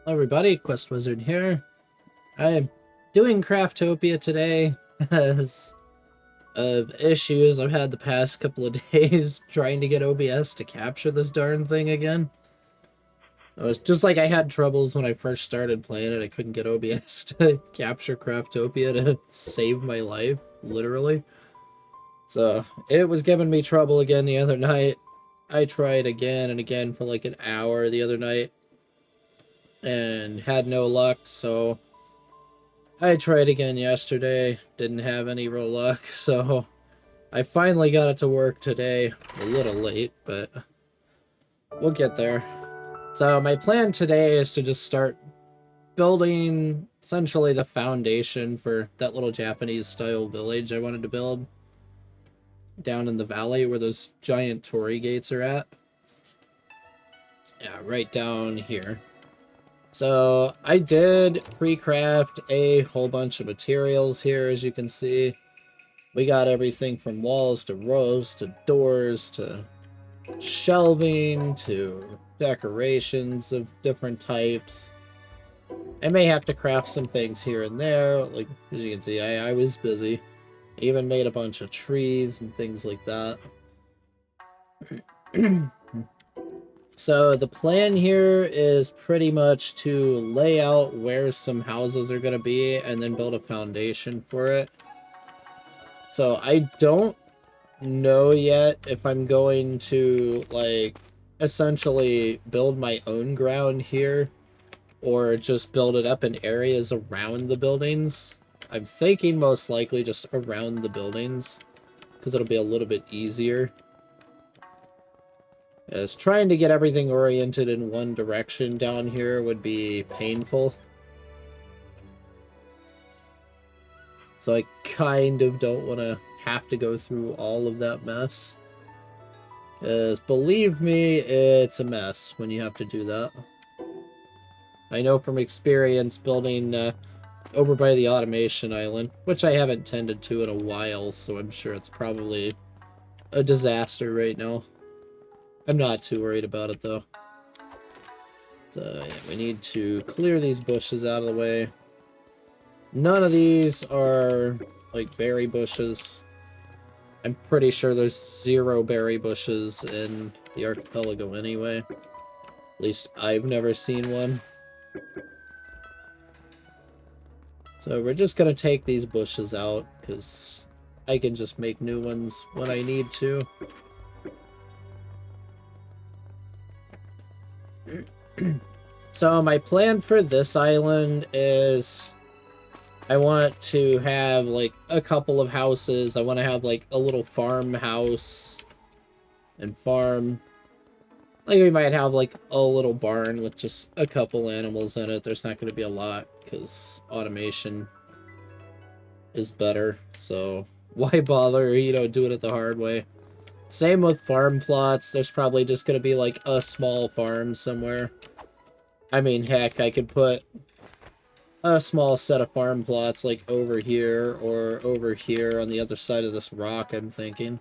Hello everybody, Quest Wizard here. I'm doing Craftopia today as of issues I've had the past couple of days trying to get OBS to capture this darn thing again. It was just like I had troubles when I first started playing it. I couldn't get OBS to capture Craftopia to save my life, literally. So it was giving me trouble again the other night. I tried again and again for like an hour the other night and had no luck, so I tried again yesterday, didn't have any real luck, so I finally got it to work today. A little late, but we'll get there. So my plan today is to just start building essentially the foundation for that little Japanese style village I wanted to build down in the valley where those giant torii gates are at. Yeah, right down here. So I did pre-craft a whole bunch of materials here, as you can see. We got everything from walls to roofs to doors to shelving to decorations of different types. I may have to craft some things here and there. Like, as you can see, I was busy. I even made a bunch of trees and things like that. So the plan here is pretty much to lay out where some houses are going to be and then build a foundation for it. So I don't know yet if I'm going to, like, essentially build my own ground here or just build it up in areas around the buildings. I'm thinking most likely just around the buildings because it'll be a little bit easier. As trying to get everything oriented in one direction down here would be painful. So I kind of don't want to have to go through all of that mess. Because believe me, it's a mess when you have to do that. I know from experience building over by the automation island, which I haven't tended to in a while, so I'm sure it's probably a disaster right now. I'm not too worried about it, though. So, yeah, we need to clear these bushes out of the way. None of these are, like, berry bushes. I'm pretty sure there's 0 berry bushes in the archipelago anyway. At least I've never seen one. So we're just gonna take these bushes out, because I can just make new ones when I need to. So my plan for this island is I want to have like a couple of houses. I want to have like a little farmhouse and farm. Like we might have like a little barn with just a couple animals in it. There's not going to be a lot because automation is better. So why bother, do it the hard way. Same with farm plots. There's probably just going to be like a small farm somewhere. I mean, heck, I could put a small set of farm plots like over here or over here on the other side of this rock, I'm thinking.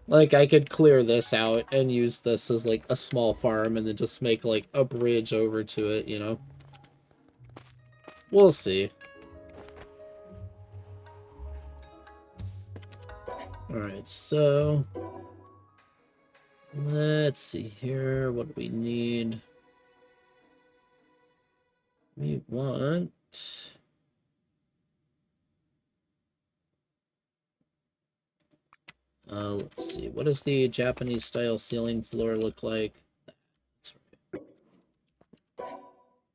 Like, I could clear this out and use this as like a small farm and then just make like a bridge over to it, We'll see. Alright, so let's see here. What do we need? We want... let's see. What does the Japanese style ceiling floor look like? That's right.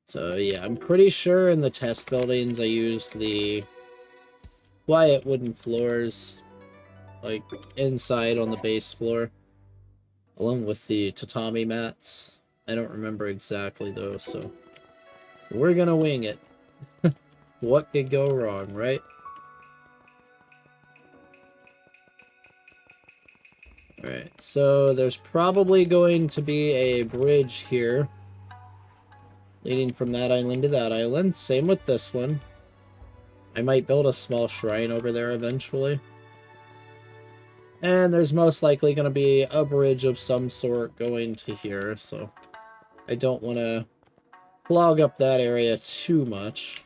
So yeah, I'm pretty sure in the test buildings I used the quiet wooden floors, like inside on the base floor, along with the tatami mats. I don't remember exactly though, so we're gonna wing it. What could go wrong, right? Alright, so there's probably going to be a bridge here leading from that island to that island. Same with this one. I might build a small shrine over there eventually. And there's most likely going to be a bridge of some sort going to here, so I don't want to clog up that area too much.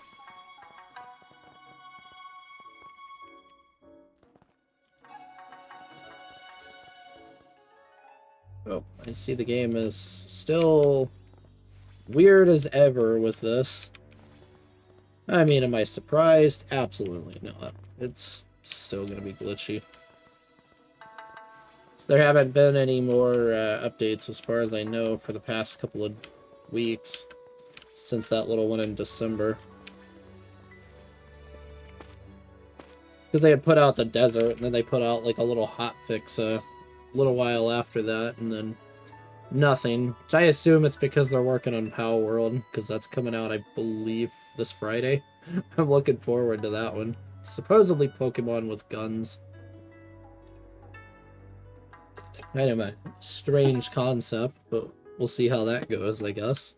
Oh, I see the game is still weird as ever with this. I mean, am I surprised? Absolutely not. It's still gonna be glitchy. So there haven't been any more updates as far as I know for the past couple of weeks since that little one in December. Because they had put out the desert, and then they put out like a little hotfix a little while after that, and then nothing. Which I assume it's because they're working on Power World, because that's coming out, I believe, this Friday. I'm looking forward to that one. Supposedly Pokemon with guns. Kind of a strange concept, but we'll see how that goes, I guess.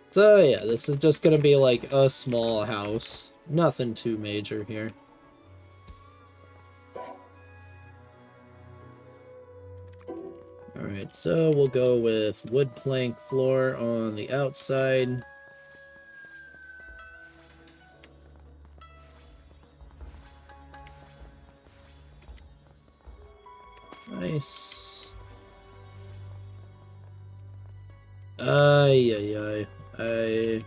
So yeah, this is just gonna be like a small house. Nothing too major here. Alright, so we'll go with wood plank floor on the outside. Nice. Ay. I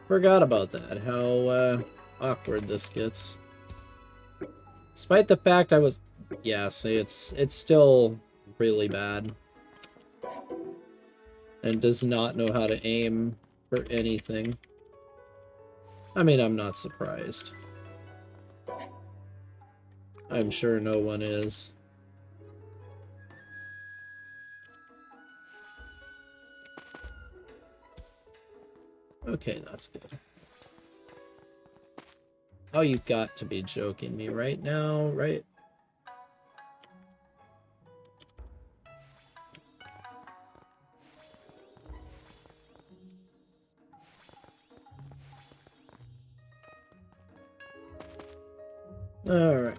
forgot about that, how awkward this gets. Despite the fact I was... Yeah, see, it's still really bad. And does not know how to aim for anything. I mean, I'm not surprised. I'm sure no one is. Okay, that's good. Oh, you got to be joking me right now, right? Alright.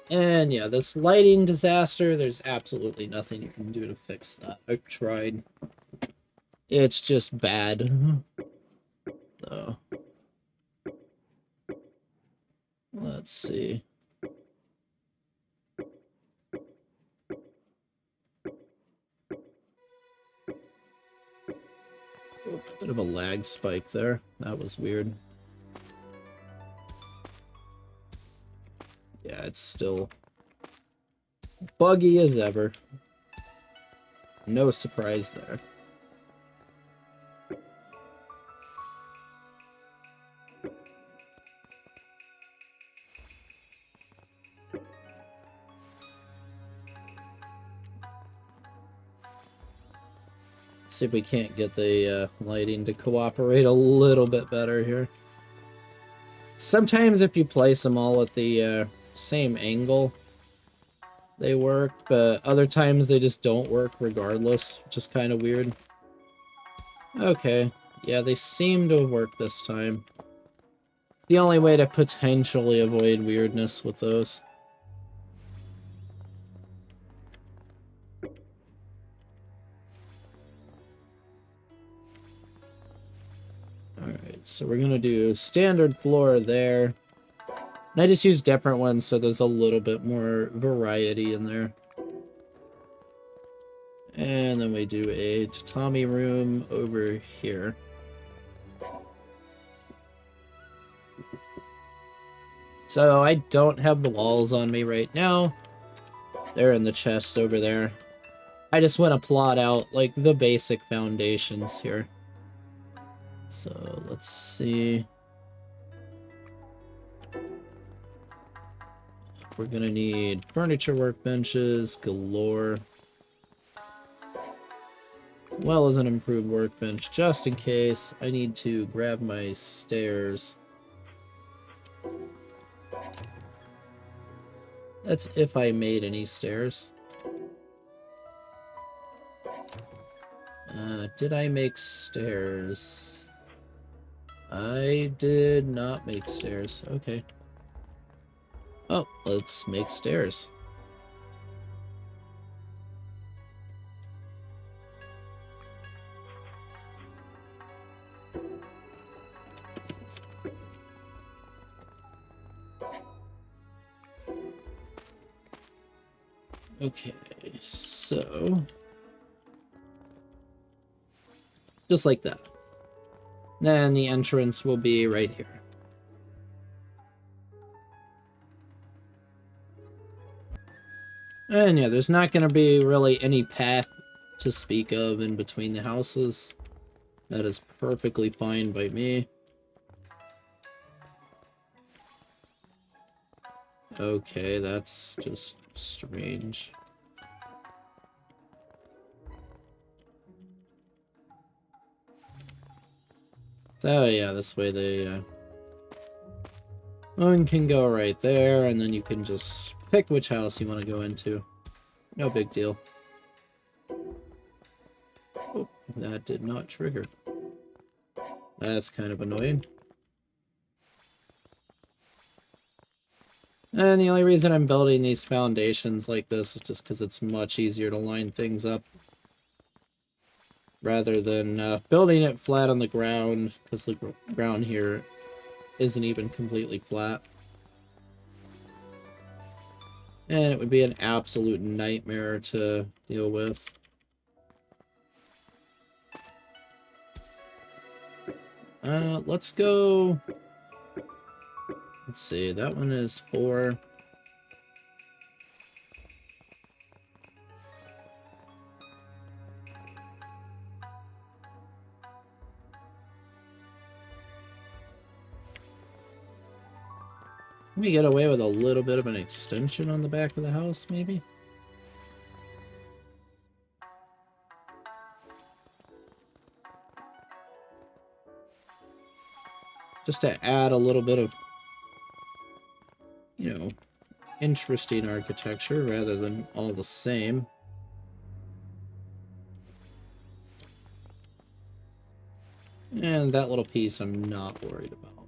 And yeah, this lighting disaster, there's absolutely nothing you can do to fix that. I've tried. It's just bad. So, let's see. Oh, a bit of a lag spike there. That was weird. Yeah, it's still buggy as ever. No surprise there. See if we can't get the lighting to cooperate a little bit better here. Sometimes if you place them all at the same angle, they work, but other times they just don't work regardless, which is kind of weird. Okay, yeah, they seem to have worked this time. It's the only way to potentially avoid weirdness with those. Alright, so we're gonna do standard floor there. And I just use different ones so there's a little bit more variety in there. And then we do a tatami room over here. So I don't have the walls on me right now. They're in the chest over there. I just want to plot out like the basic foundations here. So let's see. We're gonna need furniture workbenches galore. Well as an improved workbench, just in case I need to grab my stairs. That's if I made any stairs. Did I make stairs? I did not make stairs. Okay. Oh, let's make stairs. Okay, so just like that. Then the entrance will be right here. And yeah, there's not going to be really any path to speak of in between the houses. That is perfectly fine by me. Okay, that's just strange. So yeah, this way the one can go right there, and then you can just pick which house you want to go into. No big deal. Oh, that did not trigger. That's kind of annoying. And the only reason I'm building these foundations like this is just because it's much easier to line things up. Rather than building it flat on the ground, because the ground here isn't even completely flat. And it would be an absolute nightmare to deal with. Let's go... Let's see, that one is 4. Can we get away with a little bit of an extension on the back of the house, maybe? Just to add a little bit of, you know, interesting architecture rather than all the same. And that little piece I'm not worried about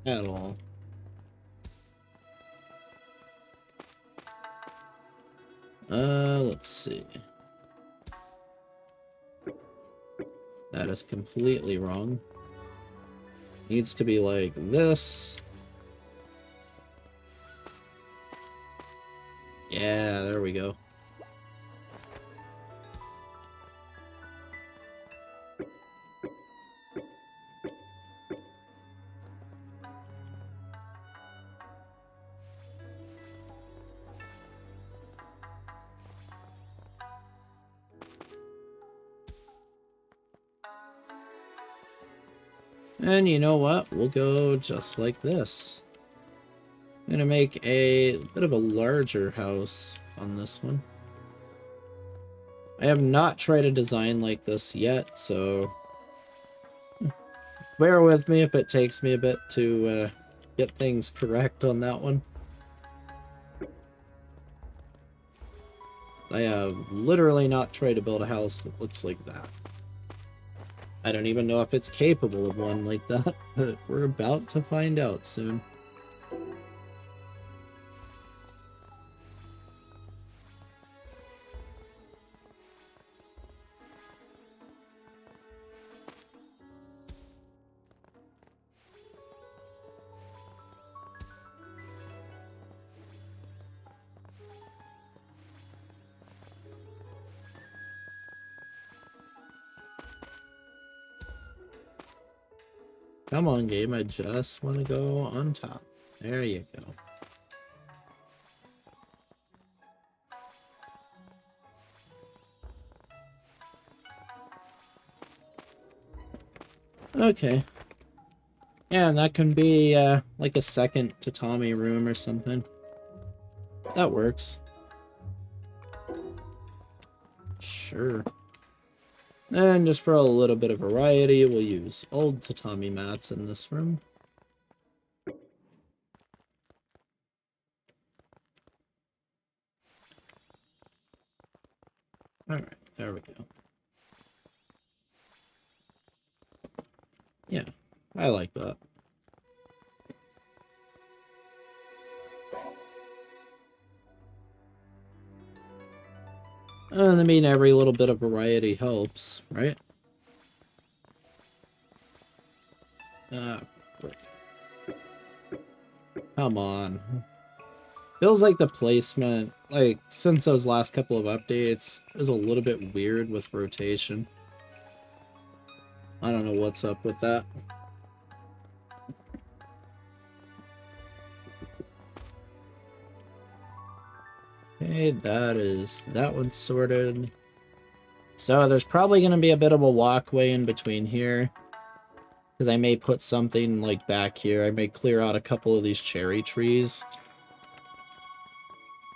at all. Let's see. That is completely wrong. Needs to be like this. Yeah, there we go. And you know what? We'll go just like this. I'm gonna make a bit of a larger house on this one. I have not tried a design like this yet, so bear with me if it takes me a bit to get things correct on that one. I have literally not tried to build a house that looks like that. I don't even know if it's capable of one like that, but we're about to find out soon. Come on, game, I just want to go on top. There you go. Okay. Yeah, and that can be like a second tatami room or something. That works. Sure. And just for a little bit of variety, we'll use old tatami mats in this room. Alright, there we go. Yeah, I like that. And I mean, every little bit of variety helps, right? Frick. Come on. Feels like the placement, like, since those last couple of updates, is a little bit weird with rotation. I don't know what's up with that. Okay, that one's sorted. So there's probably going to be a bit of a walkway in between here. Because I may put something, like, back here. I may clear out a couple of these cherry trees.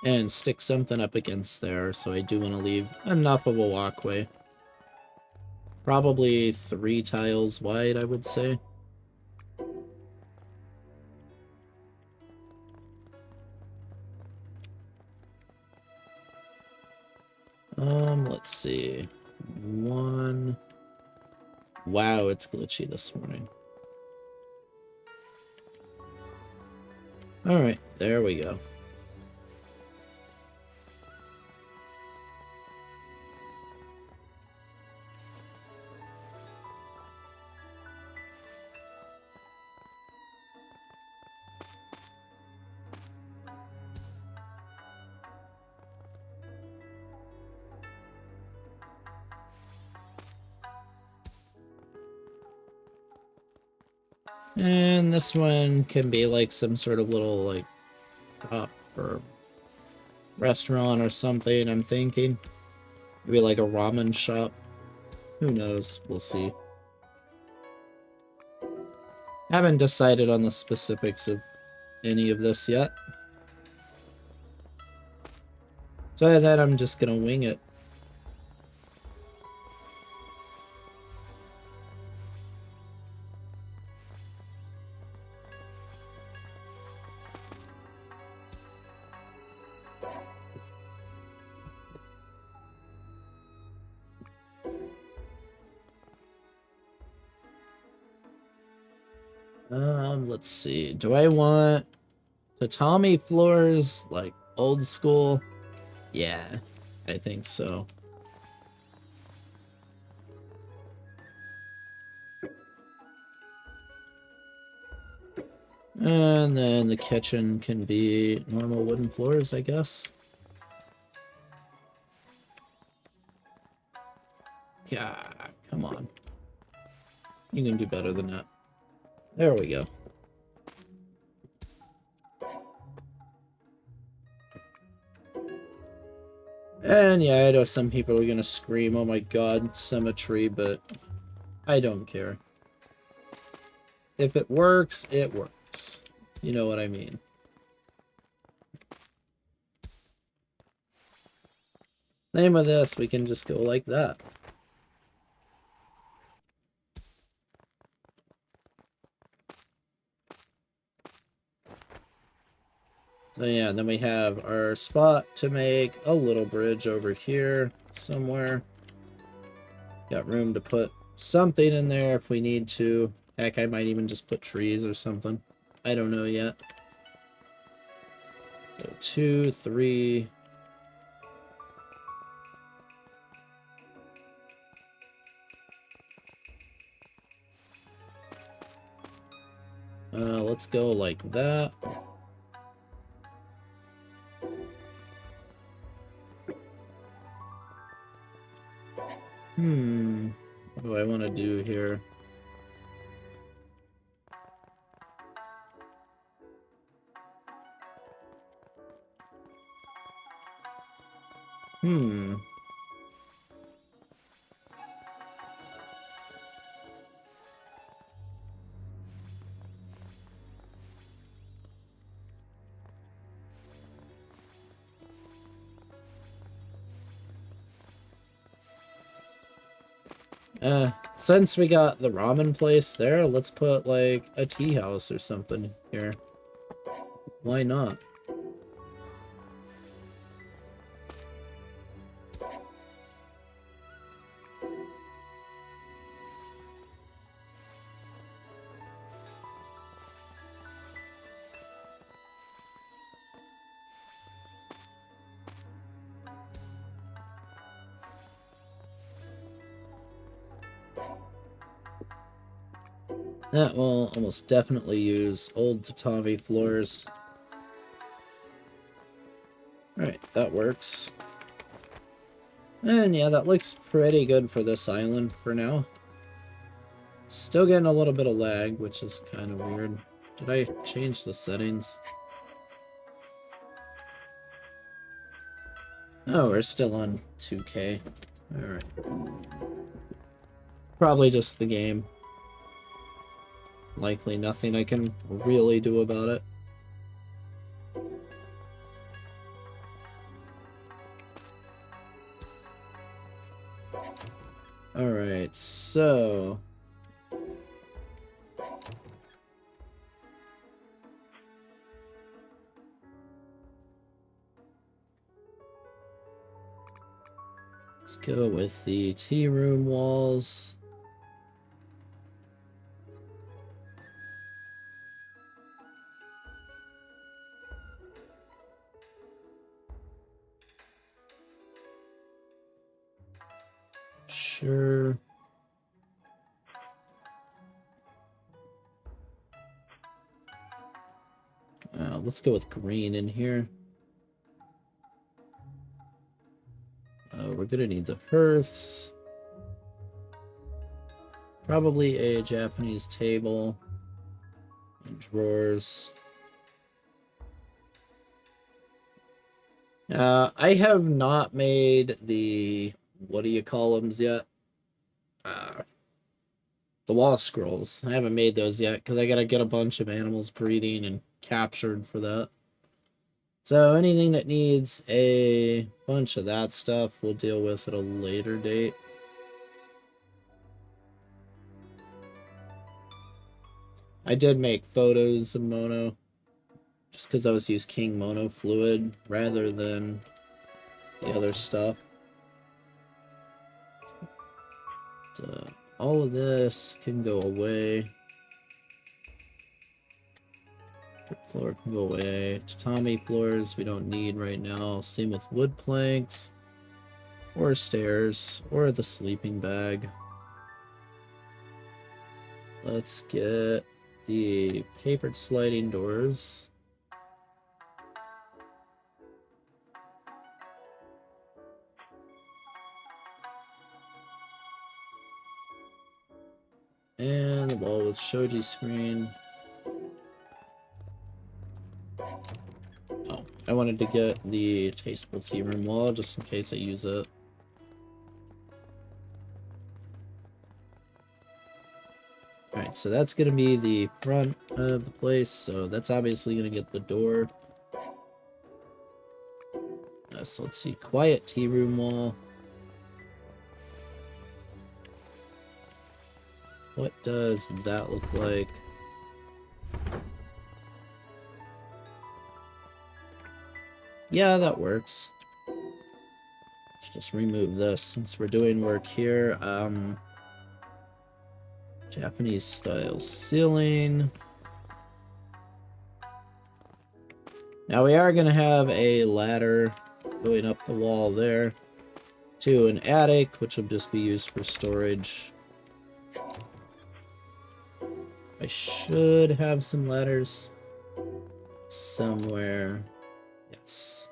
And stick something up against there, so I do want to leave enough of a walkway. Probably 3 tiles wide, I would say. Let's see. 1. Wow, it's glitchy this morning. Alright, there we go. And this one can be like some sort of little, like, shop or restaurant or something, I'm thinking. Maybe like a ramen shop. Who knows? We'll see. Haven't decided on the specifics of any of this yet. So as that, I'm just gonna wing it. Let's see. Do I want tatami floors, like old school? Yeah, I think so. And then the kitchen can be normal wooden floors, I guess. God, come on. You can do better than that. There we go. And yeah, I know some people are gonna scream, oh my god, symmetry, but I don't care. If it works, it works. You know what I mean. Name of this, we can just go like that. So yeah, then we have our spot to make a little bridge over here somewhere. Got room to put something in there if we need to. Heck, I might even just put trees or something. I don't know yet. So 2, 3. Let's go like that. What do I want to do here? Since we got the ramen place there, let's put, like, a tea house or something here. Why not? That will almost definitely use old tatami floors. Alright, that works. And yeah, that looks pretty good for this island for now. Still getting a little bit of lag, which is kind of weird. Did I change the settings? Oh, we're still on 2K. Alright. Probably just the game. Likely nothing I can really do about it. Alright, so... let's go with the tea room walls. Sure. Let's go with green in here. We're gonna need the hearths. Probably a Japanese table and drawers. I have not made the, what do you call them yet? The wall scrolls. I haven't made those yet because I gotta get a bunch of animals breeding and captured for that. So anything that needs a bunch of that stuff, we'll deal with at a later date. I did make photos of Mono, just because I was using King Mono Fluid rather than the other stuff. All of this can go away. Floor can go away. Tatami floors we don't need right now. Same with wood planks, or stairs, or the sleeping bag. Let's get the papered sliding doors. And the wall with shoji screen. Oh, I wanted to get the tasteful tea room wall just in case I use it. Alright, so that's going to be the front of the place, so that's obviously going to get the door. So let's see, quiet tea room wall. What does that look like? Yeah, that works. Let's just remove this since we're doing work here. Japanese style ceiling. Now we are going to have a ladder going up the wall there to an attic, which will just be used for storage. I should have some ladders somewhere. Yes.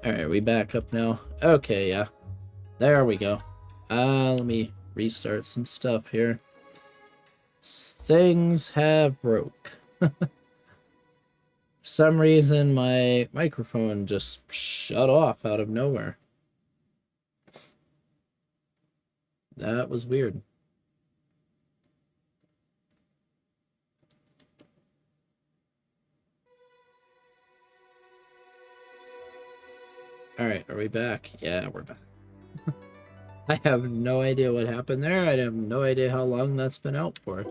Alright, we back up now. Okay, yeah. There we go. Let me restart some stuff here. Things have broke. For some reason, my microphone just shut off out of nowhere. That was weird. Alright, are we back? Yeah, we're back. I have no idea what happened there. I have no idea how long that's been out for.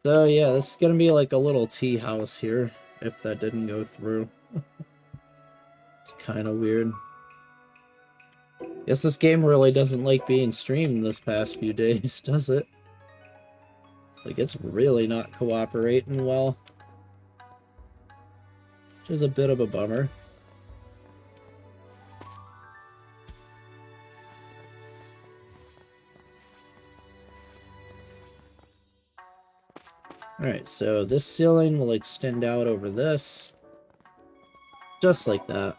So yeah, this is gonna be like a little tea house here, if that didn't go through. It's kind of weird. Guess this game really doesn't like being streamed this past few days, does it? Like, it's really not cooperating well. Which is a bit of a bummer. Alright, so this ceiling will extend out over this. Just like that.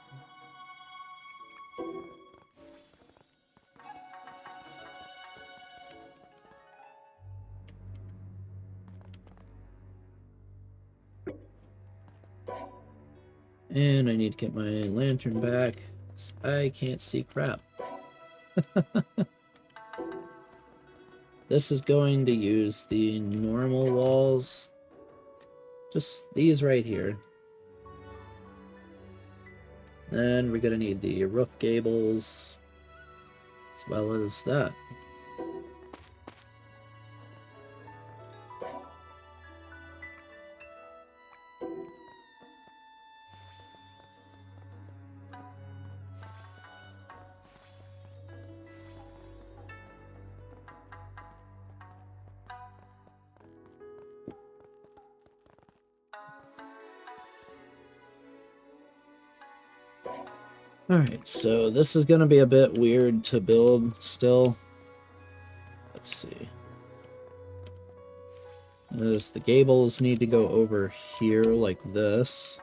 And I need to get my lantern back. I can't see crap. This is going to use the normal walls. Just these right here. Then we're gonna need the roof gables, as well as that. Alright, so this is gonna be a bit weird to build still. Let's see. The gables need to go over here like this.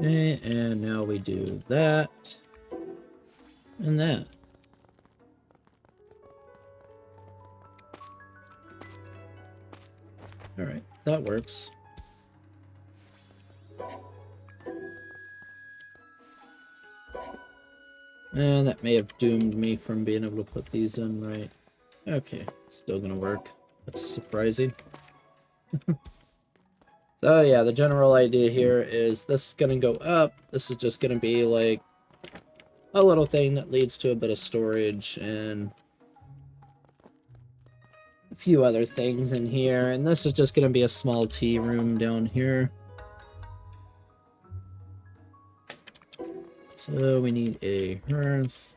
Okay, and now we do that. And that. Alright, that works. And that may have doomed me from being able to put these in right. Okay, still gonna work. That's surprising. So yeah, the general idea here is this is gonna go up. This is just gonna be like a little thing that leads to a bit of storage and a few other things in here. And this is just gonna be a small tea room down here. So we need a hearth.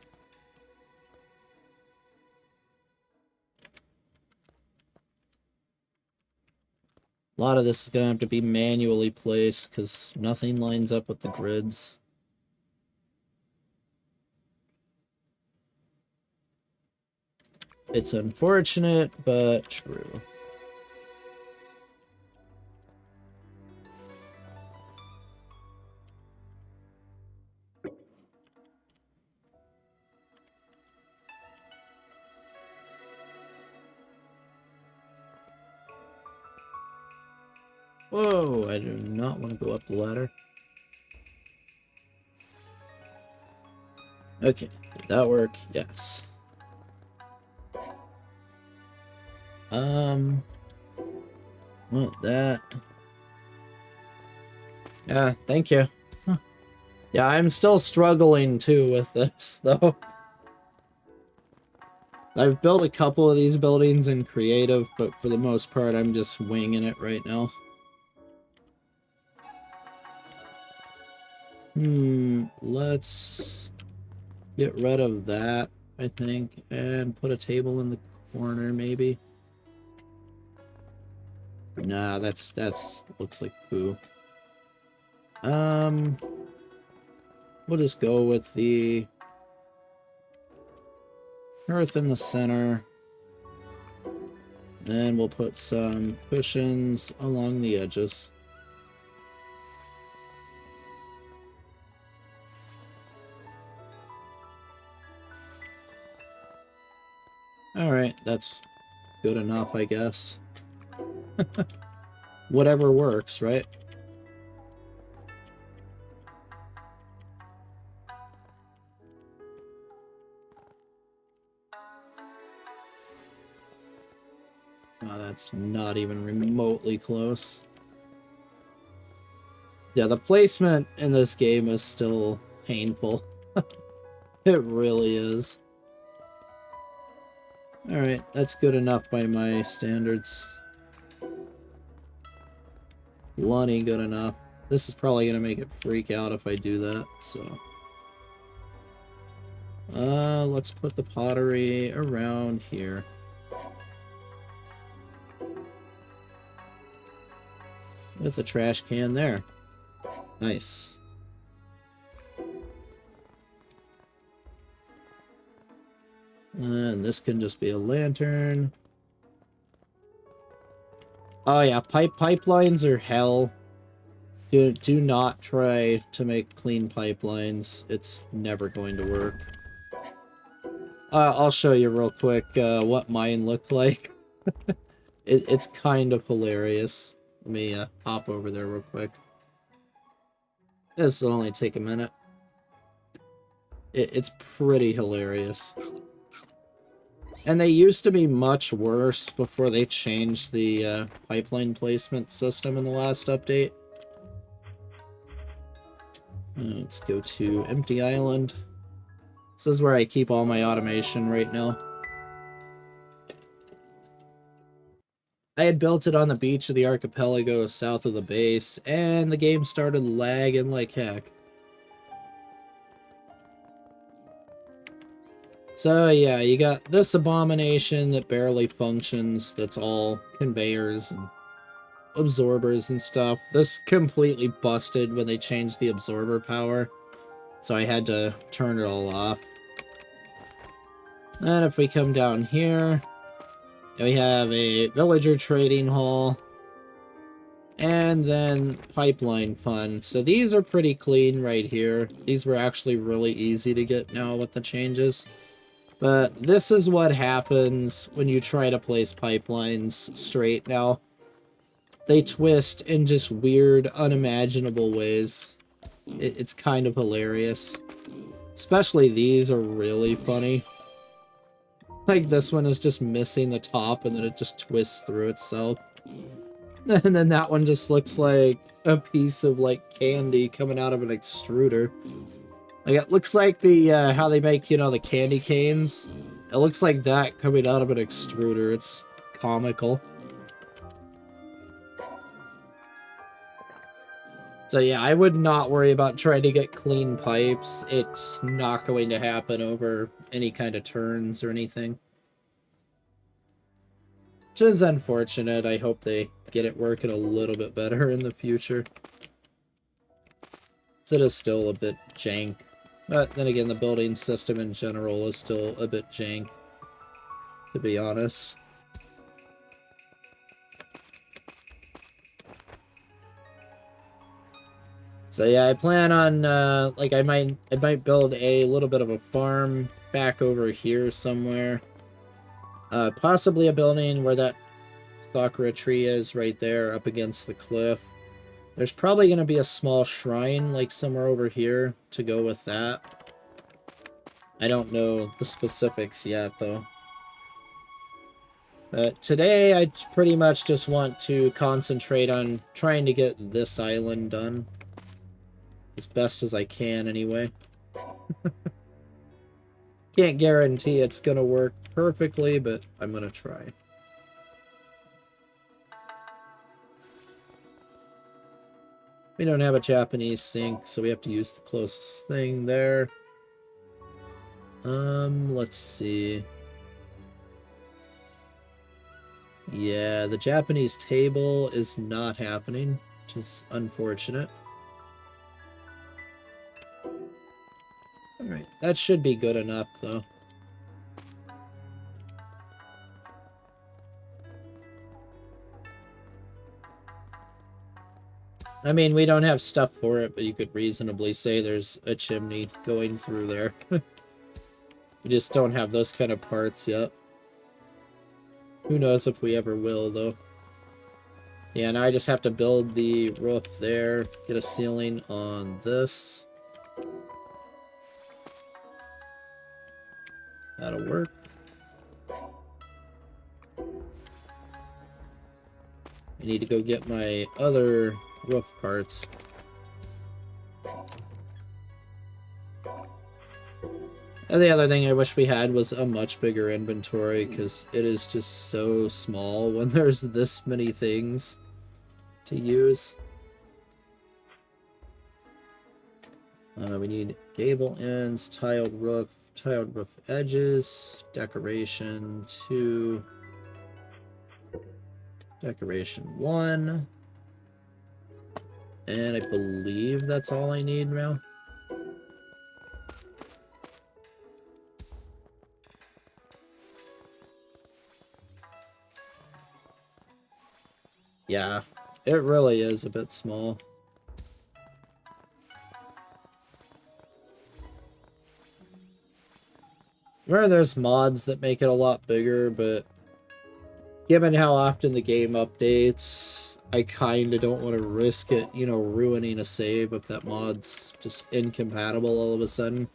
A lot of this is going to have to be manually placed because nothing lines up with the grids. It's unfortunate, but true. Whoa, I do not want to go up the ladder. Okay, did that work? Yes. Want that. Yeah, thank you. Huh. Yeah, I'm still struggling too with this, though. I've built a couple of these buildings in creative, but for the most part, I'm just winging it right now. Let's get rid of that, I think, and put a table in the corner, maybe. Nah, that's looks like poo. Um, we'll just go with the earth in the center. Then we'll put some cushions along the edges. Alright, that's good enough, I guess. Whatever works, right? Oh, that's not even remotely close. Yeah, the placement in this game is still painful. It really is. Alright, that's good enough by my standards. Plenty good enough. This is probably gonna make it freak out if I do that, so... let's put the pottery around here. With the trash can there. Nice. And this can just be a lantern. Oh yeah, pipelines are hell. Do not try to make clean pipelines. It's never going to work. I'll show you real quick what mine look like. It's kind of hilarious. Let me hop over there real quick. This will only take a minute. It's pretty hilarious. And they used to be much worse before they changed the pipeline placement system in the last update. Let's go to Empty Island. This is where I keep all my automation right now. I had built it on the beach of the archipelago south of the base, and the game started lagging like heck. So yeah, you got this abomination that barely functions, that's all conveyors and absorbers and stuff. This completely busted when they changed the absorber power, so I had to turn it all off. And if we come down here, we have a villager trading hall, and then pipeline fund. So these are pretty clean right here. These were actually really easy to get now with the changes. But this is what happens when you try to place pipelines straight now. They twist in just weird, unimaginable ways. It's kind of hilarious. Especially these are really funny. Like this one is just missing the top and then it just twists through itself. And then that one just looks like a piece of like candy coming out of an extruder. Like it looks like the how they make, you know, the candy canes. It looks like that coming out of an extruder. It's comical. So yeah, I would not worry about trying to get clean pipes. It's not going to happen over any kind of turns or anything. Which is unfortunate. I hope they get it working a little bit better in the future. So it is still a bit jank. But then again, the building system in general is still a bit jank, to be honest. So yeah, I plan on, like, I might build a little bit of a farm back over here somewhere. Possibly a building where that sakura tree is right there up against the cliff. There's probably going to be a small shrine, like, somewhere over here to go with that. I don't know the specifics yet, though. But today, I pretty much just want to concentrate on trying to get this island done. As best as I can, anyway. Can't guarantee it's going to work perfectly, but I'm going to try. We don't have a Japanese sink, so we have to use the closest thing there. Let's see. Yeah, the Japanese table is not happening, which is unfortunate. That should be good enough, though. I mean, we don't have stuff for it, but you could reasonably say there's a chimney going through there. We just don't have those kind of parts yet. Who knows if we ever will, though. Yeah, now I just have to build the roof there, get a ceiling on this. That'll work. I need to go get my other roof parts. And the other thing I wish we had was a much bigger inventory, because it is just so small when there's this many things to use. We need gable ends, tiled roof edges, decoration 2, decoration 1, and I believe that's all I need now. Yeah, it really is a bit small. Where there's mods that make it a lot bigger, but given how often the game updates, I kinda don't want to risk it, you know, ruining a save if that mod's just incompatible all of a sudden.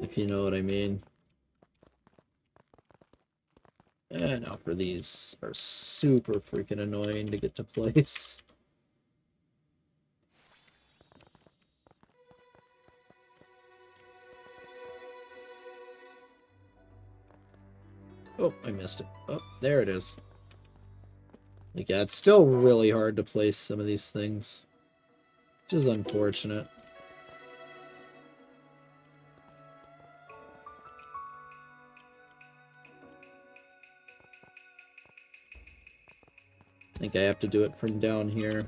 If you know what I mean. And now for these are super freaking annoying to get to place. Oh, I missed it. Oh, there it is. Like, yeah, it's still really hard to place some of these things, which is unfortunate. I think I have to do it from down here.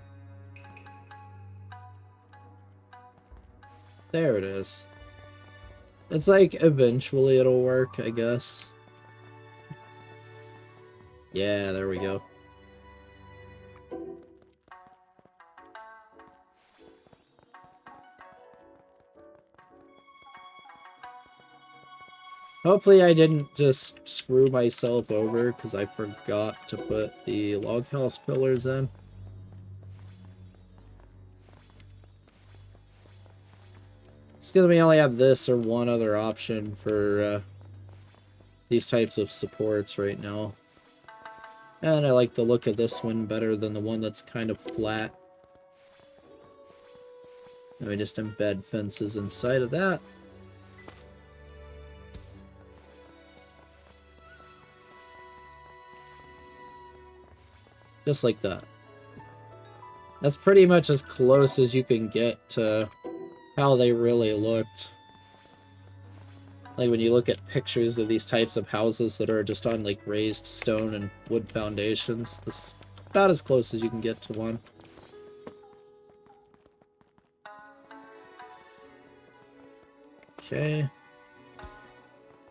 There it is. It's like, eventually it'll work, I guess. Yeah, there we go. Hopefully I didn't just screw myself over because I forgot to put the log house pillars in. Just because we only have this or one other option for these types of supports right now. And I like the look of this one better than the one that's kind of flat. And we just embed fences inside of that. Just like that. That's pretty much as close as you can get to how they really looked. Like when you look at pictures of these types of houses that are just on like raised stone and wood foundations, this is about as close as you can get to one. Okay.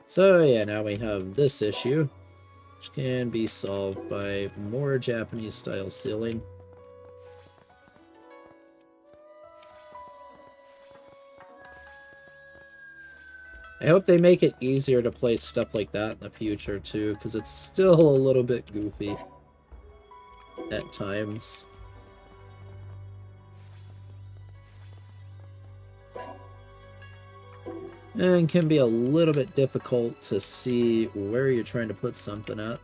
So yeah, now we have this issue, which can be solved by more Japanese style ceiling. I hope they make it easier to place stuff like that in the future too, because it's still a little bit goofy at times. And can be a little bit difficult to see where you're trying to put something at.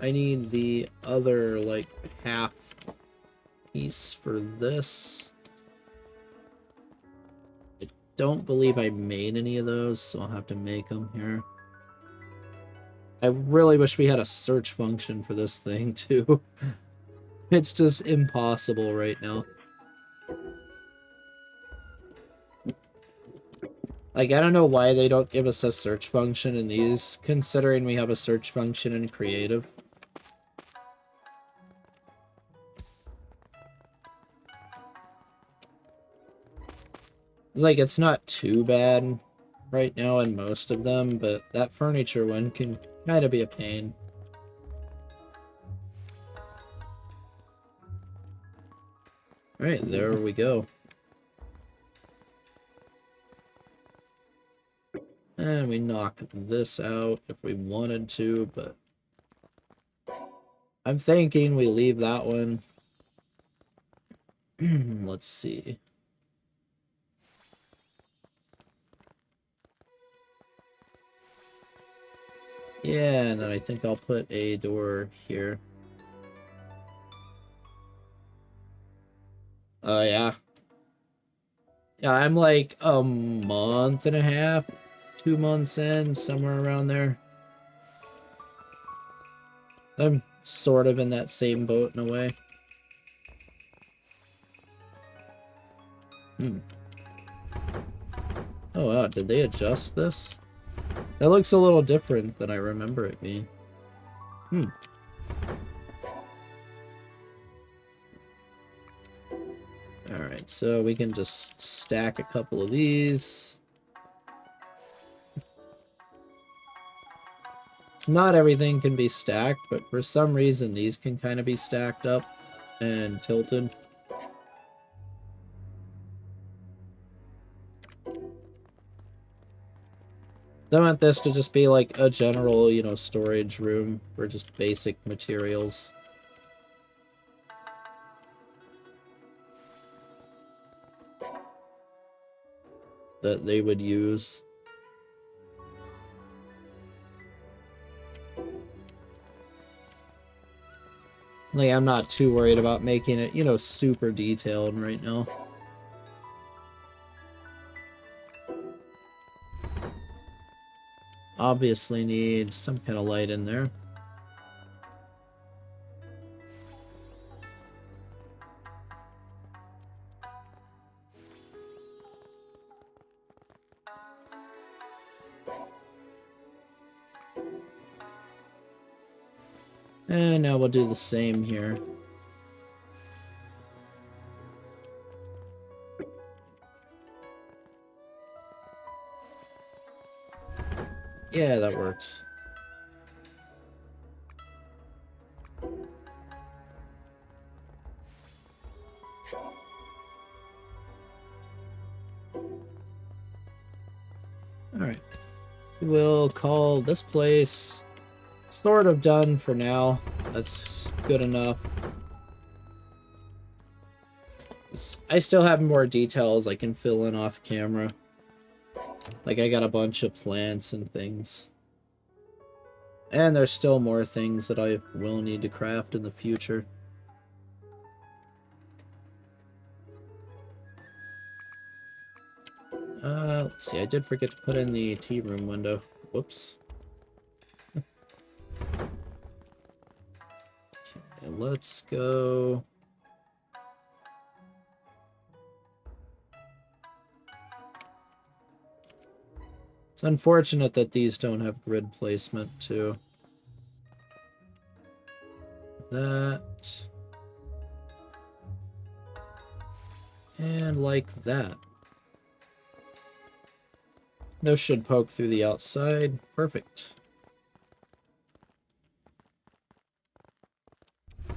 I need the other, like, half piece for this. I don't believe I made any of those, so I'll have to make them here. I really wish we had a search function for this thing, too. It's just impossible right now. Like, I don't know why they don't give us a search function in these, considering we have a search function in creative. Like, it's not too bad right now in most of them, but that furniture one can kind of be a pain. Alright, there we go. And we knock this out if we wanted to, but I'm thinking we leave that one. Let's see. Yeah, and then I think I'll put a door here. Oh, yeah. Yeah, I'm like a month and a half, 2 months in, somewhere around there. I'm sort of in that same boat in a way. Oh wow, did they adjust this? That looks a little different than I remember it being. Alright, so we can just stack a couple of these. Not everything can be stacked, but for some reason these can kind of be stacked up and tilted. I want this to just be like a general, you know, storage room for just basic materials that they would use. Like, I'm not too worried about making it, you know, super detailed right now. Obviously need some kind of light in there. And now we'll do the same here. Yeah, that works. Alright. We'll call this place sort of done for now. That's good enough. I still have more details I can fill in off camera. Like, I got a bunch of plants and things. And there's still more things that I will need to craft in the future. Let's see, I did forget to put in the tea room window. Whoops. Okay, let's go. It's unfortunate that these don't have grid placement, too. That. And like that. Those should poke through the outside. Perfect.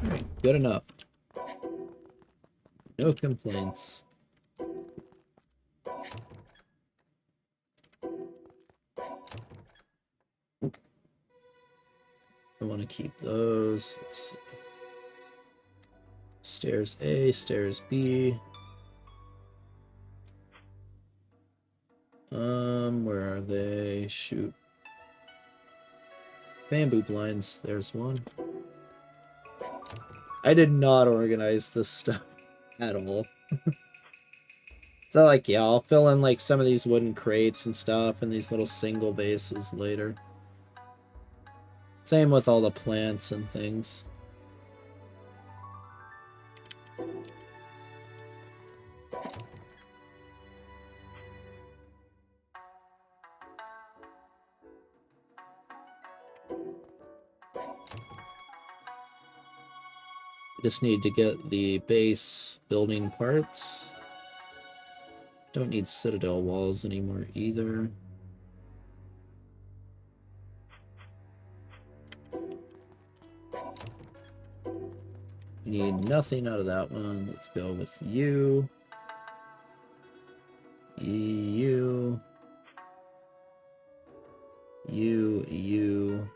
Alright, good enough. No complaints. I want to keep those. Let's see. Stairs A, stairs B. Where are they? Shoot. Bamboo blinds. There's one. I did not organize this stuff at all. So, like, yeah, I'll fill in, like, some of these wooden crates and stuff and these little single vases later. Same with all the plants and things. Just need to get the base building parts. Don't need citadel walls anymore either. We need nothing out of that one. Let's go with you. You. You.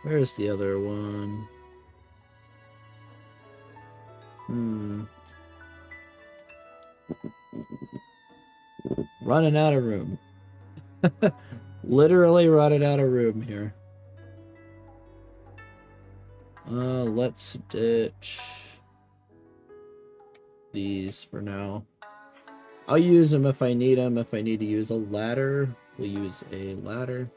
Where's the other one? Running out of room. Literally running out of room here. Let's ditch these for now. I'll use them if I need them. If I need to use a ladder, we'll use a ladder.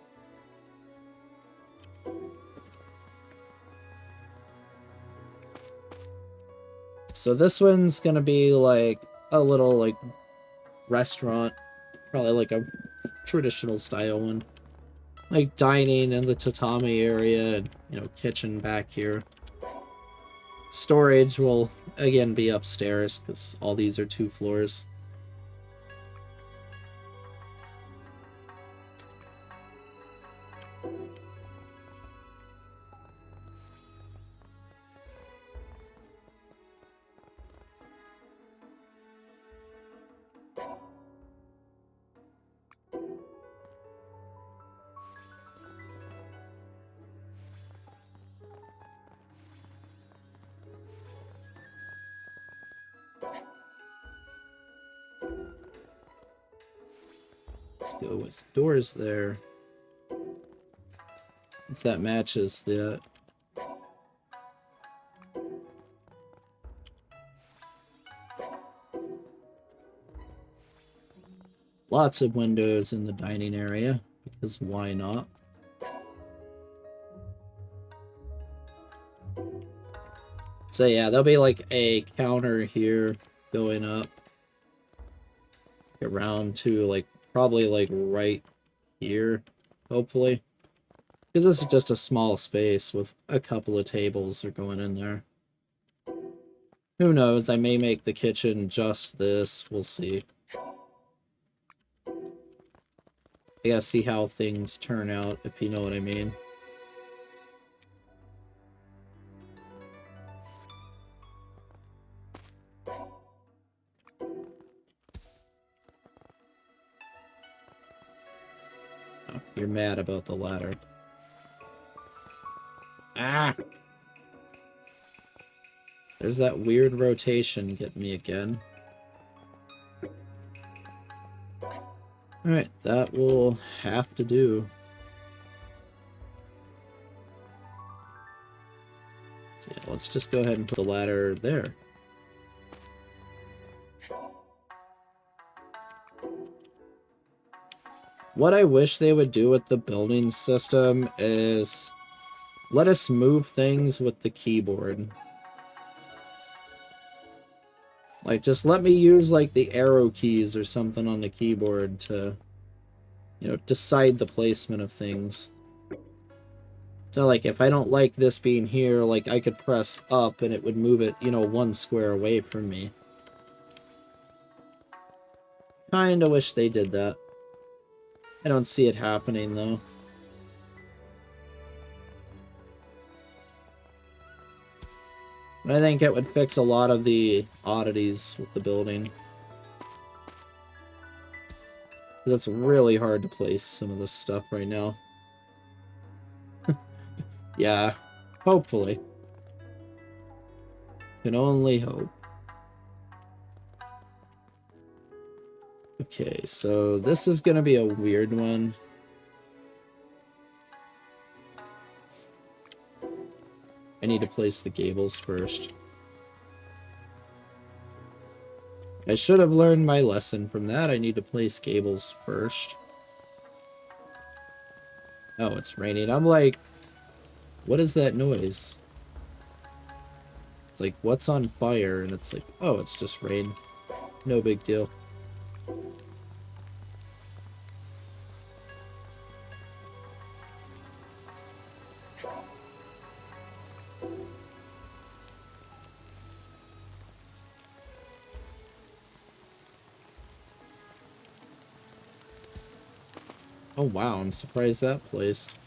So this one's gonna be like a little like restaurant, probably like a traditional style one, like dining in the tatami area and, you know, kitchen back here. Storage will again be upstairs because all these are 2 floors. Let's go with doors there. Since that matches the... Lots of windows in the dining area, because why not? So yeah, there'll be like a counter here going up around to like probably like right here, hopefully. Because this is just a small space with a couple of tables are going in there. Who knows, I may make the kitchen just this, we'll see. I gotta see how things turn out, if you know what I mean. Oh, you're mad about the ladder. Ah! There's that weird rotation getting me again. Alright, that will have to do. So yeah, let's just go ahead and put the ladder there. What I wish they would do with the building system is let us move things with the keyboard. Like, just let me use, like, the arrow keys or something on the keyboard to, you know, decide the placement of things. So, like, if I don't like this being here, like, I could press up and it would move it, you know, 1 square away from me. Kinda wish they did that. I don't see it happening, though. But I think it would fix a lot of the oddities with the building. It's really hard to place some of this stuff right now. Yeah, hopefully. Can only hope. Okay, so this is gonna be a weird one. I need to place the gables first. I should have learned my lesson from that. I need to place gables first. Oh, it's raining. I'm like, what is that noise? It's like, what's on fire? And it's like, oh, it's just rain. No big deal. Oh wow, I'm surprised that placed.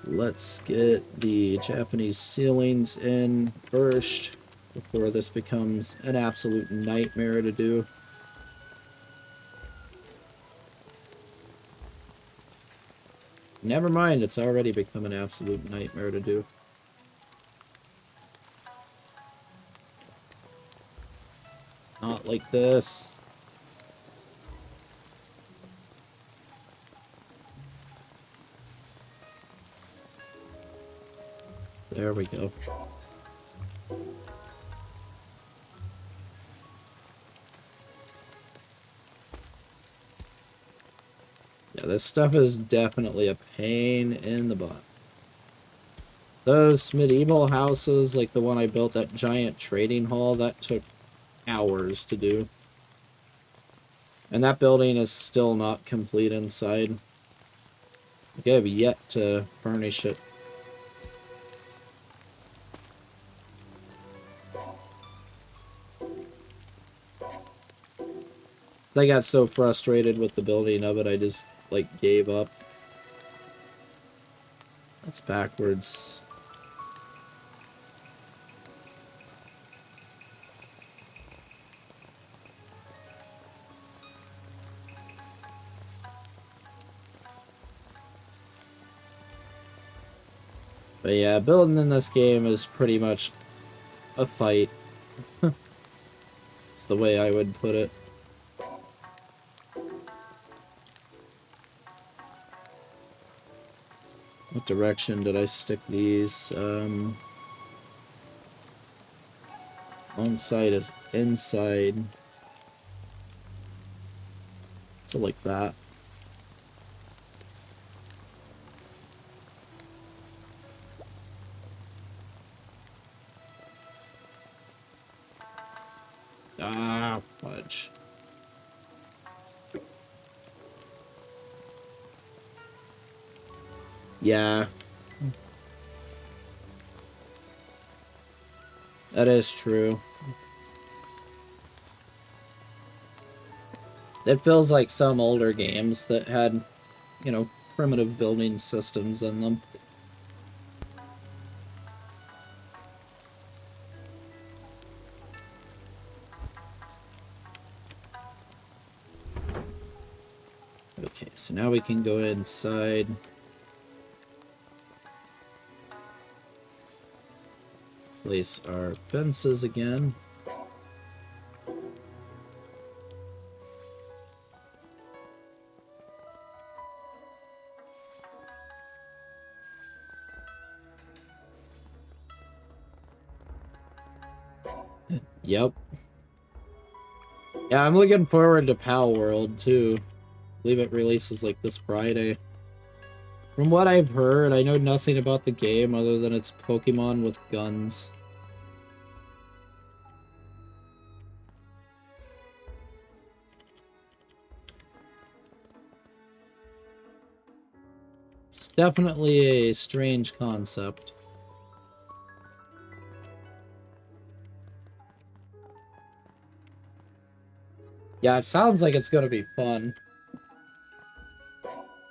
Let's get the Japanese ceilings in first before this becomes an absolute nightmare to do. Never mind, it's already become an absolute nightmare to do. Not like this. There we go. Yeah, this stuff is definitely a pain in the butt. Those medieval houses, like the one I built, that giant trading hall, that took hours to do. And that building is still not complete inside. Like, I have yet to furnish it. I got so frustrated with the building of it, I just, like, gave up. That's backwards. But yeah, building in this game is pretty much a fight. It's the way I would put it. What direction did I stick these? One side is inside. So like that. Ah, fudge. Yeah. That is true. It feels like some older games that had, you know, primitive building systems in them. Okay, so now we can go inside. Place our fences again. Yep. Yeah, I'm looking forward to Pal World too. I believe it releases like this Friday. From what I've heard, I know nothing about the game other than it's Pokemon with guns. It's definitely a strange concept. Yeah, it sounds like it's gonna be fun.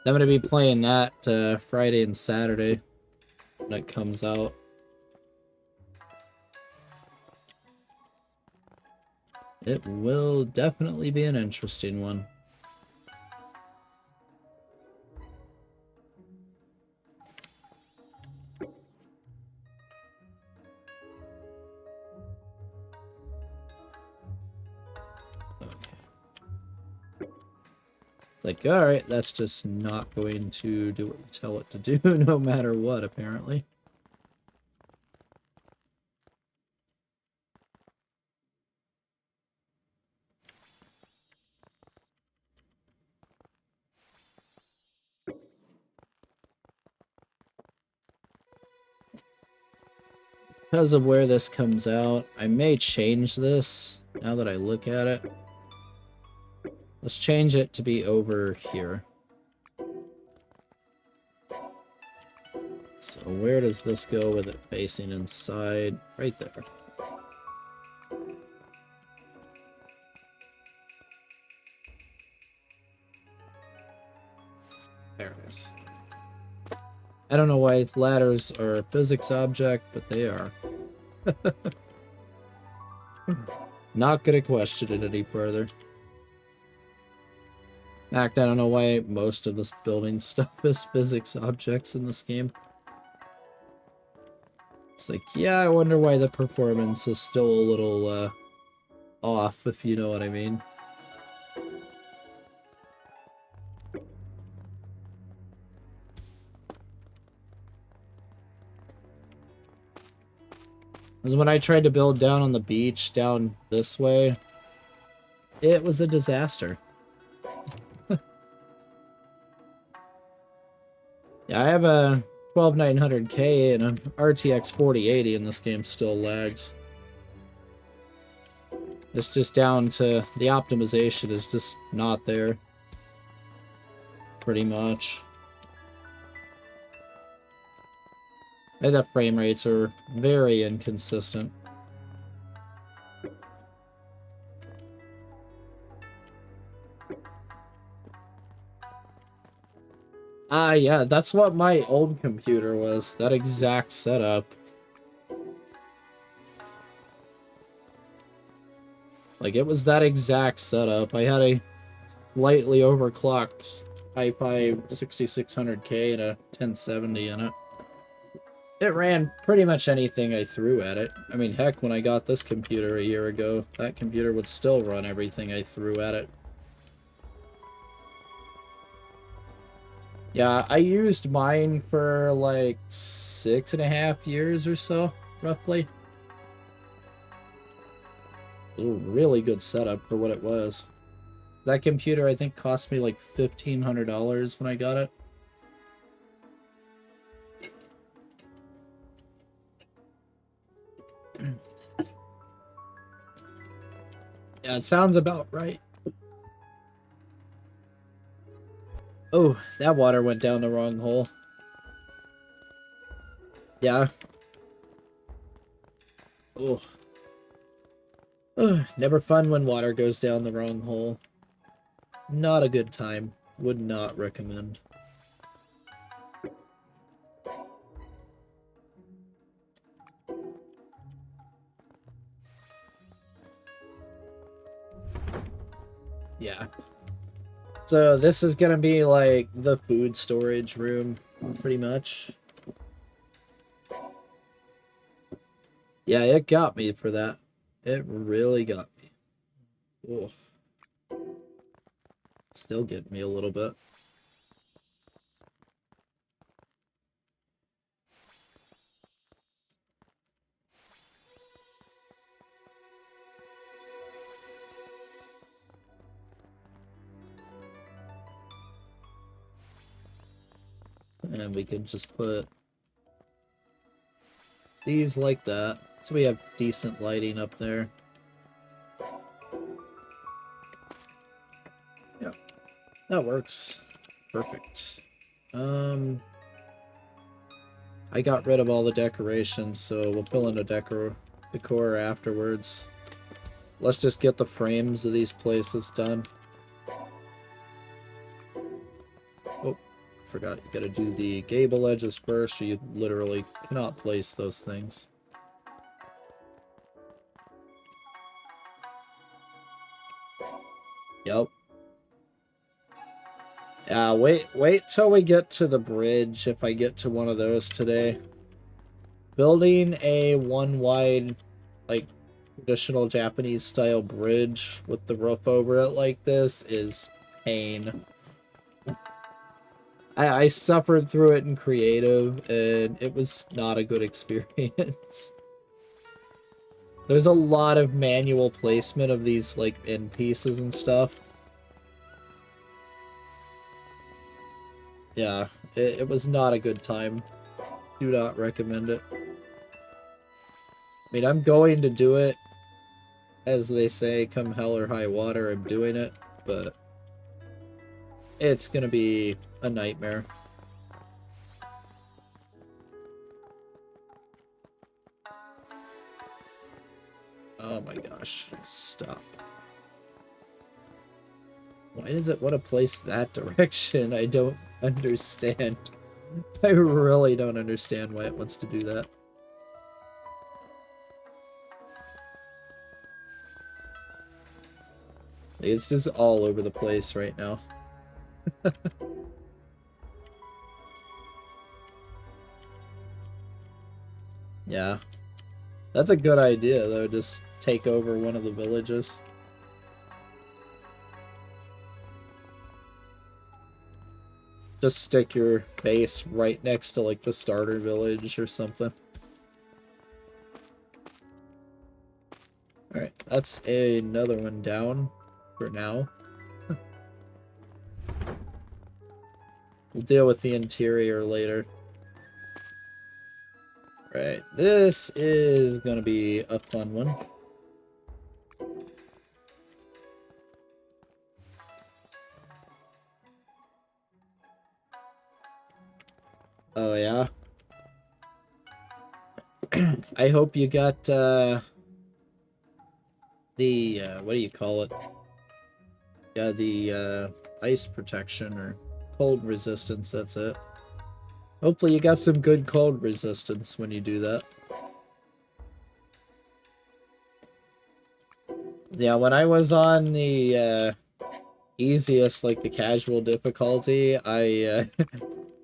I'm gonna be playing that Friday and Saturday when it comes out. It will definitely be an interesting one. Like, alright, that's just not going to do what you tell it to do, no matter what, apparently. Because of where this comes out, I may change this, now that I look at it. Let's change it to be over here. So where does this go with it facing inside? Right there. There it is. I don't know why ladders are a physics object, but they are. Not gonna question it any further. In fact, I don't know why most of this building stuff is physics objects in this game. It's like, yeah, I wonder why the performance is still a little off, if you know what I mean. Because when I tried to build down on the beach, down this way, it was a disaster. Yeah, I have a 12900K and an RTX 4080 and this game still lags. It's just down to the optimization is just not there. Pretty much. And the frame rates are very inconsistent. Yeah, that's what my old computer was. That exact setup. Like, it was that exact setup. I had a slightly overclocked i5 6600K and a 1070 in it. It ran pretty much anything I threw at it. I mean, heck, when I got this computer a year ago, that computer would still run everything I threw at it. Yeah, I used mine for like 6.5 years or so, roughly. It was a really good setup for what it was. That computer, I think, cost me like $1,500 when I got it. Yeah, it sounds about right. Oh, that water went down the wrong hole. Yeah. Oh. Ugh, never fun when water goes down the wrong hole. Not a good time. Would not recommend. Yeah. So this is gonna be like the food storage room, pretty much. Yeah, it got me for that. It really got me. Oh. Still getting me a little bit. And we can just put these like that. So we have decent lighting up there. Yeah, that works. Perfect. I got rid of all the decorations, so we'll fill in a decor afterwards. Let's just get the frames of these places done. Oh, forgot you gotta do the gable edges first, or you literally cannot place those things. Yep. Wait till we get to the bridge, if I get to one of those today. Building a one-wide, like, traditional Japanese style bridge with the roof over it like this is pain. I suffered through it in creative, and it was not a good experience. There's a lot of manual placement of these, like, end pieces and stuff. Yeah, it was not a good time. Do not recommend it. I mean, I'm going to do it. As they say, come hell or high water, I'm doing it. But it's gonna be a nightmare. Oh my gosh. Stop. Why does it want to place that direction? I don't understand. I really don't understand why it wants to do that. It's just all over the place right now. Yeah. That's a good idea, though. Just take over one of the villages. Just stick your base right next to, like, the starter village or something. Alright, that's another one down for now. We'll deal with the interior later. Right, this is gonna be a fun one. Oh, yeah? I hope you got, what do you call it? Yeah, the, ice protection, or cold resistance, that's it. Hopefully you got some good cold resistance when you do that. Yeah, when I was on the, easiest, like the casual difficulty, I,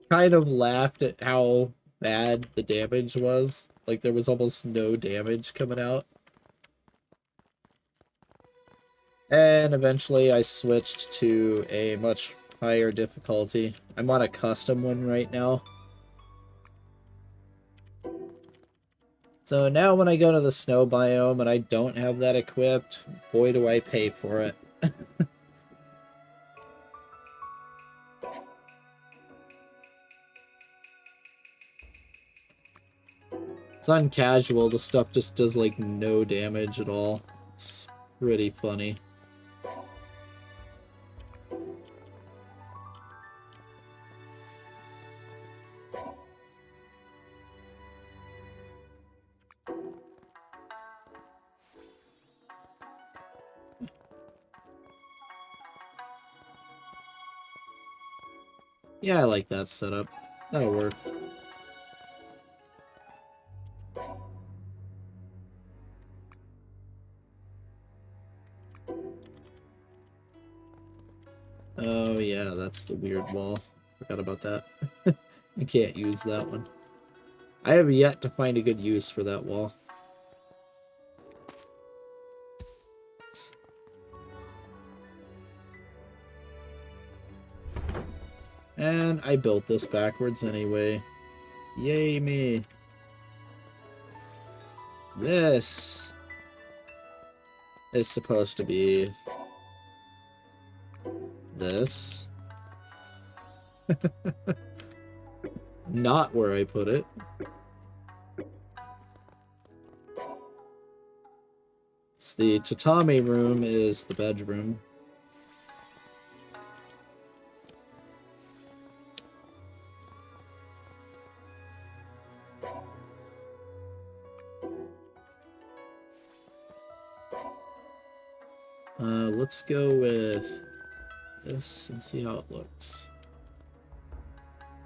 kind of laughed at how bad the damage was. Like, there was almost no damage coming out. And eventually I switched to a much higher difficulty. I'm on a custom one right now. So now when I go to the snow biome and I don't have that equipped, boy do I pay for it. It's on casual, the stuff just does like no damage at all. It's pretty funny. Yeah, I like that setup. That'll work. Oh yeah, that's the weird wall. Forgot about that. I can't use that one. I have yet to find a good use for that wall. And I built this backwards anyway. Yay me. This is supposed to be this. Not where I put it. So the tatami room is the bedroom. Let's go with this and see how it looks.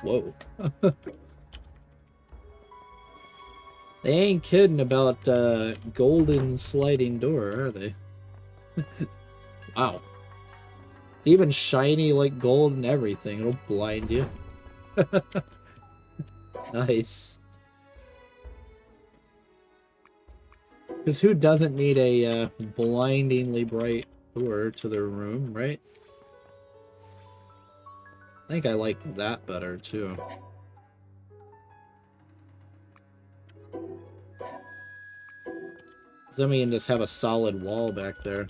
Whoa. They ain't kidding about golden sliding door, are they? Wow. It's even shiny like gold and everything. It'll blind you. Nice. Because who doesn't need a blindingly bright door to their room, right? I think I like that better, too. Because then we can just have a solid wall back there.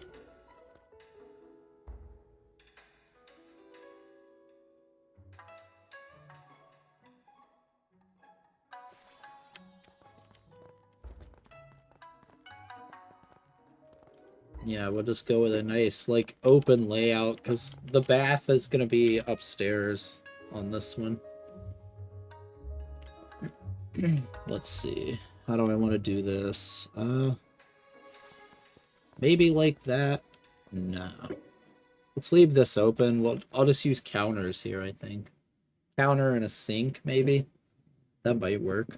Yeah, we'll just go with a nice, like, open layout, because the bath is going to be upstairs on this one. Let's see. How do I want to do this? Maybe like that? No. Let's leave this open. Well, I'll just use counters here, I think. counter and a sink, maybe. That might work.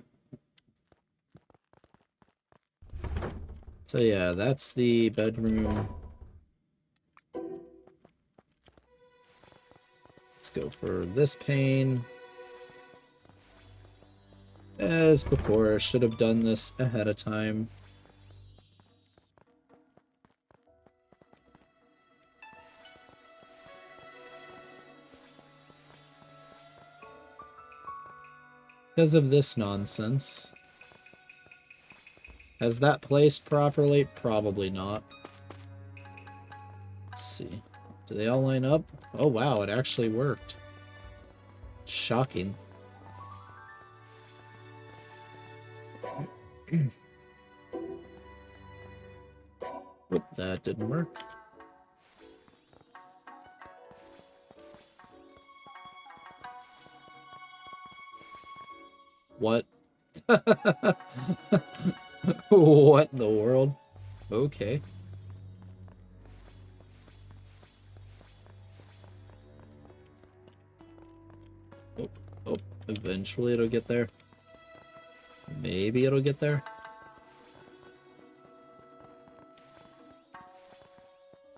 So yeah, that's the bedroom. Let's go for this pane. As before, should have done this ahead of time. Because of this nonsense. Has that placed properly? Probably not. Let's see. Do they all line up? Oh wow, it actually worked. Shocking. Whoop, that didn't work. What? What in the world? Okay. Oh, oh, eventually it'll get there. Maybe it'll get there.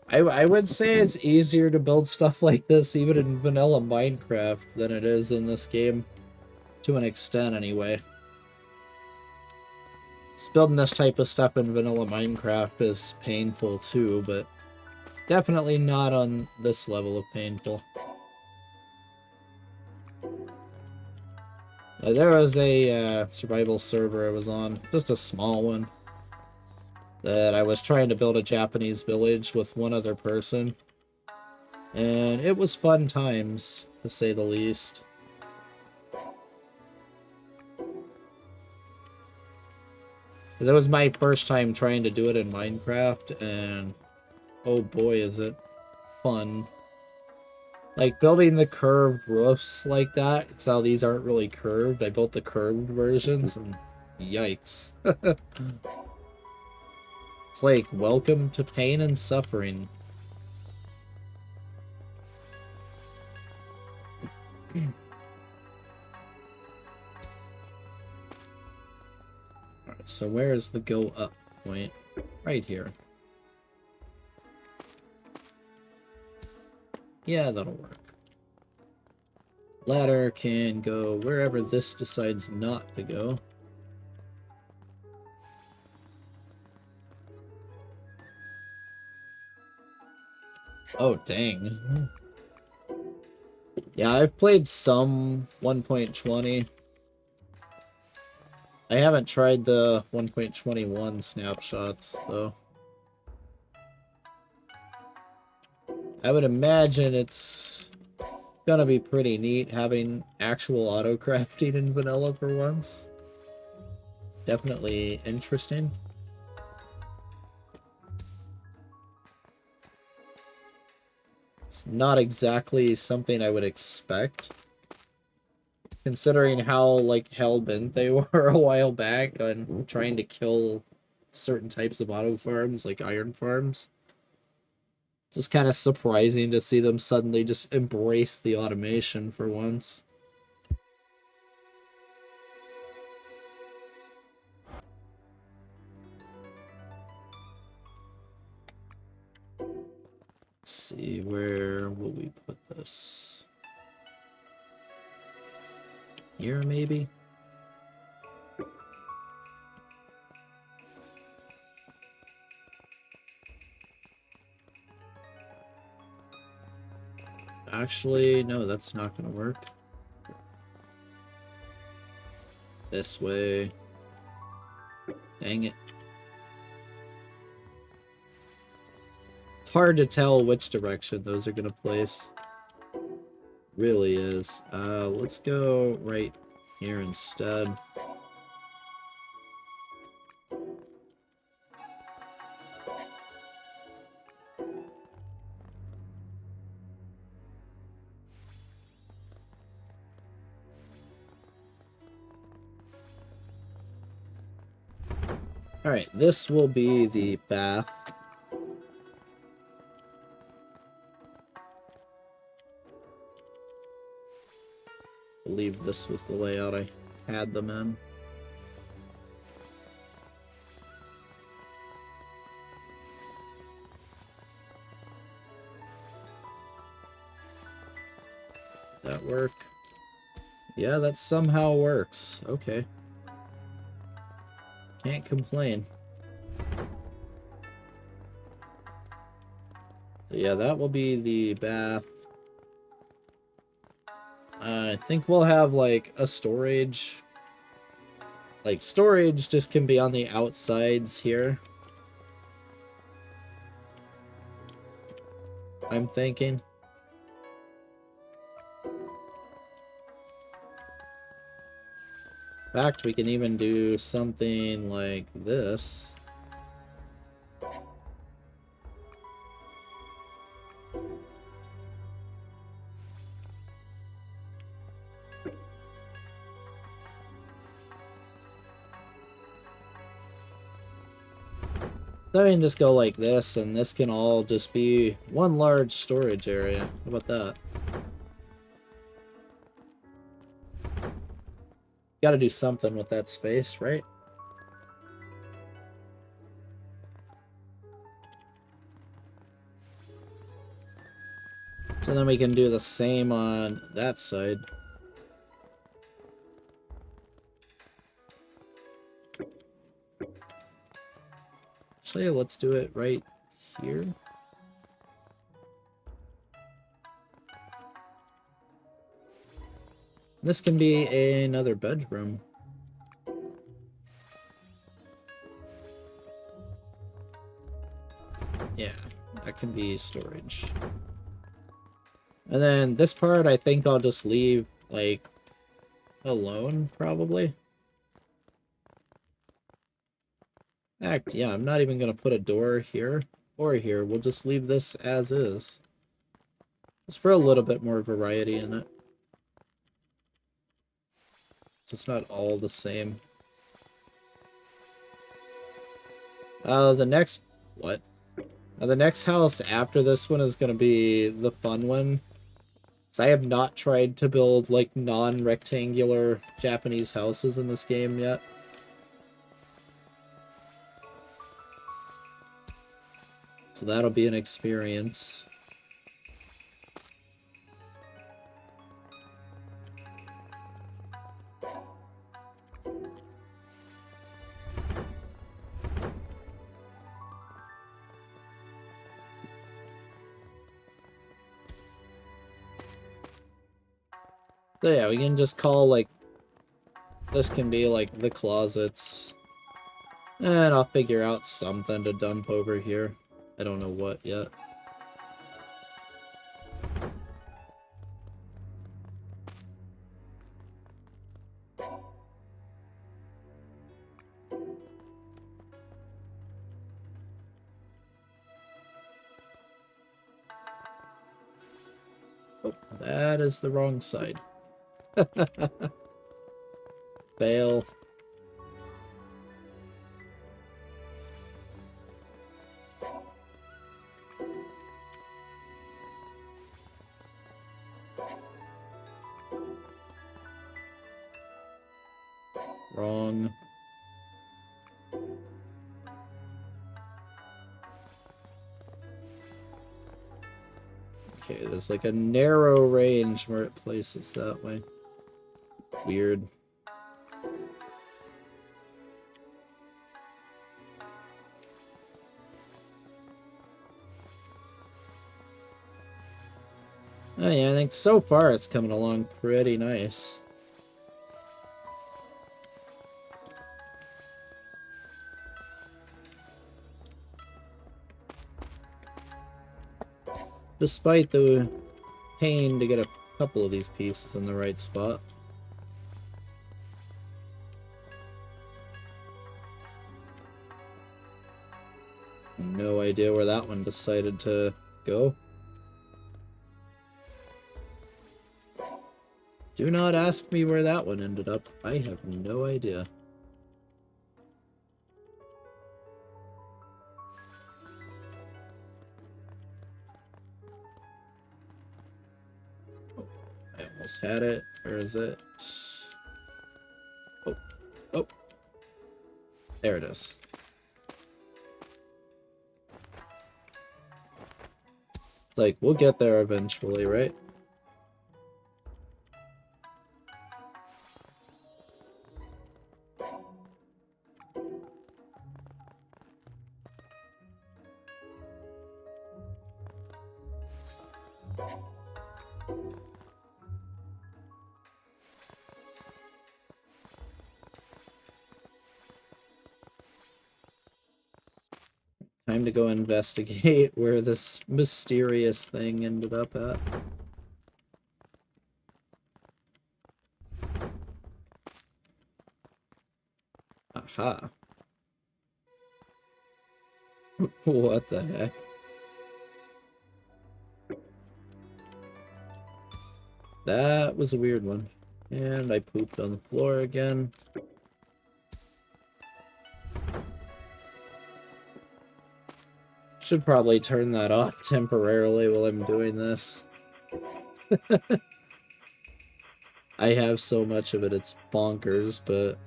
I would say it's easier to build stuff like this even in vanilla Minecraft than it is in this game. To an extent, anyway. Just building this type of stuff in vanilla Minecraft is painful too, but definitely not on this level of painful. There was a survival server I was on, just a small one, that I was trying to build a Japanese village with one other person. And it was fun times, to say the least. Because it was my first time trying to do it in Minecraft, and oh boy is it fun. Like, building the curved roofs like that, so these aren't really curved. I built the curved versions, and yikes. It's like, welcome to pain and suffering. Alright, so where is the go up point? Right here. Yeah, that'll work. Ladder can go wherever this decides not to go. Oh, dang. Yeah, I've played some 1.20. I haven't tried the 1.21 snapshots, though. I would imagine it's gonna be pretty neat having actual auto-crafting in vanilla for once. Definitely interesting. It's not exactly something I would expect, considering how, like, hell-bent they were a while back on trying to kill certain types of auto farms, like iron farms. Just kind of surprising to see them suddenly just embrace the automation for once. Let's see, where will we put this? Here, maybe? Actually, no, that's not gonna work. This way. Dang it. It's hard to tell which direction those are gonna place. Really is. Let's go right here instead. Alright, this will be the bath. believe this was the layout I had them in. That work? Yeah, that somehow works. Okay. Can't complain. So yeah, that will be the bath. I think we'll have like a storage. Like storage just can be on the outsides here. I'm thinking. In fact, we can even do something like this. So we can just go like this, and this can all just be one large storage area. How about that? Gotta do something with that space, right? So then we can do the same on that side. Actually, let's do it right here. This can be another bedroom. Yeah, that can be storage. And then this part, I think I'll just leave, like, alone, probably. Yeah, I'm not even going to put a door here or here. We'll just leave this as is. Just for a little bit more variety in it. So it's not all the same. The next... What? The next house after this one is going to be the fun one. So I have not tried to build, like, non-rectangular Japanese houses in this game yet. So that'll be an experience. So yeah, we can just call, like, this can be, like, the closets. And I'll figure out something to dump over here. I don't know what yet. Oh, that is the wrong side. Fail. Wrong. Okay, there's like a narrow range where it places that way. Weird. Oh yeah, I think so far it's coming along pretty nice. Despite the pain to get a couple of these pieces in the right spot. No idea where that one decided to go. Do not ask me where that one ended up. I have no idea. almost had it. Or is it? Oh. Oh. There it is. It's like, we'll get there eventually, right? Time to go investigate where this mysterious thing ended up at. Aha. What the heck? That was a weird one. And I pooped on the floor again. Should probably turn that off temporarily while I'm doing this. I have so much of it, it's bonkers, but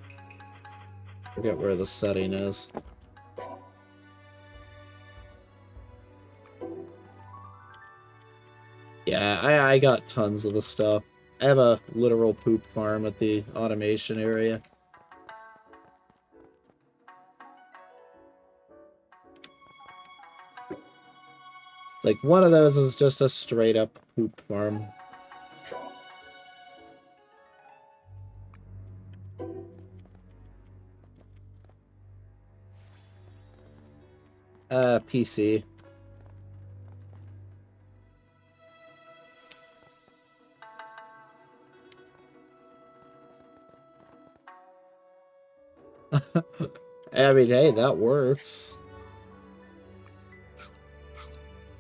I forget where the setting is. Yeah, I got tons of the stuff. I have a literal poop farm at the automation area. It's like one of those is just a straight up poop farm. PC. I mean, hey, that works.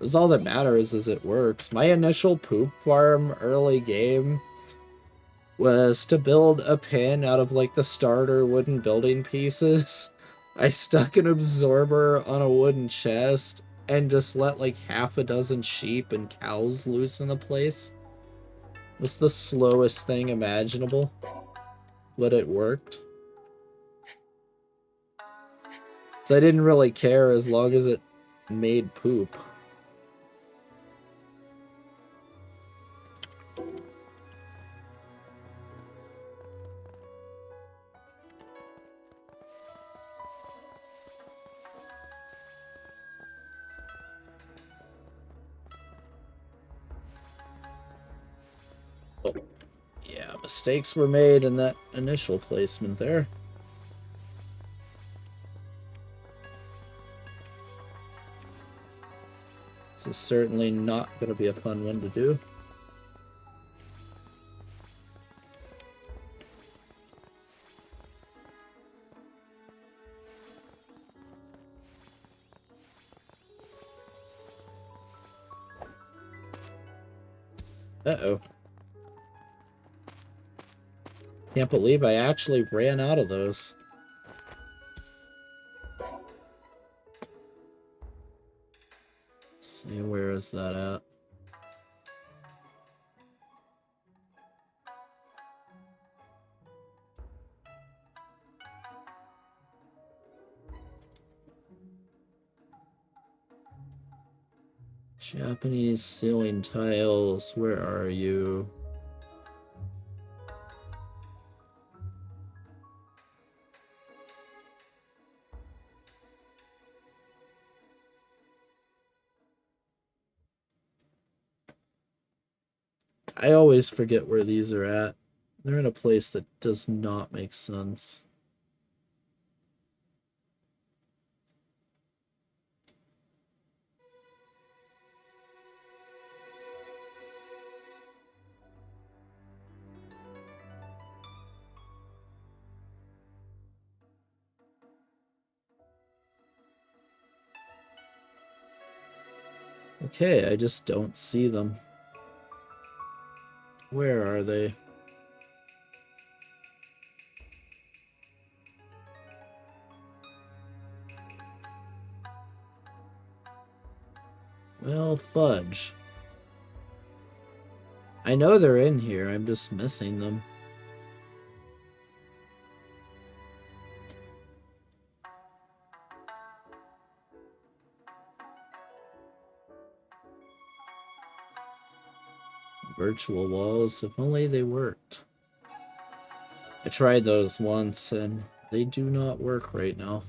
That's all that matters is it works. My initial poop farm early game was to build a pin out of like the starter wooden building pieces. I stuck an absorber on a wooden chest and just let like half a dozen sheep and cows loose in the place. It was the slowest thing imaginable, but it worked. So I didn't really care as long as it made poop. Oh, yeah, mistakes were made in that initial placement there. This is certainly not going to be a fun one to do. Uh-oh. Can't believe I actually ran out of those. Let's see, where is that at? Japanese ceiling tiles, where are you? I always forget where these are at. They're in a place that does not make sense. Okay, I just don't see them. Where are they? Well, fudge. I know they're in here, I'm just missing them. Virtual walls, if only they worked. I tried those once and they do not work right now.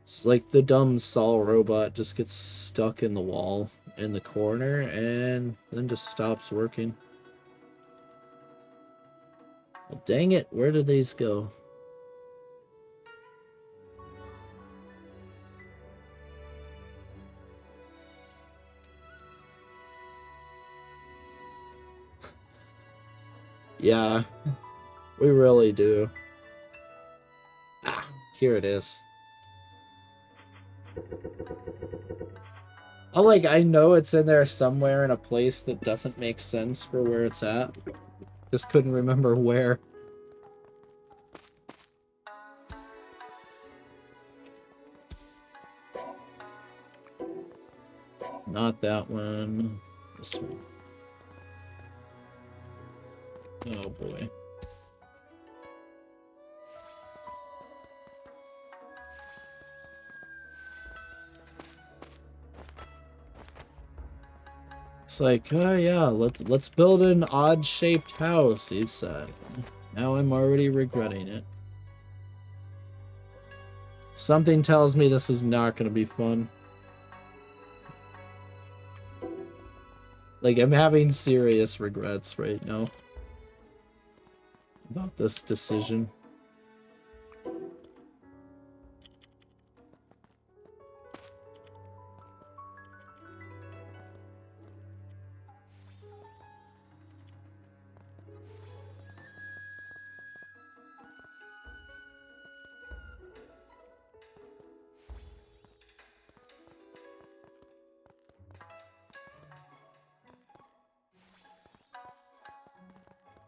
It's like the dumb Saw robot just gets stuck in the wall in the corner and then just stops working. Well, dang it, where did these go? Yeah, we really do. Ah, here it is. Oh, like, I know it's in there somewhere in a place that doesn't make sense for where it's at. Just couldn't remember where. Not that one. This one. Oh boy. It's like, oh yeah, let's build an odd-shaped house, he said. Now I'm already regretting it. Something tells me this is not gonna be fun. Like, I'm having serious regrets right now about this decision.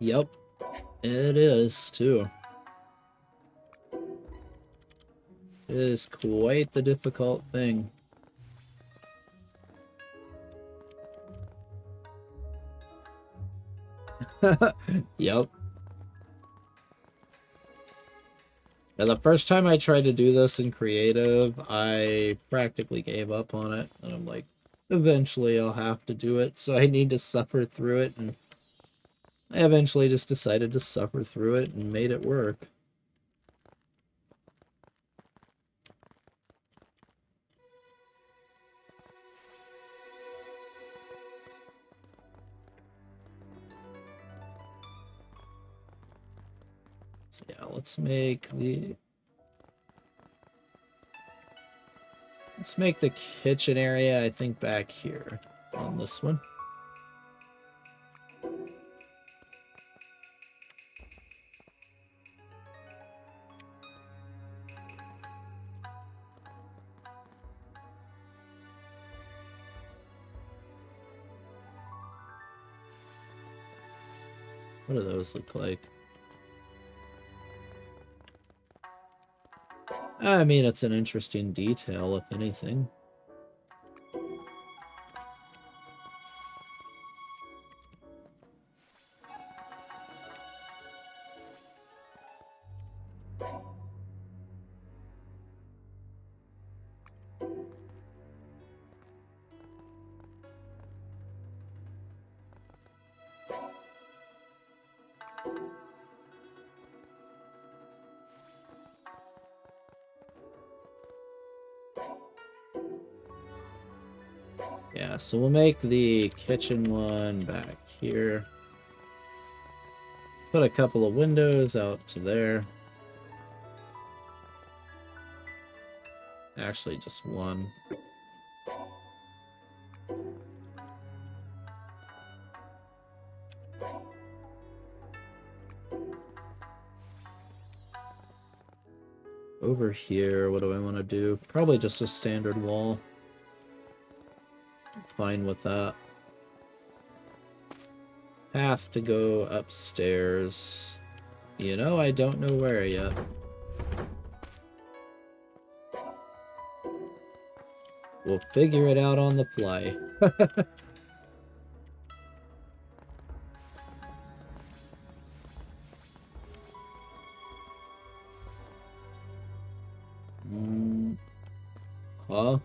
Yep, it is too. It is quite the difficult thing. Yep. Now, the first time I tried to do this in creative, I practically gave up on it. And I'm like, eventually I'll have to do it, so I need to suffer through it. And I eventually just decided to suffer through it and made it work. So yeah, let's make the kitchen area, I think, back here on this one. What do those look like? I mean, it's an interesting detail, if anything. Yeah, so we'll make the kitchen one back here. Put a couple of windows out to there. Actually, just one. Over here, what do I want to do? Probably just a standard wall. I'm fine with that. Path to go upstairs. You know, I don't know where yet. We'll figure it out on the fly. Huh?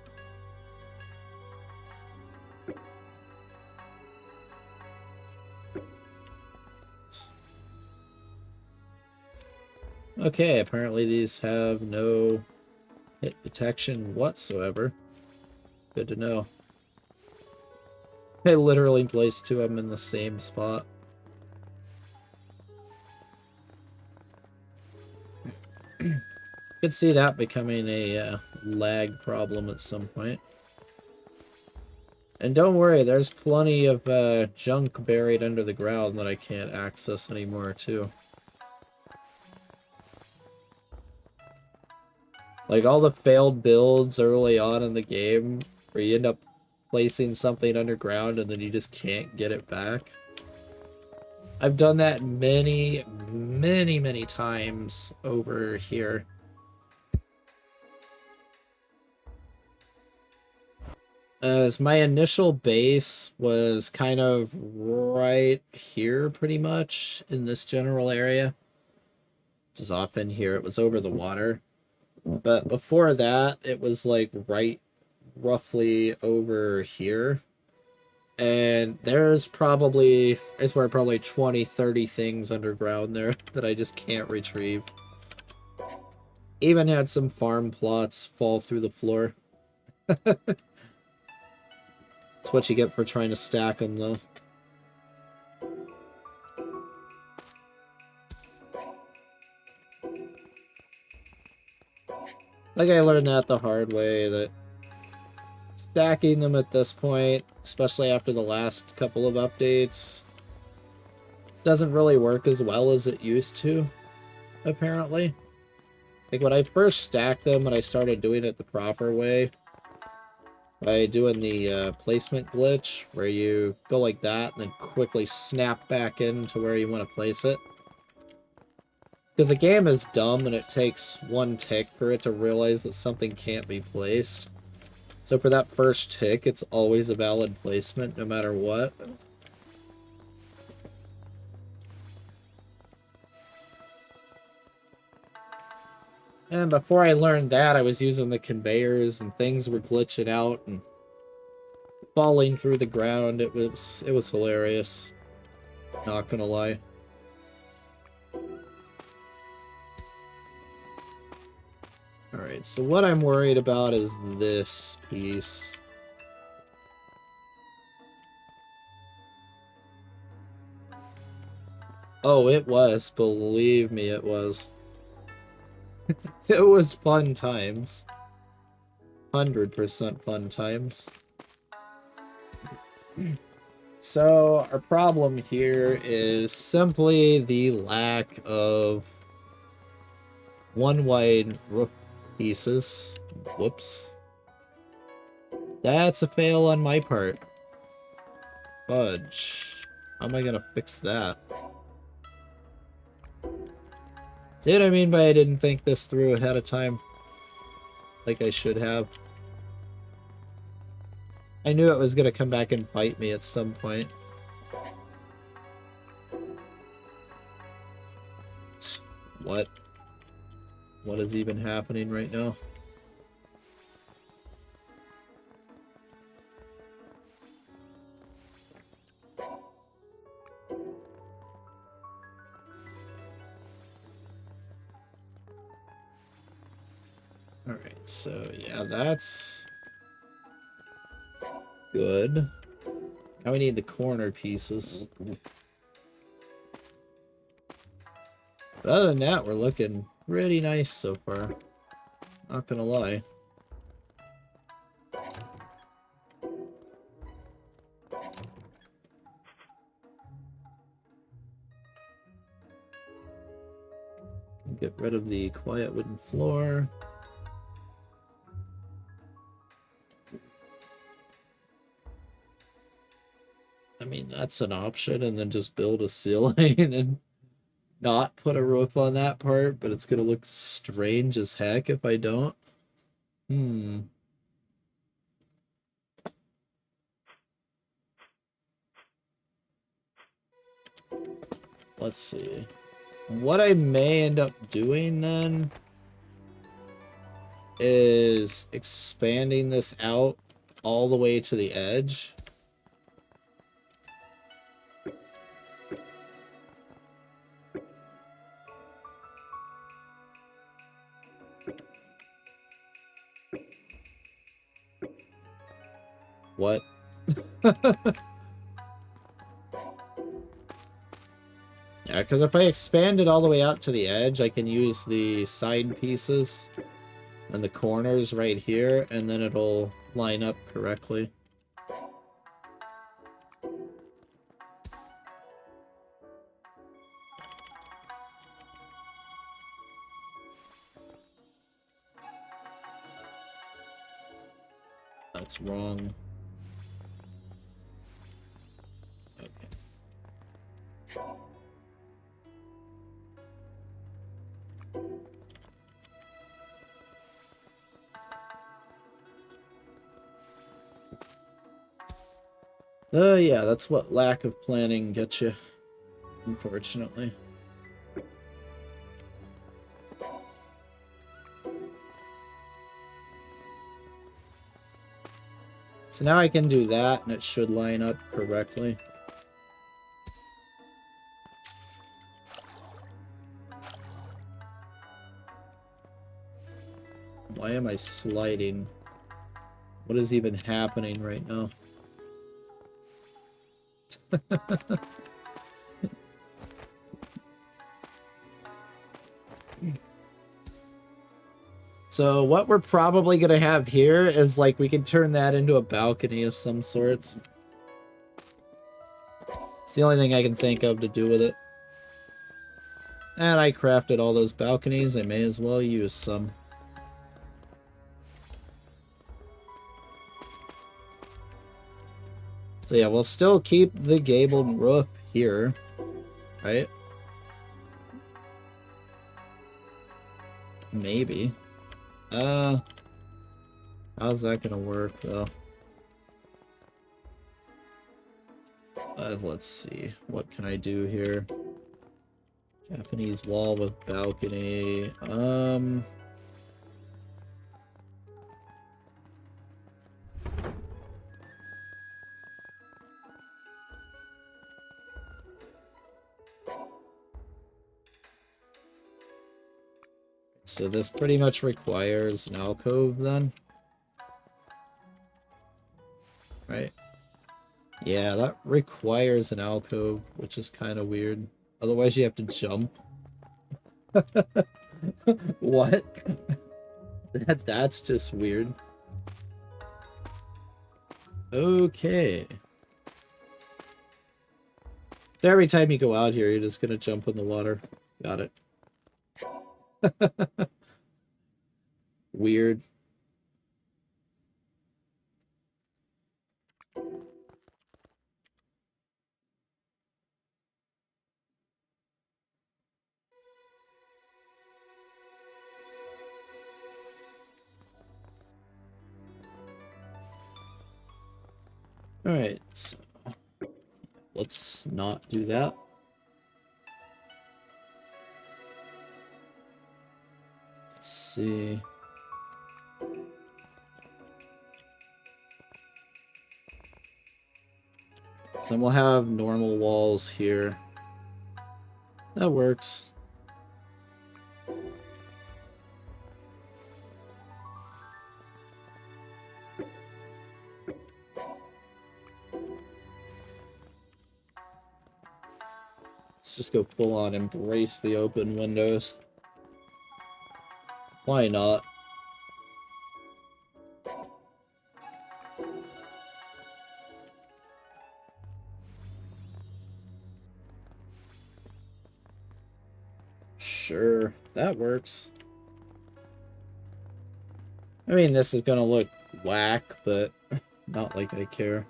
Okay, apparently these have no hit detection whatsoever. Good to know. I literally placed two of them in the same spot. Could see that becoming a lag problem at some point. And don't worry, there's plenty of junk buried under the ground that I can't access anymore, too. Like all the failed builds early on in the game, where you end up placing something underground and then you just can't get it back. I've done that many, many, many times over here. As my initial base was kind of right here, pretty much, in this general area. Just off in here, it was over the water. But before that, it was like right roughly over here. And there's probably 20, 30 things underground there that I just can't retrieve. Even had some farm plots fall through the floor. That's what you get for trying to stack them, though. Like, I learned that the hard way, that stacking them at this point, especially after the last couple of updates, doesn't really work as well as it used to, apparently. Like, when I first stacked them and I started doing it the proper way, by doing the placement glitch, where you go like that and then quickly snap back into where you want to place it. Because the game is dumb and it takes one tick for it to realize that something can't be placed. So for that first tick, it's always a valid placement, no matter what. And before I learned that, I was using the conveyors and things were glitching out and falling through the ground. It was hilarious. Not gonna lie. Alright, so what I'm worried about is this piece. Oh, it was. Believe me, it was. It was fun times. 100% fun times. So, our problem here is simply the lack of one wide roof pieces. Whoops. That's a fail on my part. Fudge. How am I gonna fix that? See what I mean by I didn't think this through ahead of time? Like I should have. I knew it was gonna come back and bite me at some point. What? What is even happening right now? Alright, so yeah, that's good. Now we need the corner pieces. But other than that, we're looking pretty nice so far. Not gonna lie. Get rid of the quiet wooden floor. I mean, that's an option, and then just build a ceiling and not put a roof on that part, but it's gonna look strange as heck if I don't. let's see. What I may end up doing then is expanding this out all the way to the edge. What? Yeah, because if I expand it all the way out to the edge, I can use the side pieces and the corners right here, and then it'll line up correctly. That's wrong. Okay. Yeah, that's what lack of planning gets you, unfortunately. So now I can do that, and it should line up correctly. Why am I sliding? What is even happening right now? So what we're probably gonna have here is like we can turn that into a balcony of some sorts. It's the only thing I can think of to do with it. And I crafted all those balconies, I may as well use some. So yeah, we'll still keep the gabled roof here, right? Maybe. How's that gonna work, though? Let's see. What can I do here? Japanese wall with balcony. So this pretty much requires an alcove, then? Right? Yeah, that requires an alcove, which is kind of weird. Otherwise, you have to jump. What? That's just weird. Okay. So every time you go out here, you're just gonna jump in the water. Got it. Weird. Alright, so let's not do that. Let's see. So then we'll have normal walls here. That works. Let's just go full on embrace the open windows. Why not? Sure, that works. I mean, this is gonna look whack, but not like I care.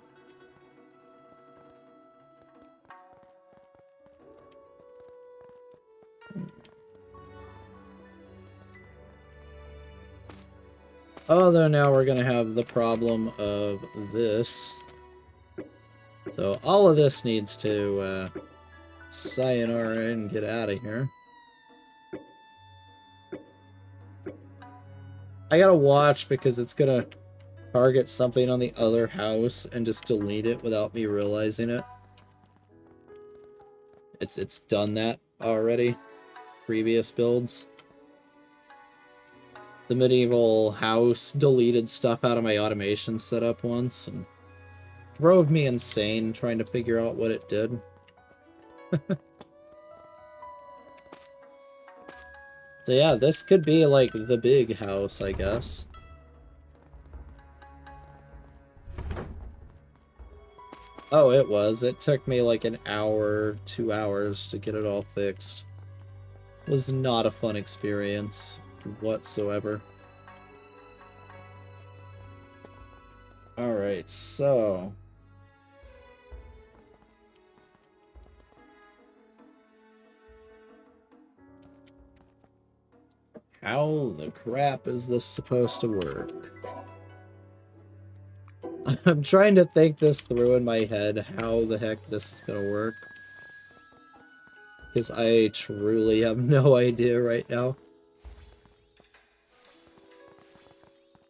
Although now we're gonna have the problem of this. So all of this needs to sayonara and get out of here. I gotta watch because it's gonna target something on the other house and just delete it without me realizing it. It's done that already. Previous builds. The medieval house deleted stuff out of my automation setup once and drove me insane trying to figure out what it did. So yeah, this could be like the big house, I guess. Oh, it was. It took me like an hour, 2 hours to get it all fixed. It was not a fun experience whatsoever. Alright, so... how the crap is this supposed to work? I'm trying to think this through in my head, how the heck this is gonna work. Because I truly have no idea right now.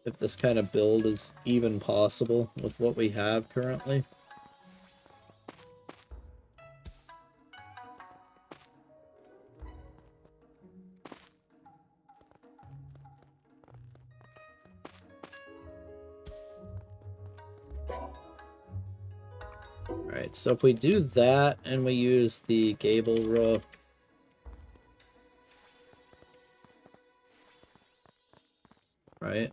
If this kind of build is even possible with what we have currently. Alright, so if we do that and we use the gable roof, right?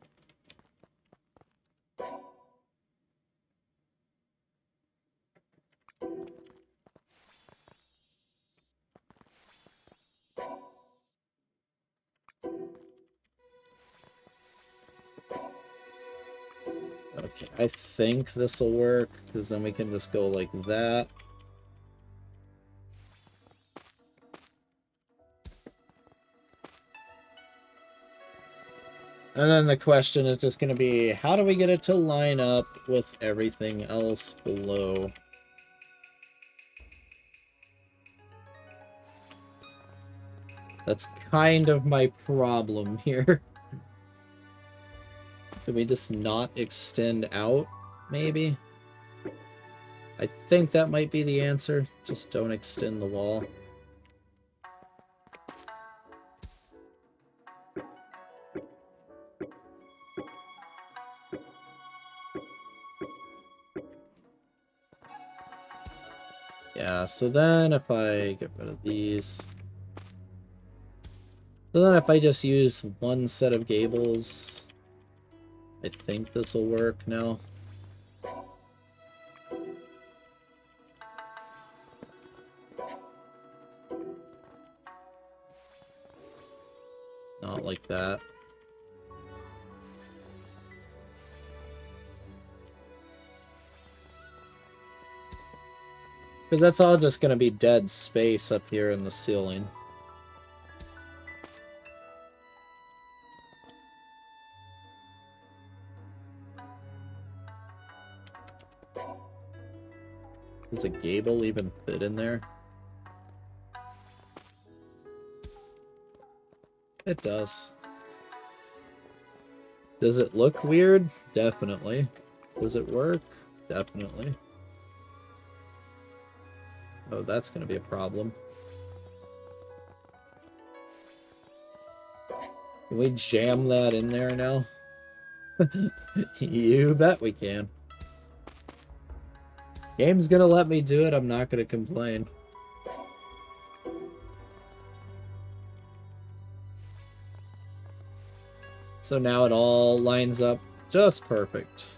Okay, I think this will work, because then we can just go like that. And then the question is just going to be, how do we get it to line up with everything else below? That's kind of my problem here. Can we just not extend out, maybe? I think that might be the answer. Just don't extend the wall. Yeah, so then if I get rid of these... so then if I just use one set of gables... I think this will work now. Not like that. Because that's all just going to be dead space up here in the ceiling. Does a gable even fit in there? It does. Does it look weird? Definitely. Does it work? Definitely. Oh, that's going to be a problem. Can we jam that in there now? You bet we can. Game's gonna let me do it, I'm not gonna complain. So now it all lines up just perfect.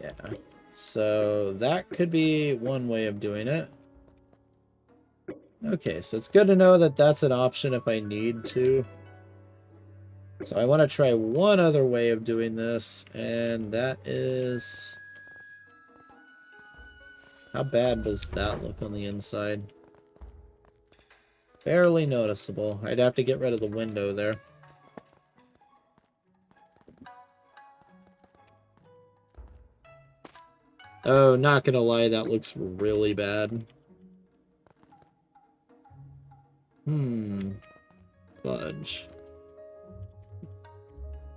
Yeah, so that could be one way of doing it. Okay, so it's good to know that that's an option if I need to. So I want to try one other way of doing this, and that is... how bad does that look on the inside? Barely noticeable. I'd have to get rid of the window there. Oh, not gonna lie, that looks really bad. Fudge.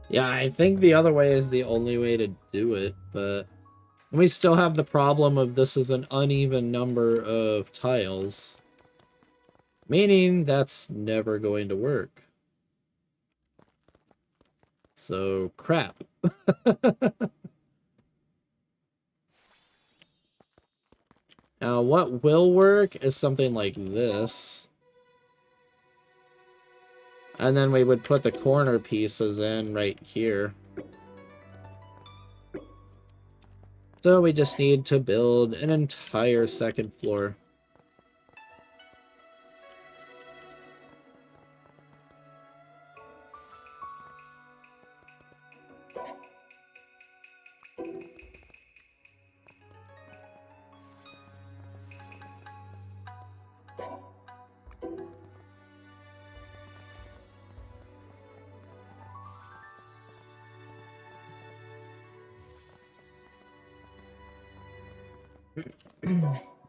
Yeah, I think the other way is the only way to do it, but we still have the problem of this is an uneven number of tiles. Meaning that's never going to work. So, crap. Now, what will work is something like this. And then we would put the corner pieces in right here. So we just need to build an entire second floor.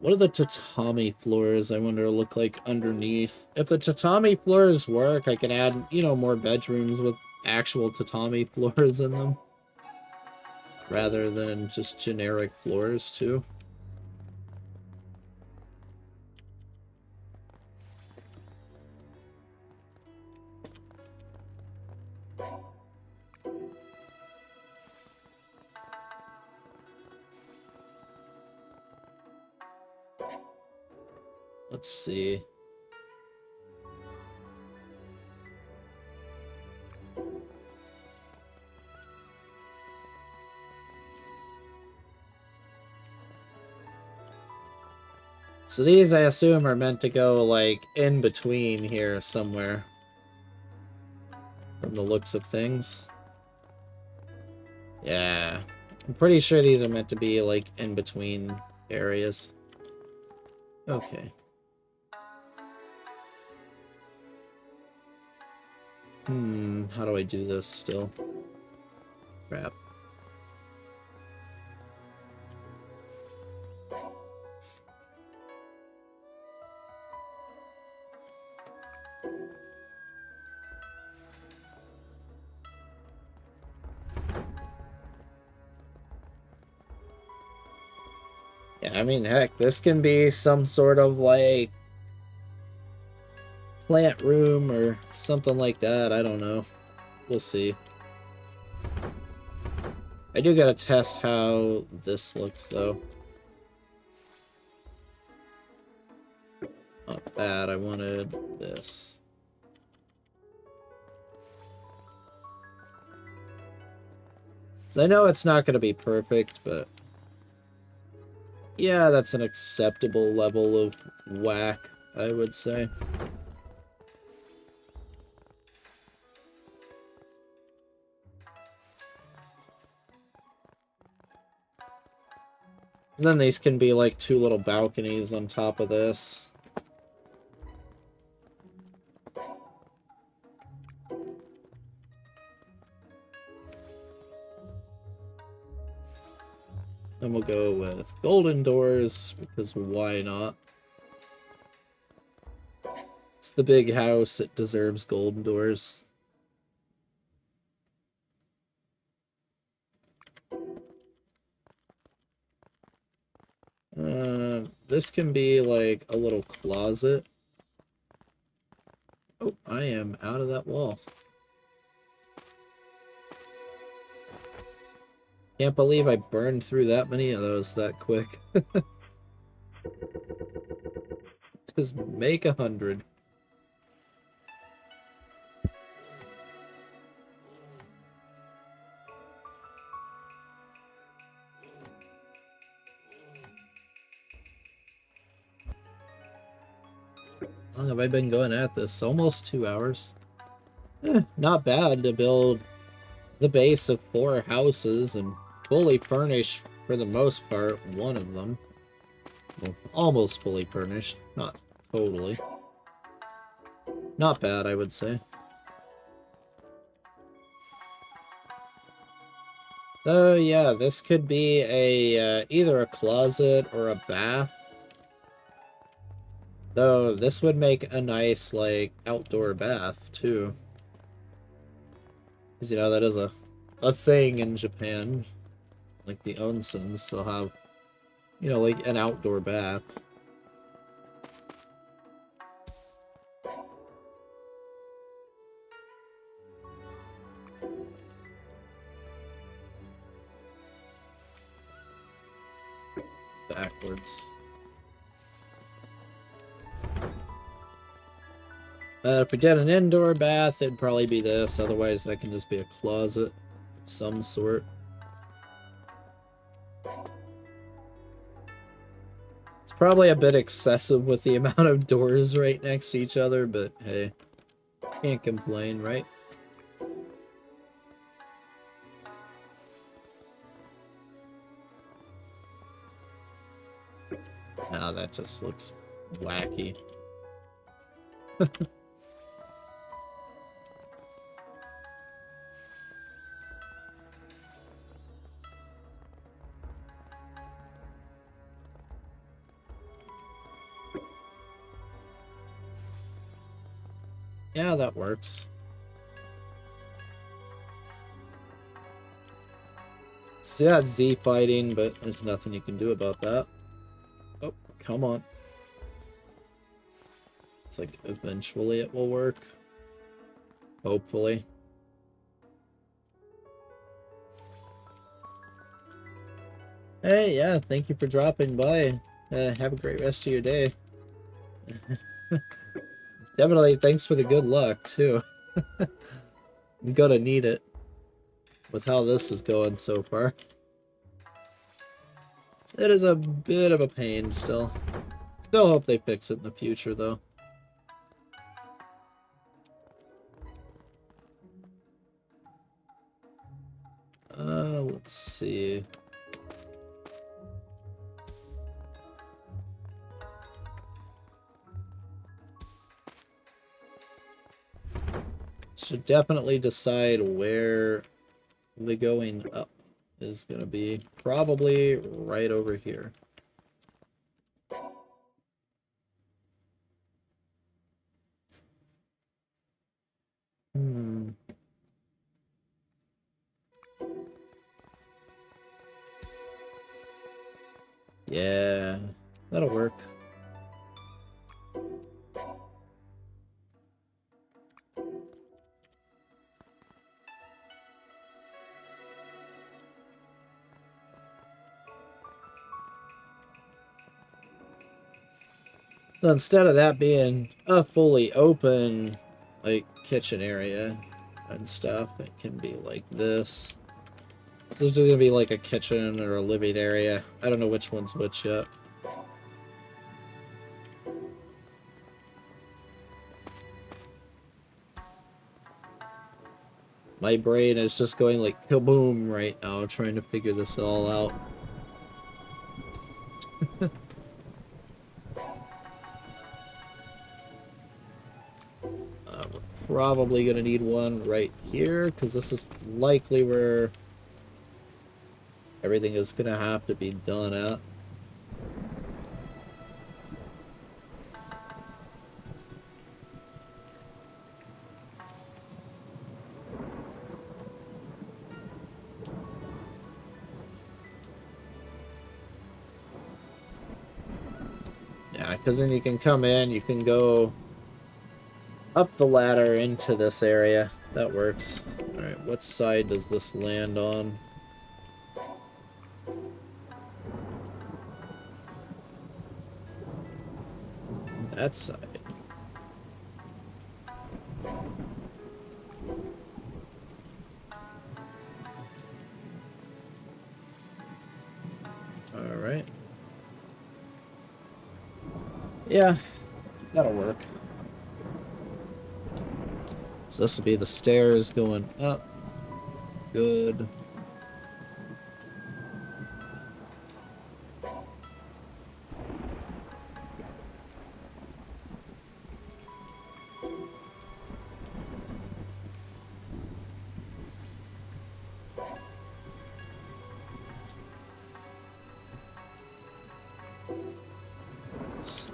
What do the tatami floors, I wonder, look like underneath? If the tatami floors work, I can add, you know, more bedrooms with actual tatami floors in them. Rather than just generic floors, too. Let's see. So these, I assume, are meant to go, like, in between here somewhere. From the looks of things. Yeah. I'm pretty sure these are meant to be, like, in between areas. Okay. How do I do this still? Crap. Yeah, I mean, heck, this can be some sort of, like, plant room or something like that. I don't know. We'll see. I do gotta test how this looks, though. Not that. I wanted this. So I know it's not gonna be perfect, but yeah, that's an acceptable level of whack, I would say. Then these can be like two little balconies on top of this. And we'll go with golden doors, because why not? It's the big house, it deserves golden doors. This can be like a little closet. Oh, I am out of that wall. Can't believe I burned through that many of those that quick. Just make 100. How long have I been going at this? Almost 2 hours. Not bad to build the base of 4 houses and fully furnish, for the most part, one of them. Well, almost fully furnished, not totally. Not bad, I would say. So yeah, this could be a either a closet or a bath. Though this would make a nice like outdoor bath too. Because you know that is a thing in Japan. Like the onsens, they'll have, you know, like an outdoor bath. Backwards. If we did an indoor bath, it'd probably be this. Otherwise, that can just be a closet of some sort. It's probably a bit excessive with the amount of doors right next to each other, but hey, can't complain, right? Nah, that just looks wacky. Yeah, that works. So yeah, it's Z fighting, but there's nothing you can do about that. Oh, come on. It's like, eventually it will work. Hopefully. Hey, yeah, thank you for dropping by. Have a great rest of your day. Definitely, thanks for the good luck, too. I'm gonna need it. With how this is going so far. It is a bit of a pain, still. Still hope they fix it in the future, though. Let's see. Should definitely decide where the going up is gonna be. Probably right over here. Hmm. Yeah, that'll work. So instead of that being a fully open, like, kitchen area and stuff, it can be like this. This is gonna be like a kitchen or a living area. I don't know which one's which yet. My brain is just going like kaboom right now, trying to figure this all out. We're probably gonna need one right here, because this is likely where everything is gonna have to be done at. Yeah, because then you can come in, you can go up the ladder into this area. That works. Alright, what side does this land on? That side. Alright. Yeah, that'll work. So this will be the stairs going up. Good. Let's see.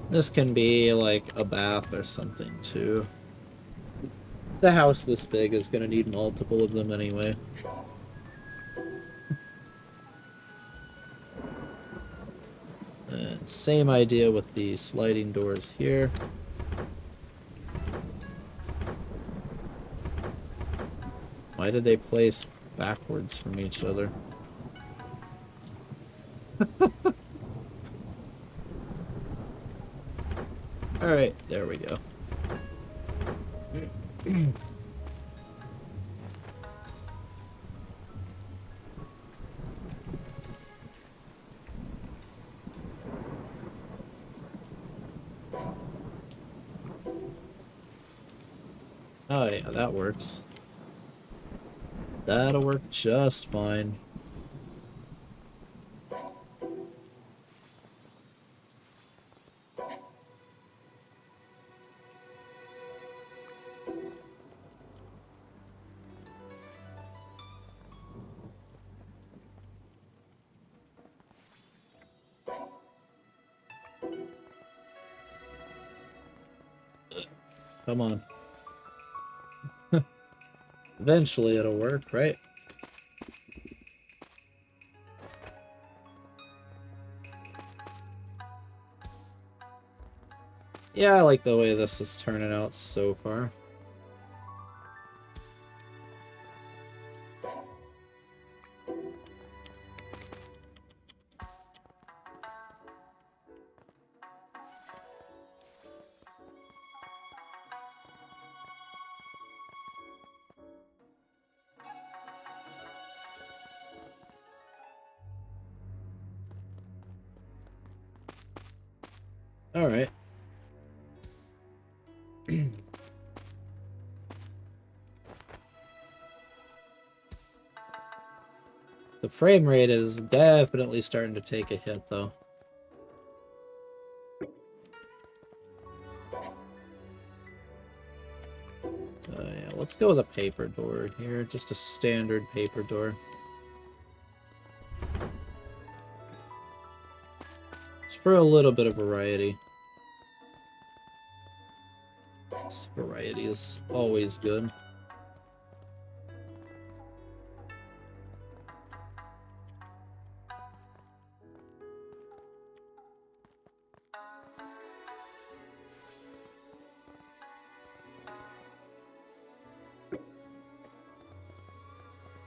This can be like a bath or something too. The house this big is gonna need multiple of them anyway. And same idea with the sliding doors here. Why did they place backwards from each other? Alright, there we go. Oh yeah, that works. That'll work just fine. Come on. Eventually it'll work, right? Yeah, I like the way this is turning out so far. Alright. The frame rate is definitely starting to take a hit, though. So, yeah, let's go with a paper door here. Just a standard paper door. It's for a little bit of variety. This variety is always good.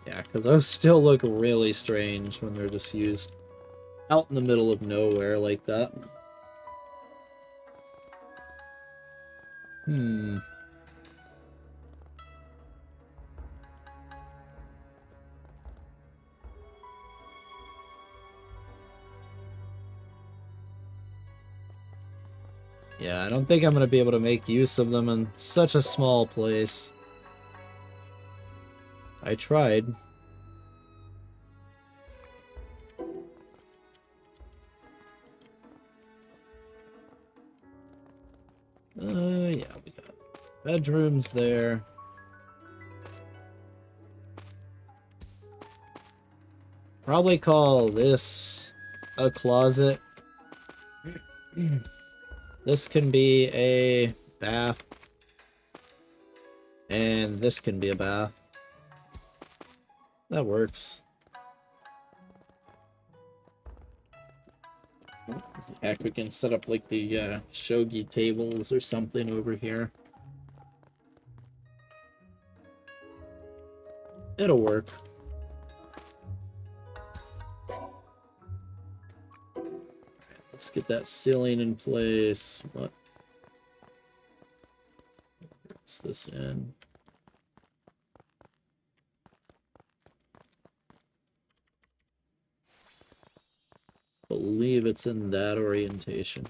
Yeah, because those still look really strange when they're just used out in the middle of nowhere like that. Hmm. Yeah, I don't think I'm going to be able to make use of them in such a small place. I tried. Yeah, we got bedrooms there. Probably call this a closet. This can be a bath. And this can be a bath. That works. Heck, we can set up like the shogi tables or something over here. It'll work. Let's get that ceiling in place. What? Where's this in? Believe it's in that orientation.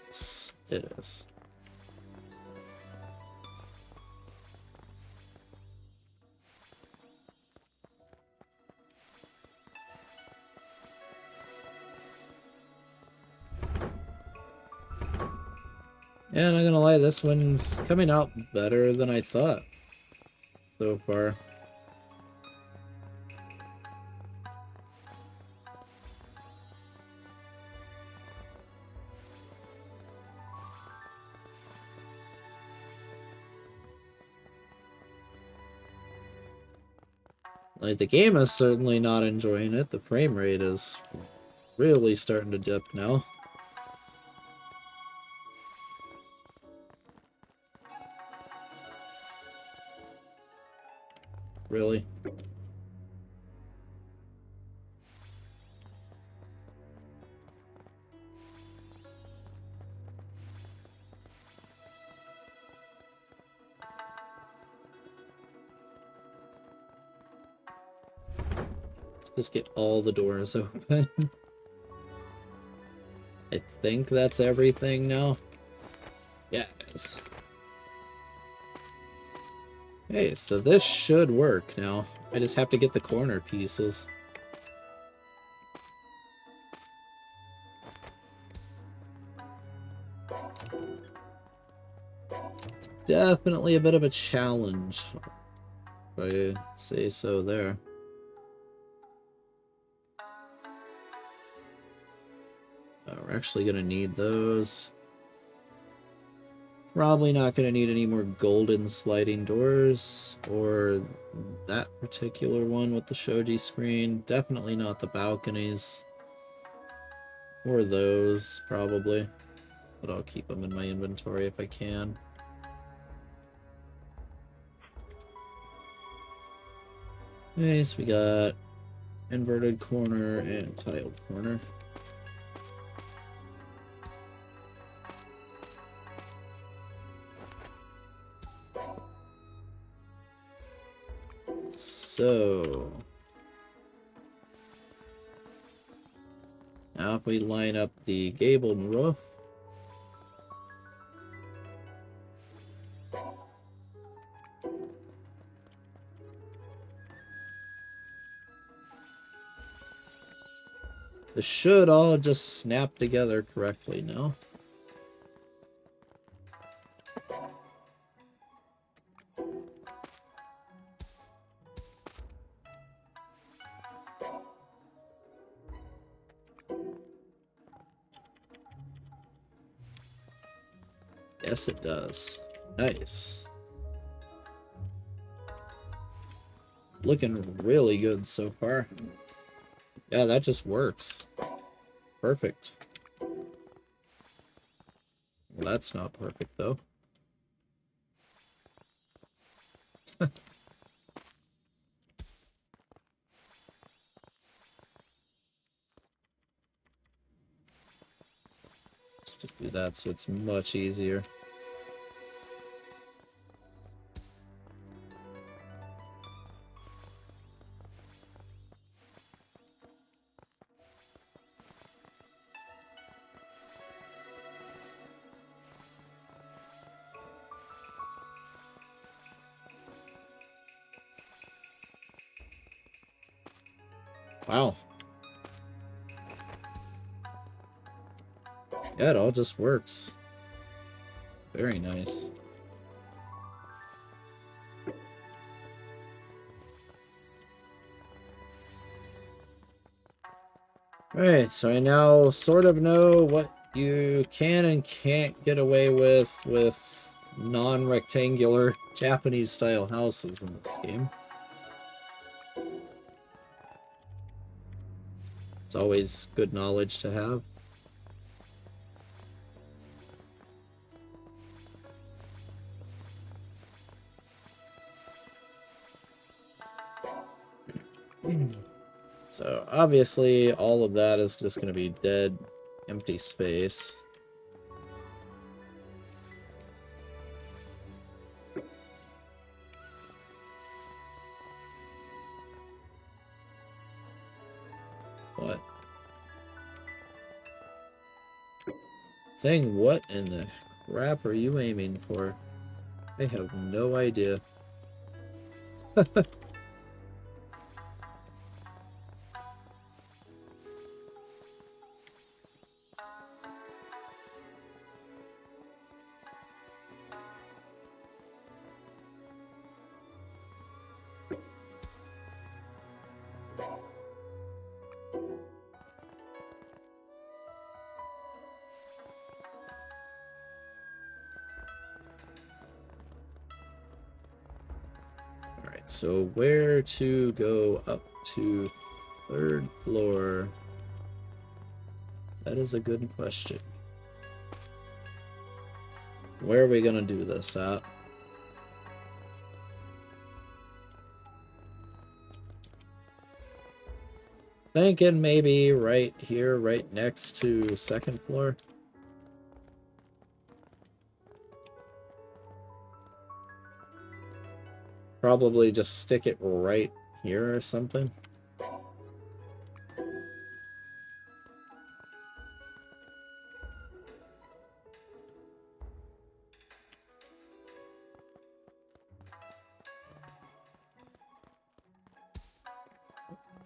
Yes, it is. And I'm gonna lie, this one's coming out better than I thought so far. Like, the game is certainly not enjoying it. The frame rate is really starting to dip now. Really. Let's just get all the doors open. I think that's everything now. Yeah, it is. Okay, so this should work now. I just have to get the corner pieces. It's definitely a bit of a challenge, if I say so there. We're actually gonna need those. Probably not gonna need any more golden sliding doors, or that particular one with the shoji screen. Definitely not the balconies. Or those, probably. But I'll keep them in my inventory if I can. Okay, so we got inverted corner and tiled corner. So now if we line up the gabled roof, this should all just snap together correctly now. Yes, it does. Nice. Looking really good so far. Yeah, that just works. Perfect. Well, that's not perfect, though. Let's just do that so it's much easier. Wow. Yeah, it all just works. Very nice. Alright, so I now sort of know what you can and can't get away with non-rectangular Japanese-style houses in this game. It's always good knowledge to have. So obviously all of that is just going to be dead, empty space. What? Thing, what in the crap are you aiming for? I have no idea. So where to go up to 3rd floor? That is a good question. Where are we gonna do this at? Thinking maybe right here, right next to 2nd floor. Probably just stick it right here or something.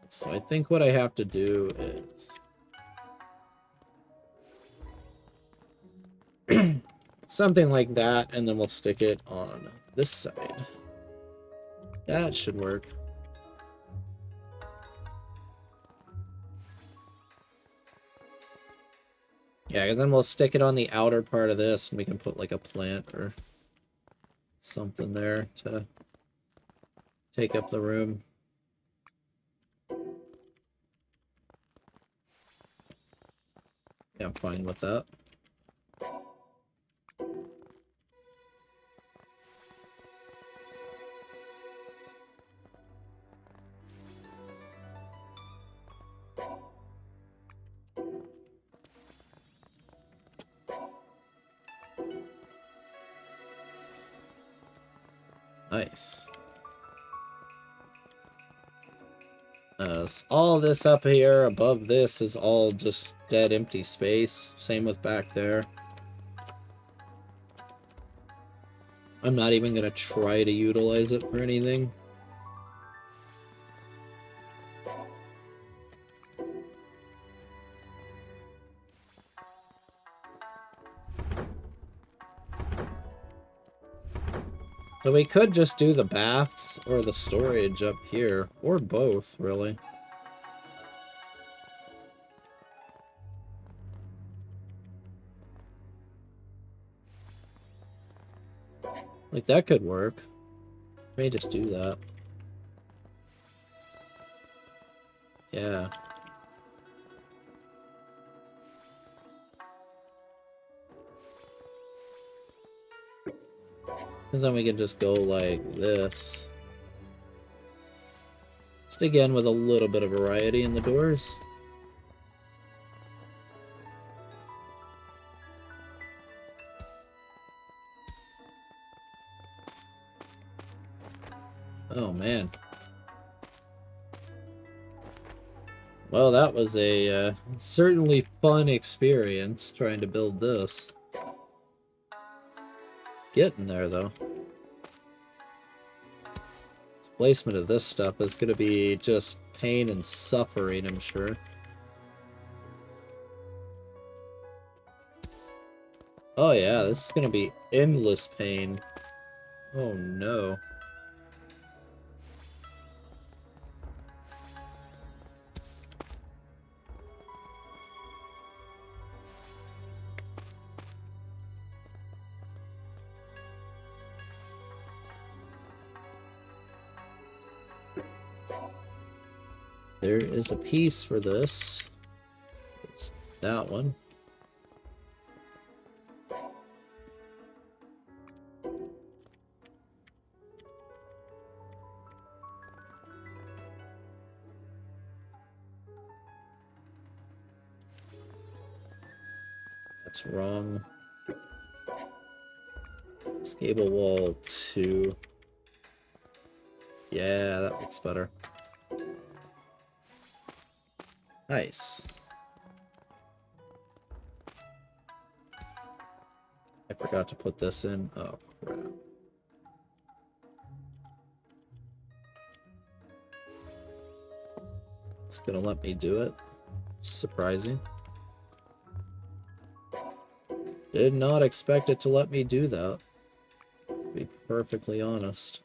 So I think what I have to do is something like that, and then we'll stick it on this side. That should work. Yeah, because then we'll stick it on the outer part of this, and we can put like a plant or something there to take up the room. Yeah, I'm fine with that. Nice. So all this up here above this is all just dead empty space. Same with back there. I'm not even gonna try to utilize it for anything. So we could just do the baths or the storage up here, or both, really. Like, that could work. May just do that. Yeah. Because then we can just go like this. Just again with a little bit of variety in the doors. Oh, man. Well, that was a certainly fun experience trying to build this. Getting there, though. This placement of this stuff is going to be just pain and suffering, I'm sure. Oh yeah, this is going to be endless pain. Oh no. There is a piece for this. It's that one. That's wrong. It's gable wall 2. Yeah, that looks better. Nice. I forgot to put this in. Oh, crap. It's gonna let me do it. Surprising. Did not expect it to let me do that, to be perfectly honest.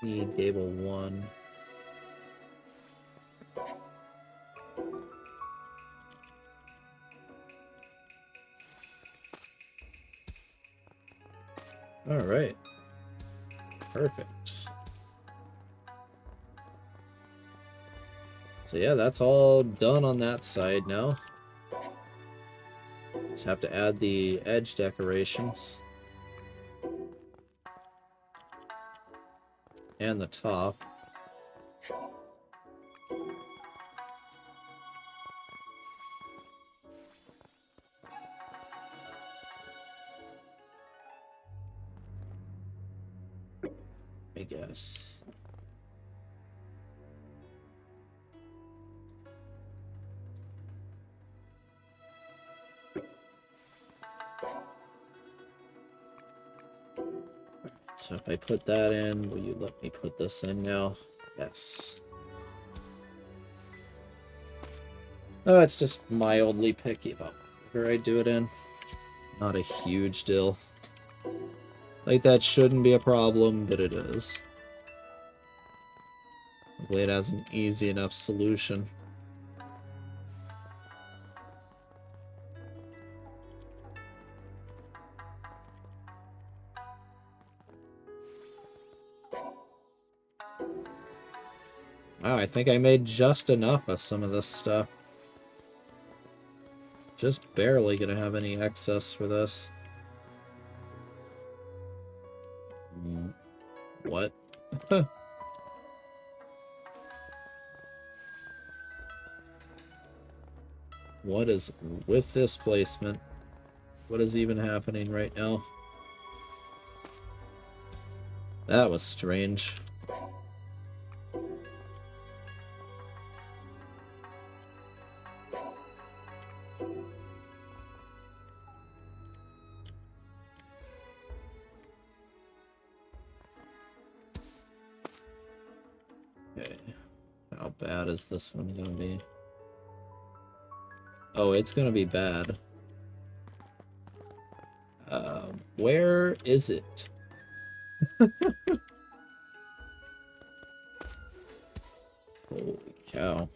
Need gable 1. Alright. Perfect. So yeah, that's all done on that side now. Just have to add the edge decorations. And the top. I guess. So if I put that in, will you let me put this in now? Yes. Oh, it's just mildly picky about where I do it in. Not a huge deal. Like, that shouldn't be a problem, but it is. Hopefully it has an easy enough solution. Wow, I think I made just enough of some of this stuff. Just barely gonna have any excess for this. What? What is with this placement? What is even happening right now? That was strange. Okay. How bad is this one gonna be? Oh, it's gonna be bad. Where is it? Holy cow.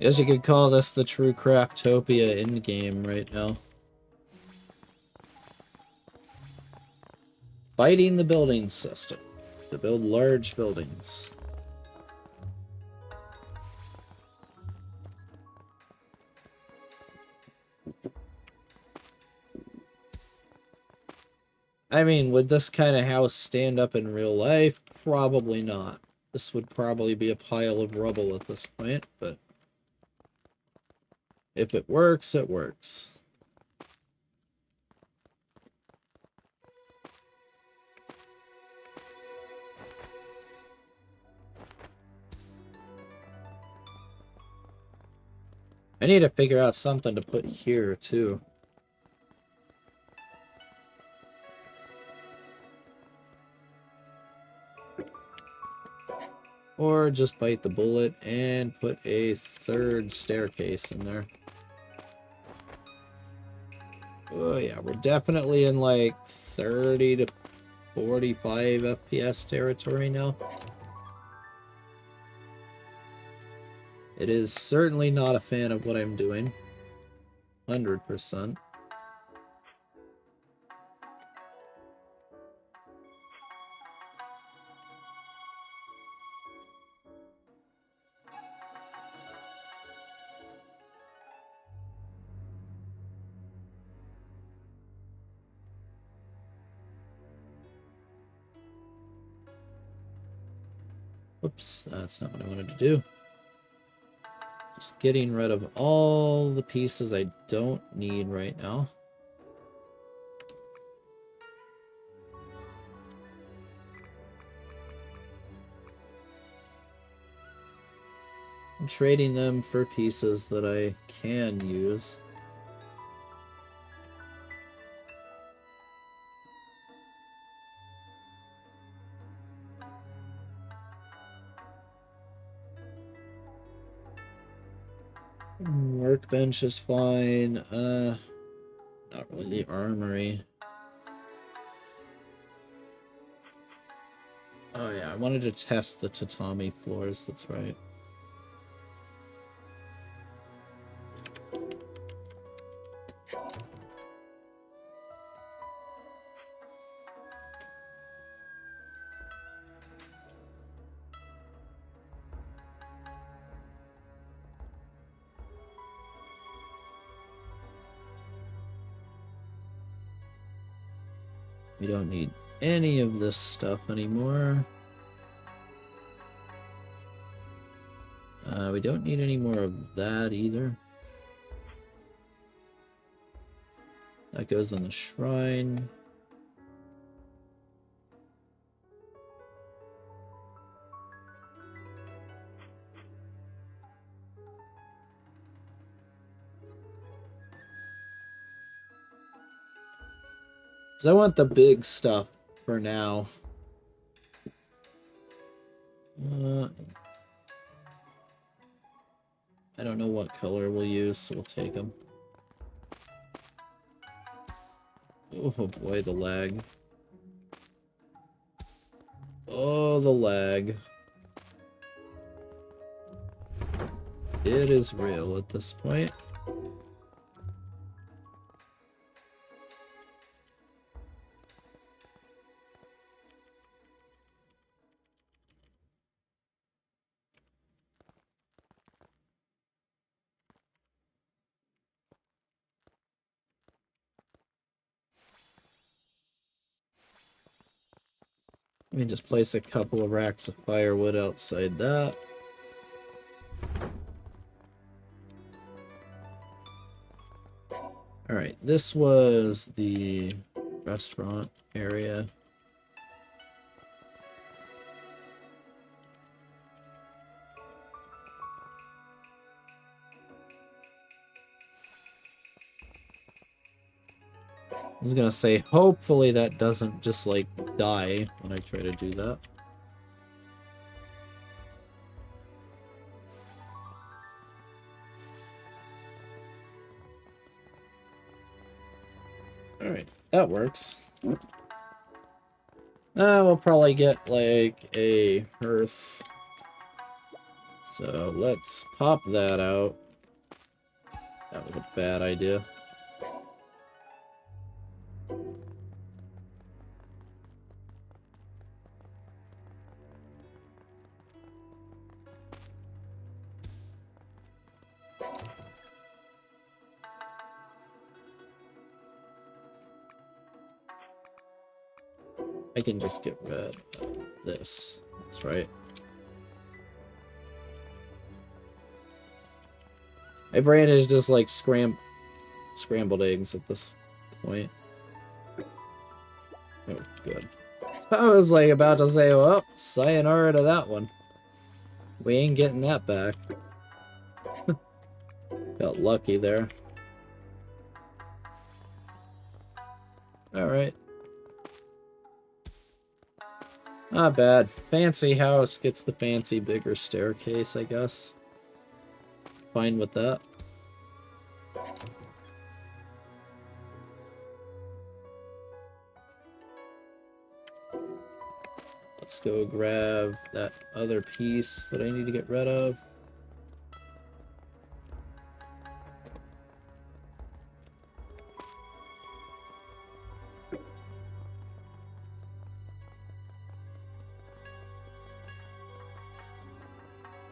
Guess you could call this the true Craftopia endgame right now. Fighting the building system to build large buildings. I mean, would this kind of house stand up in real life? Probably not. This would probably be a pile of rubble at this point, but if it works, it works. I need to figure out something to put here, too. Or just bite the bullet and put a third staircase in there. Oh yeah, we're definitely in like 30 to 45 FPS territory now. It is certainly not a fan of what I'm doing. 100%. Whoops, that's not what I wanted to do. Just getting rid of all the pieces I don't need right now. And trading them for pieces that I can use. Workbench is fine. Not really the armory. Oh yeah, I wanted to test the tatami floors, that's right. We don't need any of this stuff anymore. We don't need any more of that either. That goes on the shrine. Because I want the big stuff for now. I don't know what color we'll use, so we'll take them. Oh boy, the lag. Oh, the lag. It is real at this point. Let me just place a couple of racks of firewood outside that. Alright, this was the restaurant area. I was gonna say, hopefully that doesn't just, like, die when I try to do that. Alright, that works. We'll probably get, like, a hearth. So, let's pop that out. That was a bad idea. I can just get rid of this. That's right. My brain is just like scrambled eggs at this point. Oh, good. I was like about to say, well, sayonara to that one. We ain't getting that back. Got lucky there. Alright. Not bad. Fancy house gets the fancy bigger staircase, I guess. Fine with that. Let's go grab that other piece that I need to get rid of.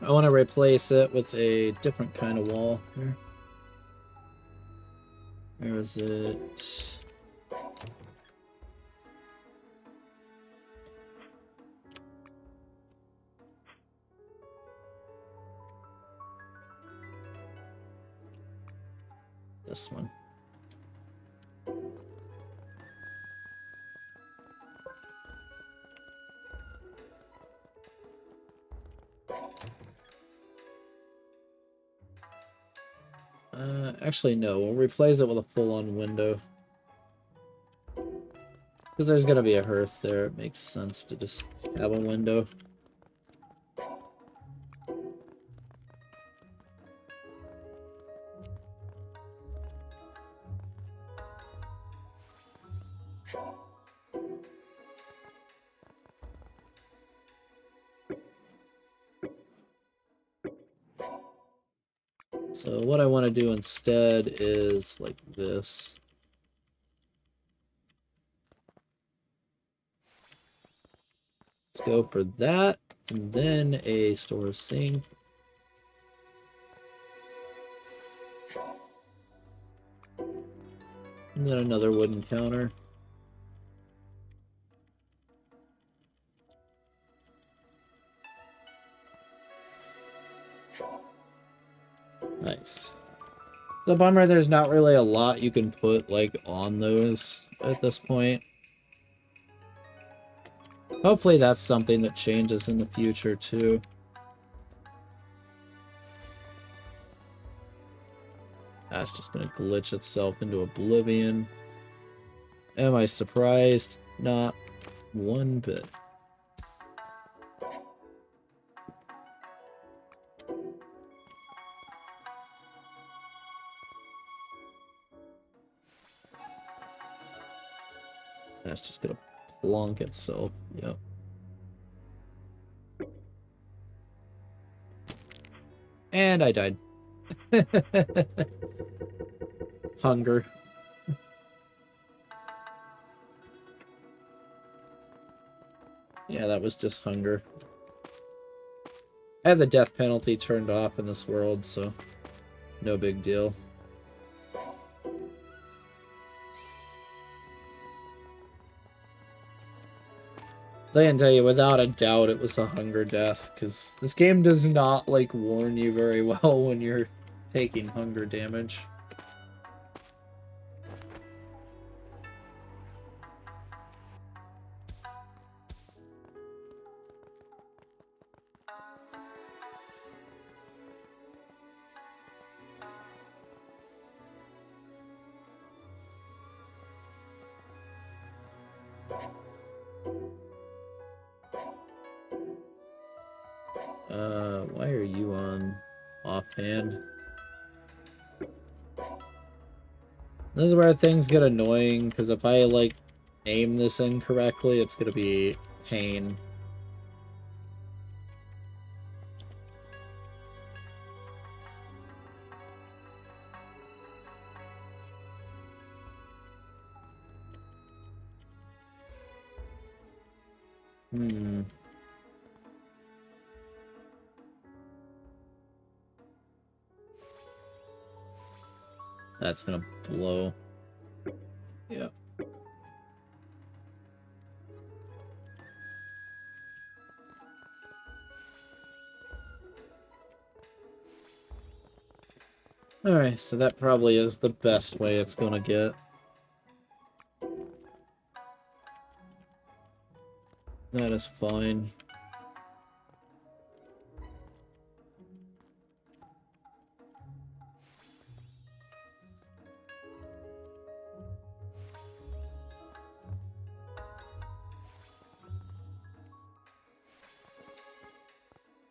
I want to replace it with a different kind of wall here. Where is it? This one. Actually, no. We'll replace it with a full-on window. Because there's going to be a hearth there. It makes sense to just have a window. So what I want to do instead is like this. Let's go for that, and then a store sink. And then another wooden counter. Nice. The bummer, there's not really a lot you can put, like, on those at this point. Hopefully that's something that changes in the future, too. That's just gonna glitch itself into oblivion. Am I surprised? Not one bit. That's just gonna plonk itself. Yep. And I died. Hunger. Yeah, that was just hunger. I have the death penalty turned off in this world, so no big deal. I can tell you, without a doubt, it was a hunger death, because this game does not, like, warn you very well when you're taking hunger damage. Why are you on offhand? This is where things get annoying, because if I, like, aim this incorrectly, it's gonna be pain. That's gonna blow. Yeah. Alright, so that probably is the best way it's gonna get. That is fine.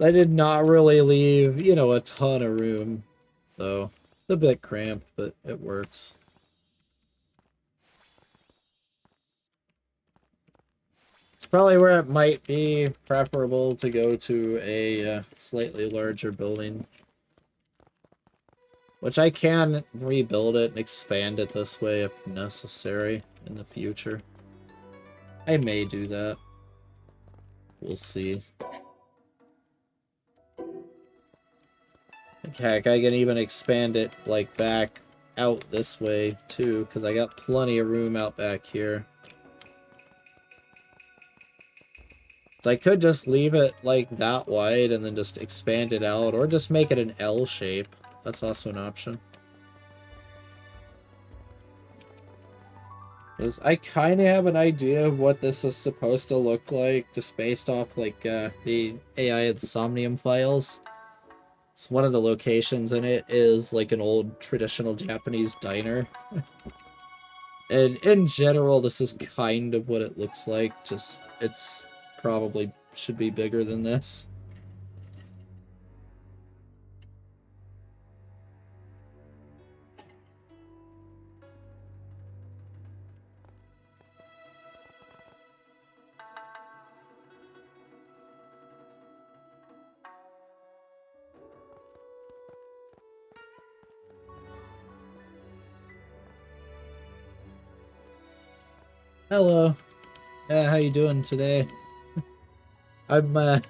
I did not really leave, you know, a ton of room, though. It's a bit cramped, but it works. It's probably where it might be preferable to go to a slightly larger building. Which I can rebuild it and expand it this way if necessary in the future. I may do that. We'll see. Heck, I can even expand it, like, back out this way, too, because I got plenty of room out back here. So I could just leave it, like, that wide and then just expand it out, or just make it an L shape. That's also an option. Because I kind of have an idea of what this is supposed to look like, just based off, like, the AI Insomnium files. So one of the locations in it is like an old traditional Japanese diner. And in general, this is kind of what it looks like, just it's probably should be bigger than this. Hello. How you doing today? I'm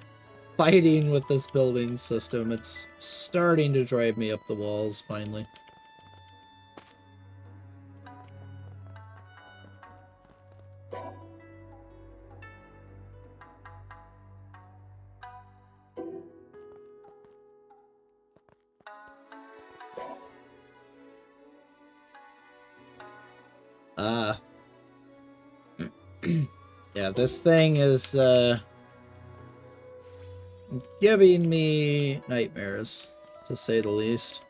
fighting with this building system. It's starting to drive me up the walls finally. Ah. Yeah, this thing is giving me nightmares, to say the least.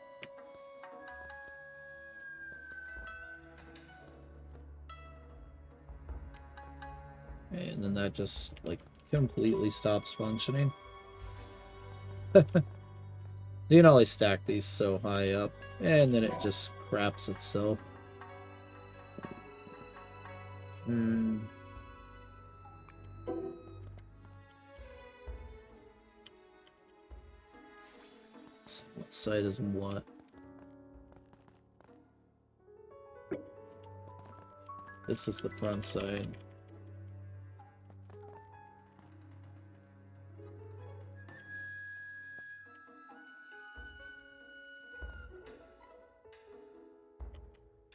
And then that just, like, completely stops functioning. You can only stack these so high up, and then it just craps itself. Hmm. What side is what? This is the front side.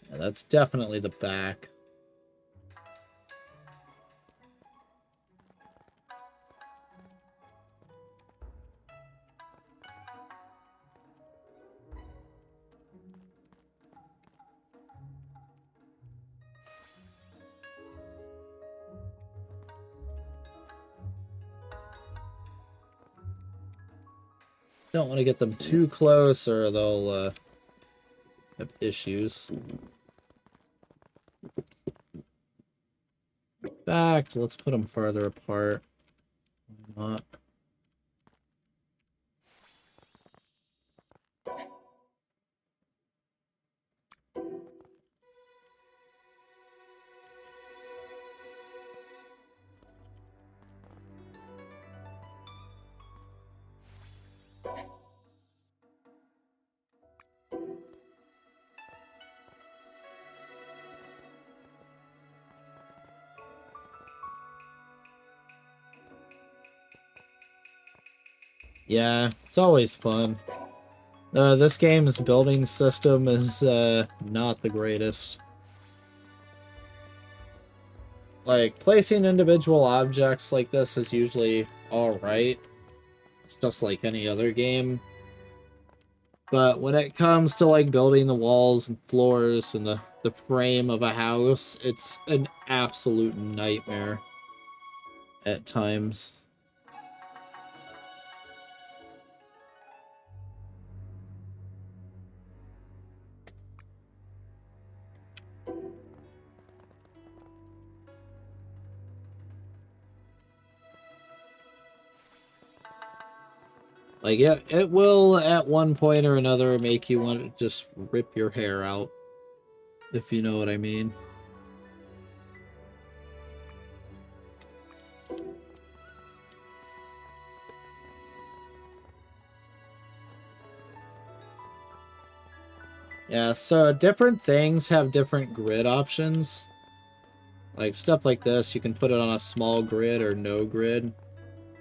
Yeah, that's definitely the back. Don't want to get them too close or they'll have issues. In fact, let's put them farther apart. Why not? Yeah, it's always fun. This game's building system is not the greatest. Like, placing individual objects like this is usually alright. It's just like any other game. But when it comes to, like, building the walls and floors and the frame of a house, it's an absolute nightmare at times. Like, it will, at one point or another, make you want to just rip your hair out, if you know what I mean. Yeah, so different things have different grid options. Like, stuff like this, you can put it on a small grid or no grid.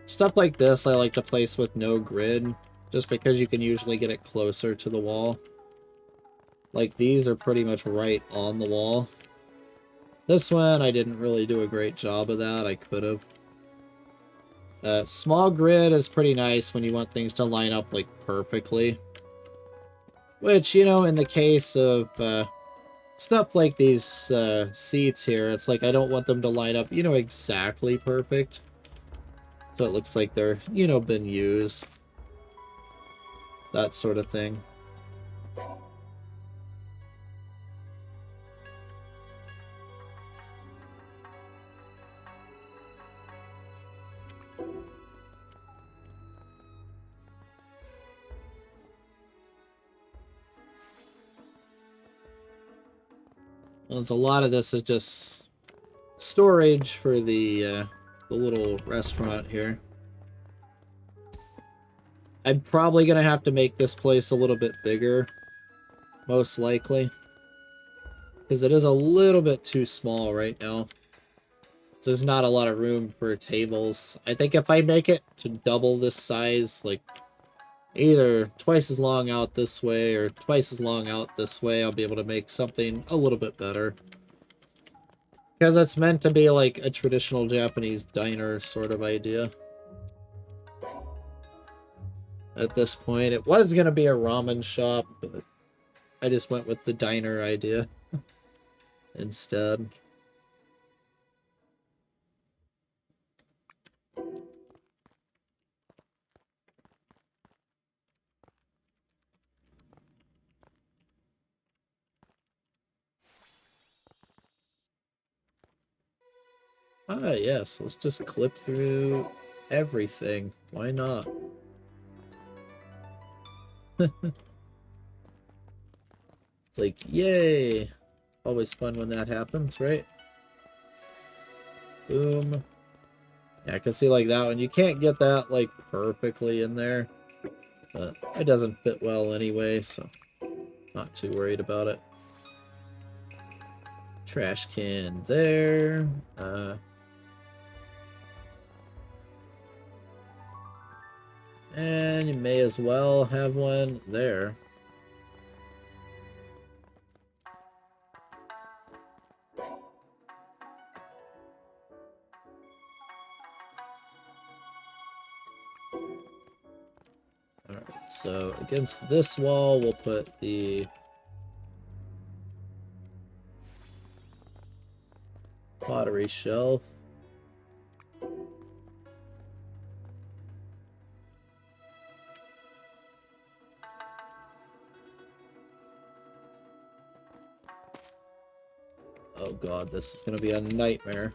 Stuff like this I like to place with no grid, just because you can usually get it closer to the wall. Like, these are pretty much right on the wall. This one, I didn't really do a great job of that. I could have. Small grid is pretty nice when you want things to line up, like, perfectly. Which, you know, in the case of stuff like these seats here, it's like I don't want them to line up, you know, exactly perfect. So it looks like they're, you know, been used. That sort of thing. There's a lot of this is just storage for the little restaurant here. I'm probably gonna have to make this place a little bit bigger, most likely, because it is a little bit too small right now. So there's not a lot of room for tables. I think if I make it to double this size, like either twice as long out this way or twice as long out this way, I'll be able to make something a little bit better. Because it's meant to be like a traditional Japanese diner sort of idea. At this point, it was going to be a ramen shop, but I just went with the diner idea instead. Ah, yes, let's just clip through everything. Why not? It's like, yay! Always fun when that happens, right? Boom. Yeah, I can see like that one. You can't get that like perfectly in there, but it doesn't fit well anyway, so not too worried about it. Trash can there. And you may as well have one there. Alright, so against this wall, we'll put the pottery shelf. Oh god, this is gonna be a nightmare.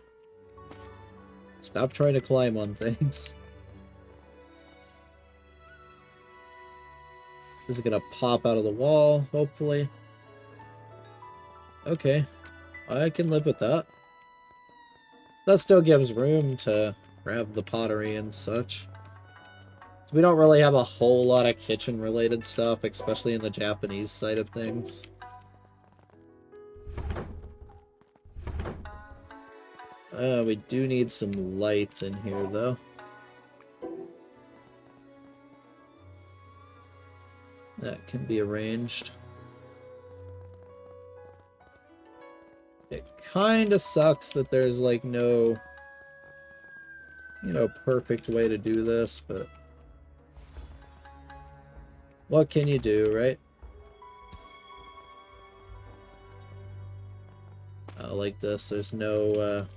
Stop trying to climb on things. This is gonna pop out of the wall, hopefully. Okay, I can live with that. That still gives room to grab the pottery and such. So we don't really have a whole lot of kitchen-related stuff, especially in the Japanese side of things. We do need some lights in here, though. That can be arranged. It kind of sucks that there's, like, no, perfect way to do this, but what can you do, right? Like this, there's no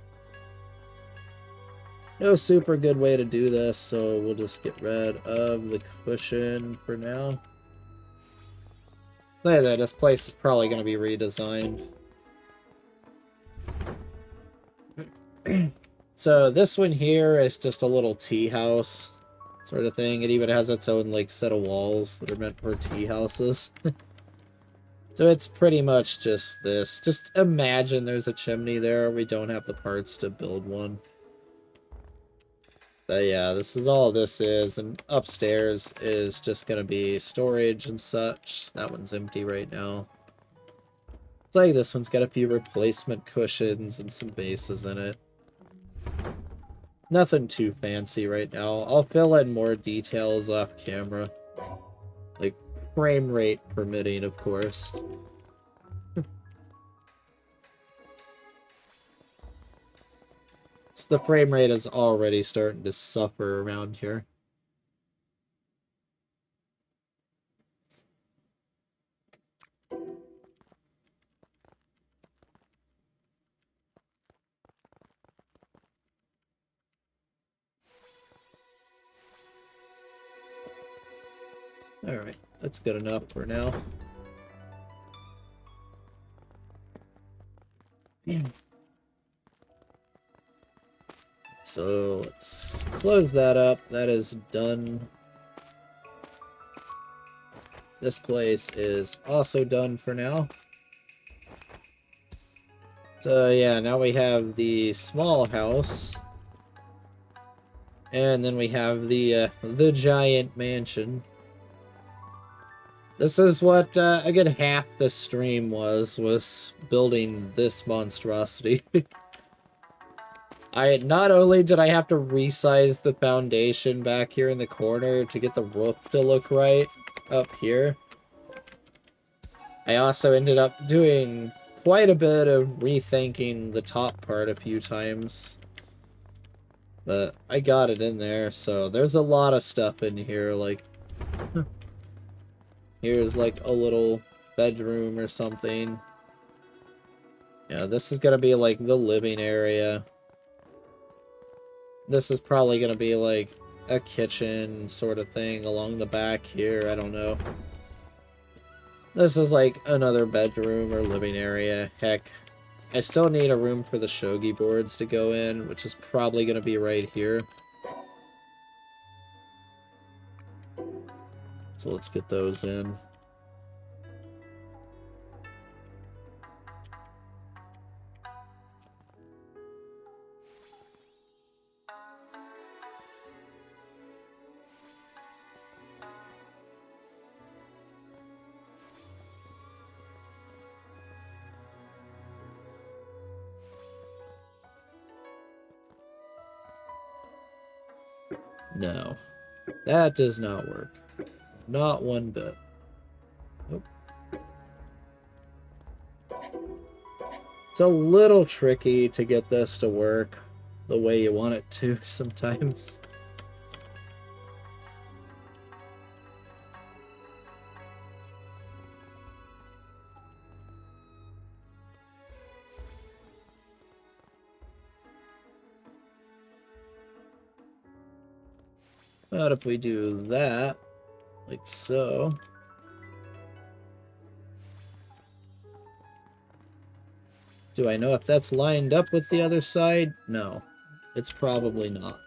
super good way to do this, so we'll just get rid of the cushion for now. Look at that, this place is probably going to be redesigned. So this one here is just a little tea house sort of thing. It even has its own like set of walls that are meant for tea houses. So it's pretty much just this. Just imagine there's a chimney there. We don't have the parts to build one. But yeah, this is all this is, and upstairs is just gonna be storage and such. That one's empty right now. It's like this one's got a few replacement cushions and some vases in it. Nothing too fancy right now. I'll fill in more details off camera. Like, frame rate permitting, of course. The frame rate is already starting to suffer around here. Alright, that's good enough for now. So let's close that up. That is done. This place is also done for now. So yeah, now we have the small house. And then we have the giant mansion. This is what a good half the stream was building this monstrosity. Not only did I have to resize the foundation back here in the corner to get the roof to look right up here, I also ended up doing quite a bit of rethinking the top part a few times. But I got it in there, so there's a lot of stuff in here, like... Here's like a little bedroom or something. Yeah, this is gonna be like the living area. This is probably gonna be like a kitchen sort of thing along the back here, I don't know. This is like another bedroom or living area. Heck, I still need a room for the shogi boards to go in, which is probably gonna be right here. So let's get those in. No, that does not work. Not one bit. Nope. It's a little tricky to get this to work the way you want it to sometimes. But if we do that, like so... Do I know if that's lined up with the other side? No, it's probably not.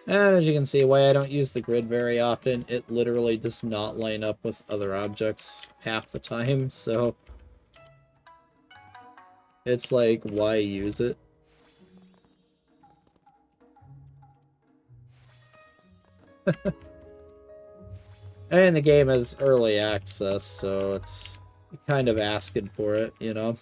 And as you can see, why I don't use the grid very often, it literally does not line up with other objects half the time, so... It's like, why use it? And the game is early access, so it's kind of asking for it, you know?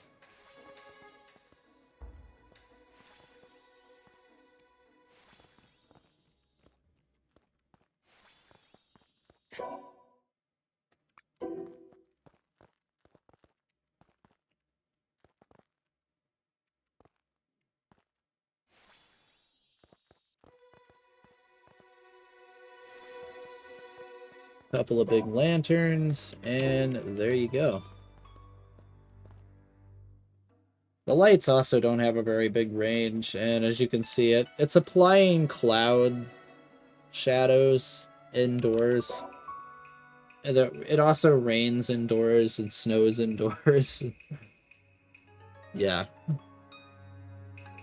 Couple of big lanterns, and there you go. The lights also don't have a very big range, and as you can see, it's applying cloud shadows indoors. And it also rains indoors and snows indoors. Yeah.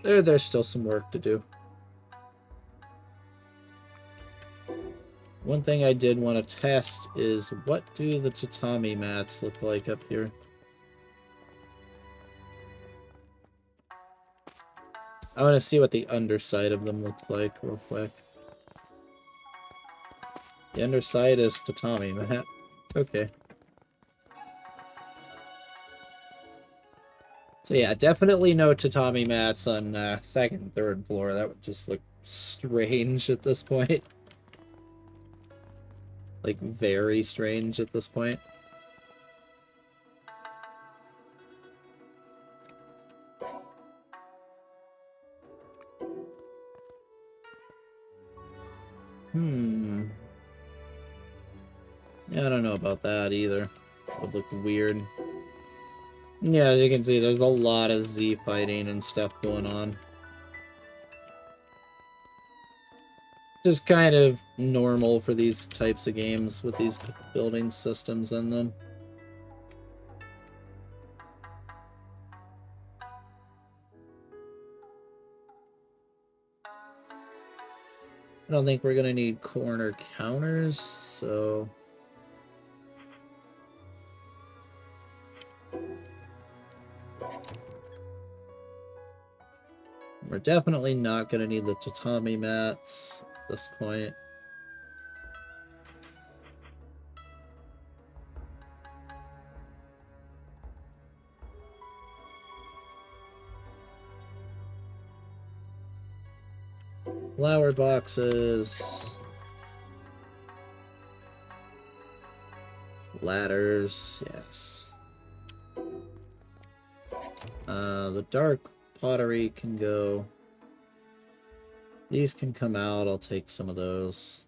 There's still some work to do. One thing I did want to test is what do the tatami mats look like up here? I want to see what the underside of them looks like real quick. The underside is tatami mat. Okay. So yeah, definitely no tatami mats on second and third floor. That would just look strange at this point. Like, very strange at this point. Yeah, I don't know about that either. It would look weird. Yeah, as you can see, there's a lot of Z fighting and stuff going on. Just kind of normal for these types of games with these building systems in them. I don't think we're gonna need corner counters, so... We're definitely not gonna need the tatami mats at this point. Flower boxes. Ladders, yes. The dark pottery can go. These can come out. I'll take some of those.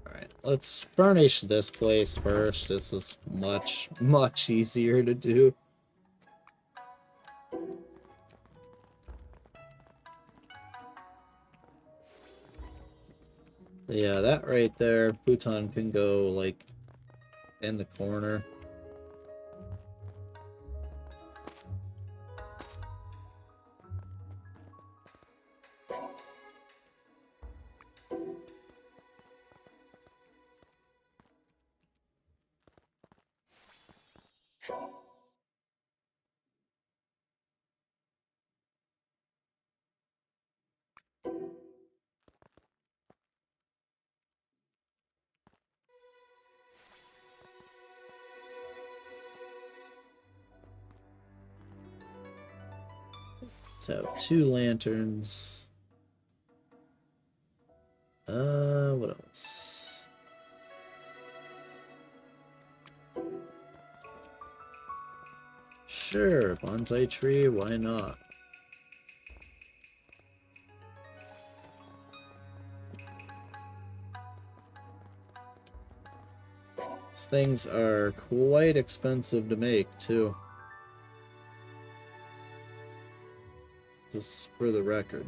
Alright, let's furnish this place first. This is much, much easier to do. Yeah, that right there, futon can go, like, in the corner. Let's have 2 lanterns. What else? Sure, bonsai tree, why not? These things are quite expensive to make, too. Just for the record.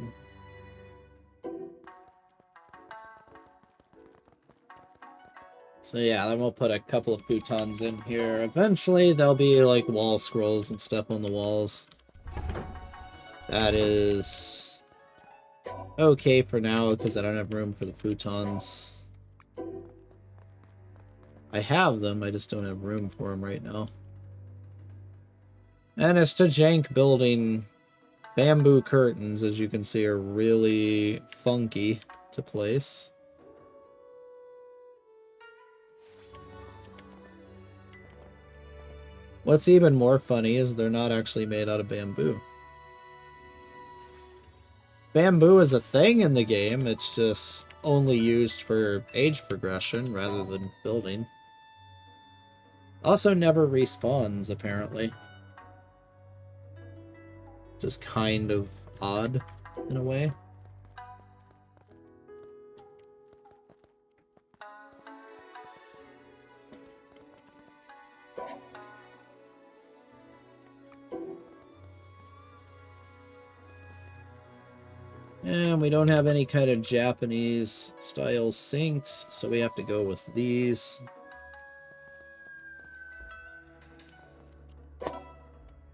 So yeah, then we'll put a couple of futons in here. Eventually, there'll be, like, wall scrolls and stuff on the walls. That is okay for now, because I don't have room for the futons. I have them, I just don't have room for them right now. And it's to jank building. Bamboo curtains, as you can see, are really funky to place. What's even more funny is they're not actually made out of bamboo. Bamboo is a thing in the game, it's just only used for age progression rather than building. Also never respawns, apparently. Just kind of odd, in a way. And we don't have any kind of Japanese style sinks, so we have to go with these.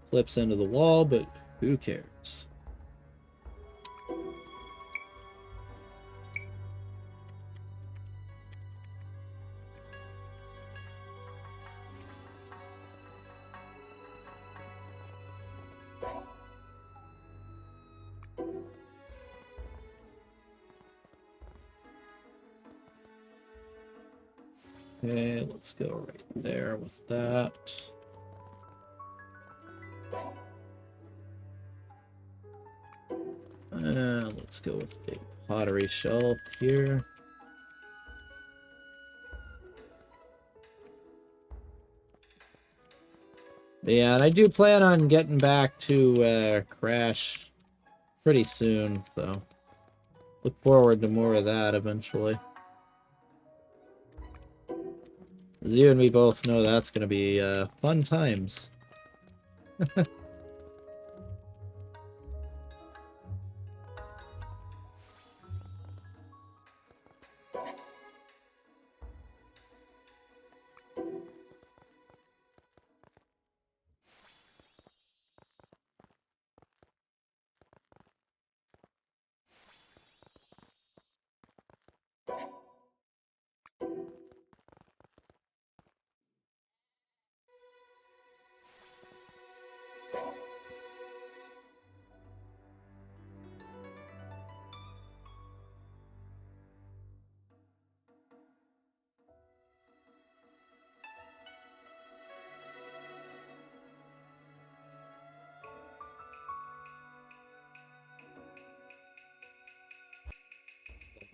Clips into the wall, but who cares? Okay, let's go right there with that. Let's go with a pottery shelf here. Yeah, and I do plan on getting back to Crash pretty soon, so look forward to more of that eventually. As you and me both know, that's going to be fun times.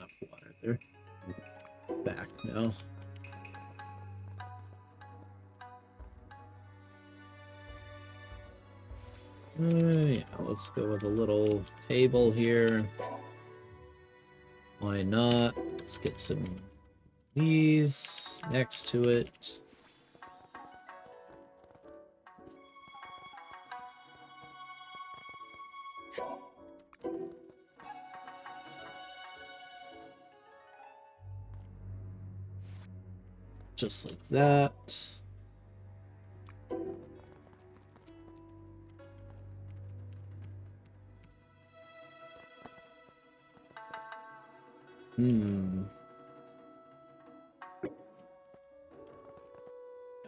enough water there. Back now. Yeah, let's go with a little table here. Why not? Let's get some of these next to it. Just like that.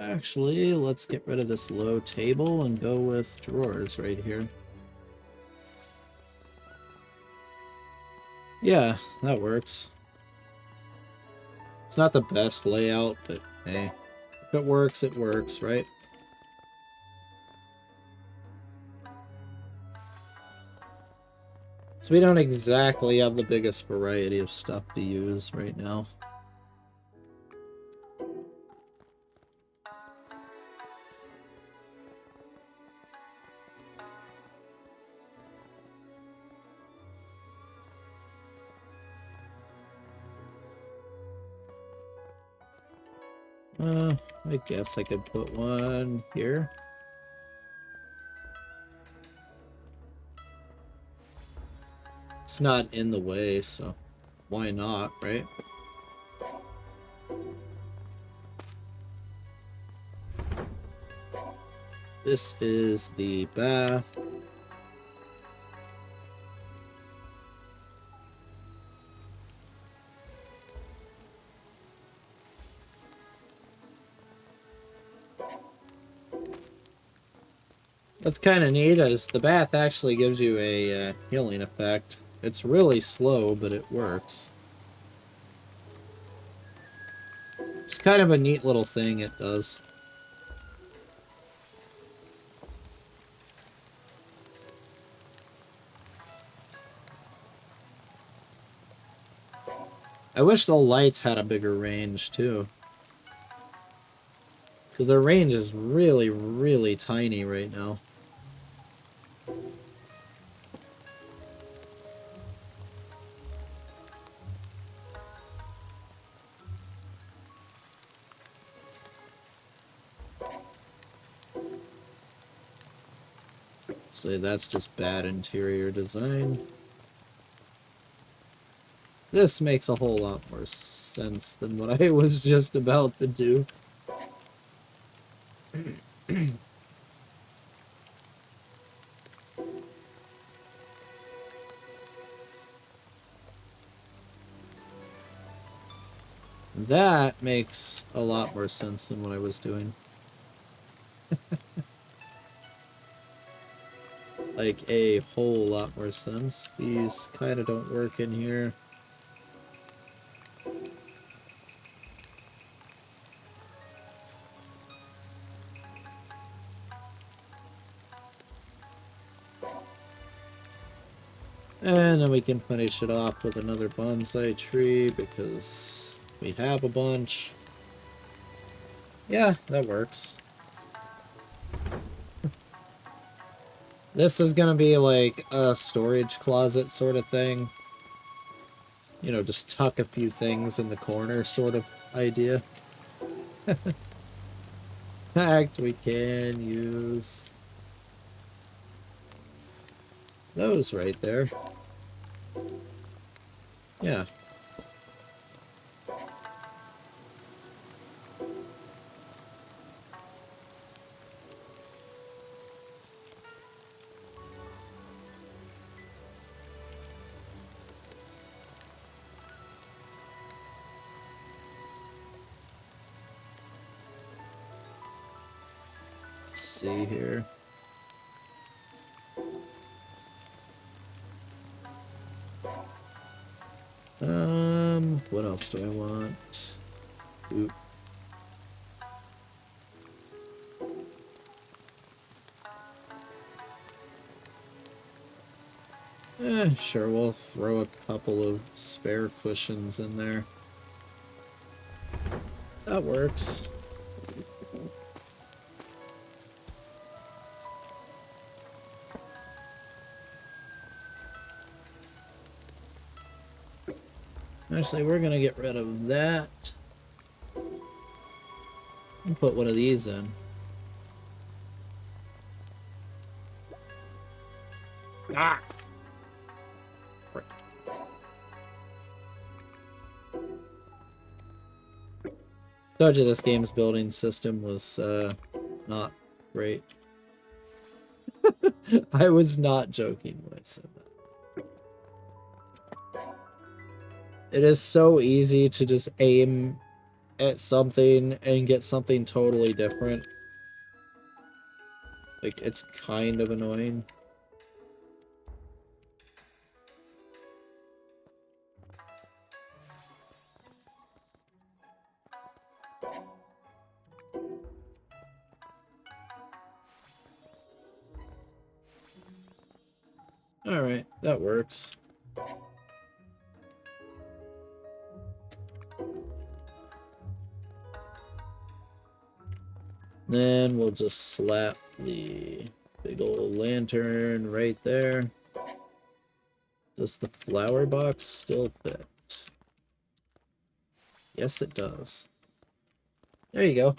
Actually, let's get rid of this low table and go with drawers right here. Yeah, that works. It's not the best layout, but hey, if it works, right? So we don't exactly have the biggest variety of stuff to use right now. I guess I could put one here. It's not in the way, so why not, right? This is the bath. What's kind of neat is the bath actually gives you a healing effect. It's really slow, but it works. It's kind of a neat little thing it does. I wish the lights had a bigger range, too. Because their range is really, really tiny right now. So that's just bad interior design. This makes a whole lot more sense than what I was just about to do. That makes a lot more sense than what I was doing. Like, a whole lot more sense. These kind of don't work in here. And then we can finish it off with another bonsai tree because we have a bunch. Yeah, that works. This is gonna be like a storage closet sort of thing. You know, just tuck a few things in the corner sort of idea. In fact, we can use those right there. Yeah. Let's see here. What else do I want? Oop. Sure, we'll throw a couple of spare cushions in there. That works. Actually, we're gonna get rid of that. And put one of these in. Ah! Frick. Told you this game's building system was, not great. I was not joking when I said that. It is so easy to just aim at something and get something totally different. Like, it's kind of annoying. Alright, that works. Then we'll just slap the big old lantern right there. Does the flower box still fit? Yes, it does. There you go.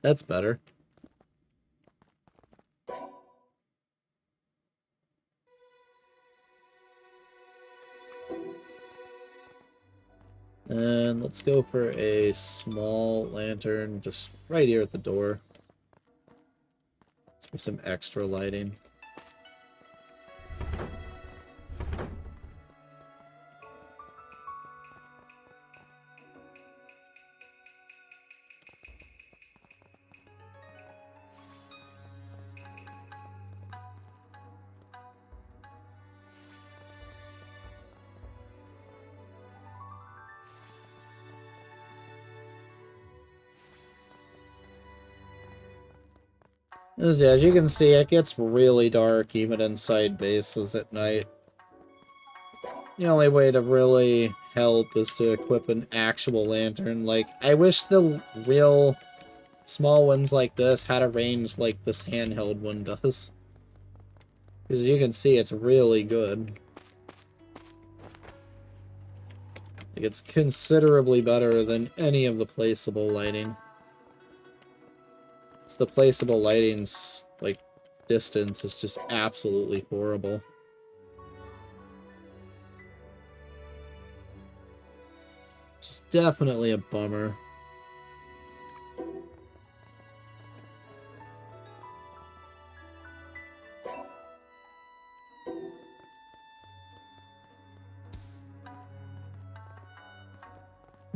That's better. And let's go for a small lantern just right here at the door. For some extra lighting. As you can see, it gets really dark even inside bases at night. The only way to really help is to equip an actual lantern. Like, I wish the real small ones like this had a range like this handheld one does. Because you can see it's really good. Like, it's considerably better than any of the placeable lighting. It's the placeable lighting's, like, distance is just absolutely horrible. Just definitely a bummer.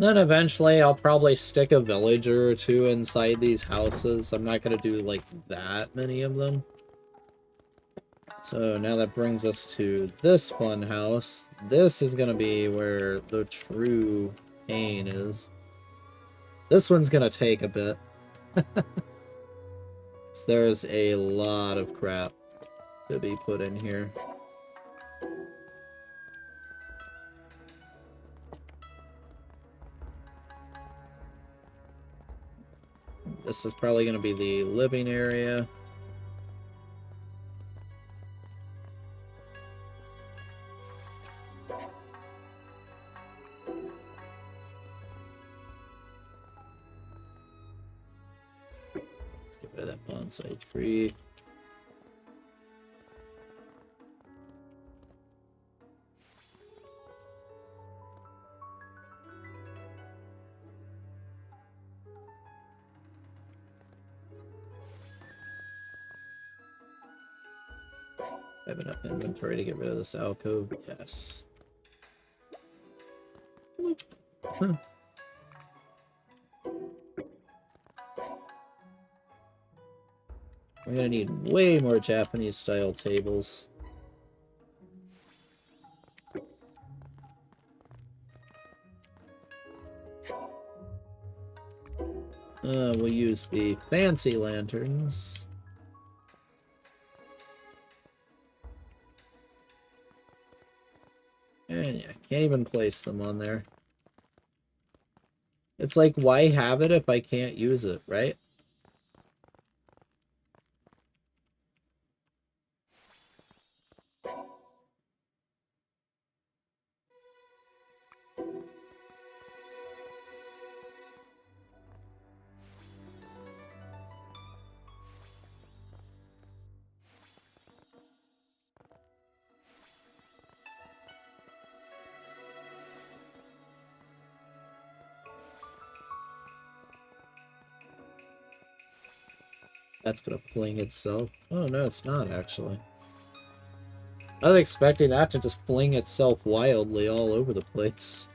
Then eventually I'll probably stick a villager or two inside these houses. I'm not going to do like that many of them. So now that brings us to this fun house. This is going to be where the true pain is. This one's going to take a bit. There's a lot of crap to be put in here. This is probably going to be the living area. Let's get rid of that bonsai tree. I have enough inventory to get rid of this alcove. Yes. Huh. We're gonna need way more Japanese style tables. We'll use the fancy lanterns. Can't even place them on there. It's like, why have it if I can't use it, right? That's gonna fling itself. Oh, no, it's not, actually. I was expecting that to just fling itself wildly all over the place.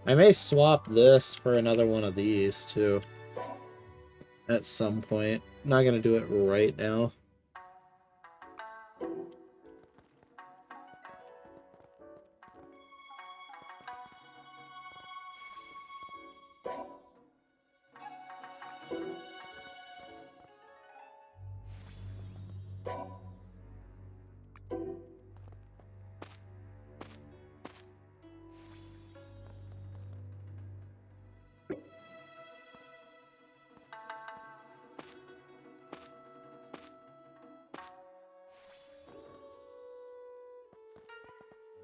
I may swap this for another one of these, too. At some point. I'm not gonna do it right now.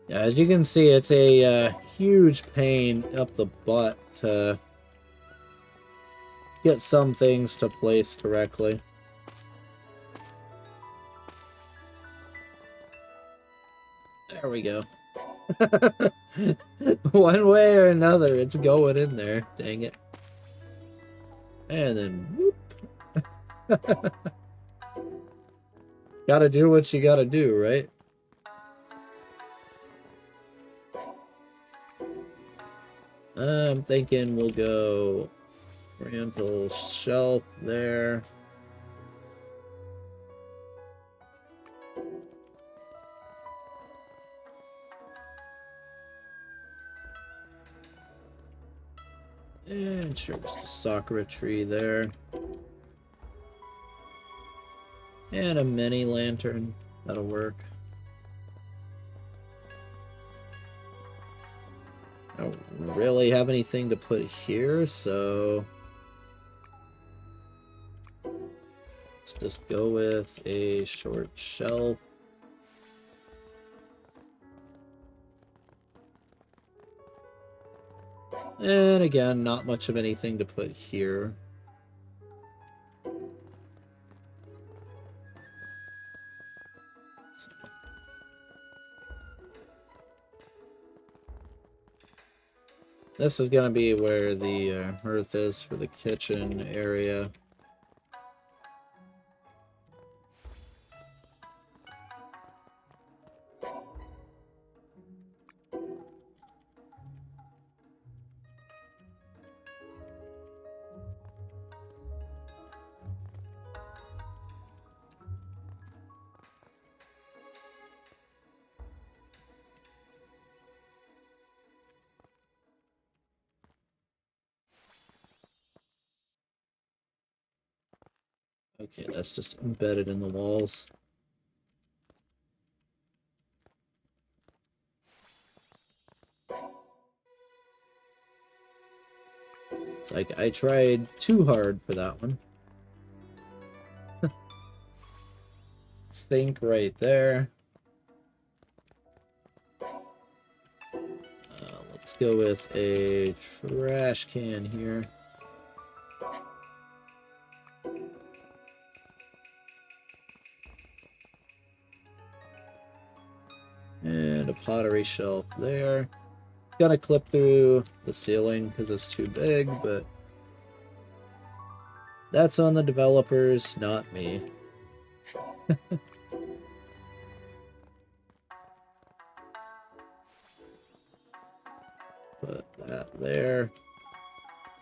Yeah, as you can see, it's a huge pain up the butt to get some things to place correctly. There we go. One way or another, it's going in there. Dang it. And then, whoop. Gotta do what you gotta do, right? I'm thinking we'll go rental shelf there. And sure, just a sakura tree there. And a mini lantern. That'll work. I don't really have anything to put here, so let's just go with a short shelf. And again, not much of anything to put here. This is going to be where the hearth is for the kitchen area. Okay, that's just embedded in the walls. It's like I tried too hard for that one. Sink right there. Let's go with a trash can here. And a pottery shelf there. It's gonna clip through the ceiling because it's too big, but that's on the developers, not me. Put that there.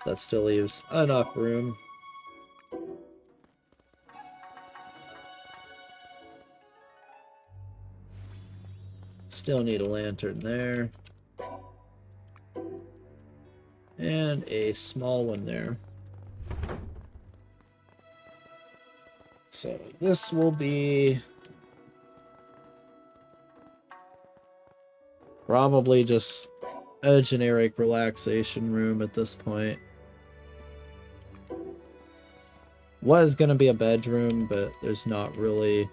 So that still leaves enough room. Still need a lantern there. And a small one there. So this will be Probably just a generic relaxation room at this point. Was gonna be a bedroom, but there's not really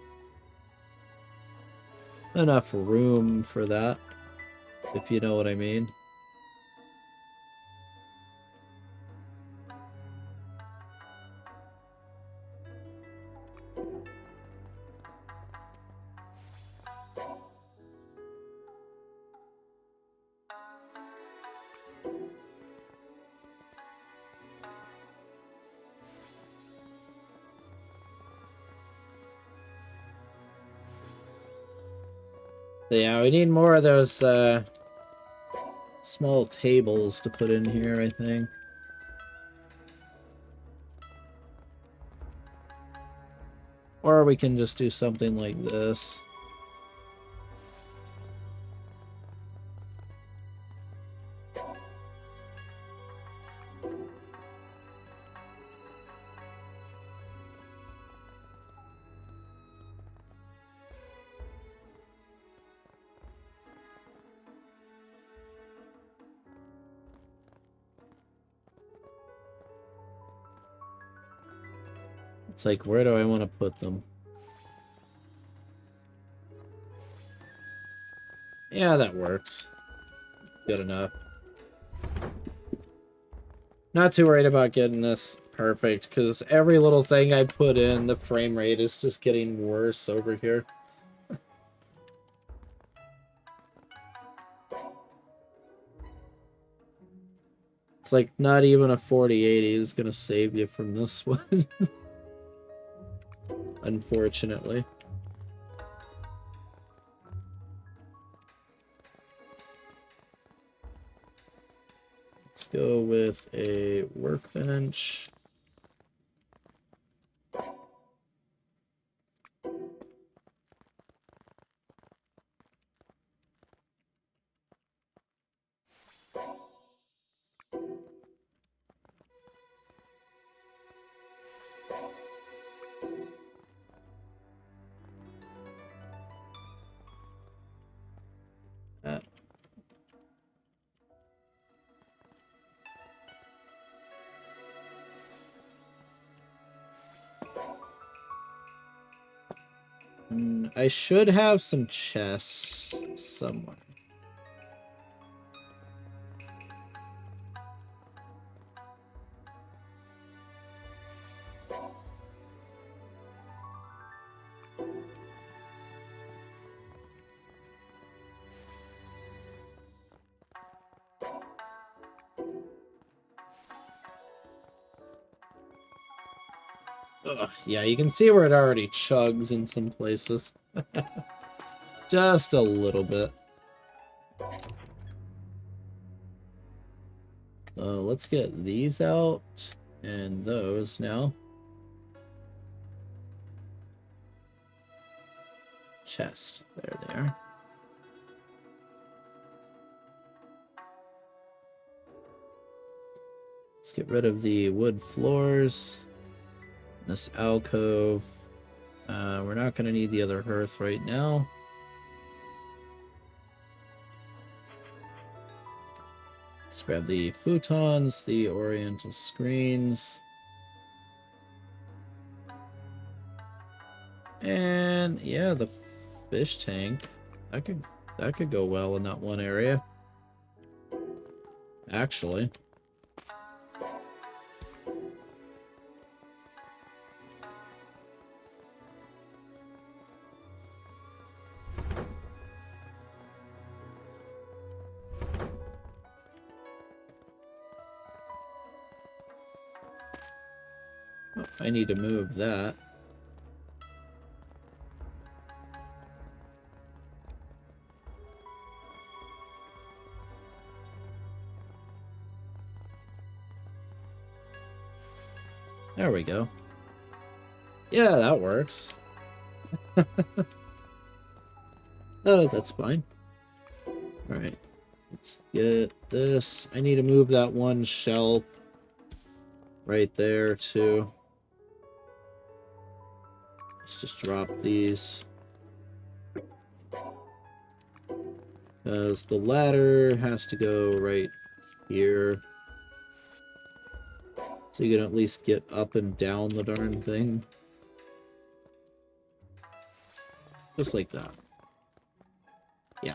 enough room for that, if you know what I mean. Yeah, we need more of those small tables to put in here, I think. Or we can just do something like this. It's like, where do I want to put them? Yeah, that works. Good enough. Not too worried about getting this perfect, because every little thing I put in, the frame rate is just getting worse over here. It's like, not even a 4080 is gonna save you from this one. Unfortunately. Let's go with a workbench. I should have some chests somewhere. Ugh, yeah, you can see where it already chugs in some places. Just a little bit. Let's get these out and those now. Chest. There they are. Let's get rid of the wood floors. This alcove. We're not going to need the other hearth right now. Let's grab the futons, the oriental screens. And yeah, the fish tank. That could go well in that one area. Actually. Oh, I need to move that. There we go. Yeah, that works. Oh, that's fine. Alright. Let's get this. I need to move that one shelf right there, too. Let's just drop these. Because the ladder has to go right here. So you can at least get up and down the darn thing. Just like that. Yeah.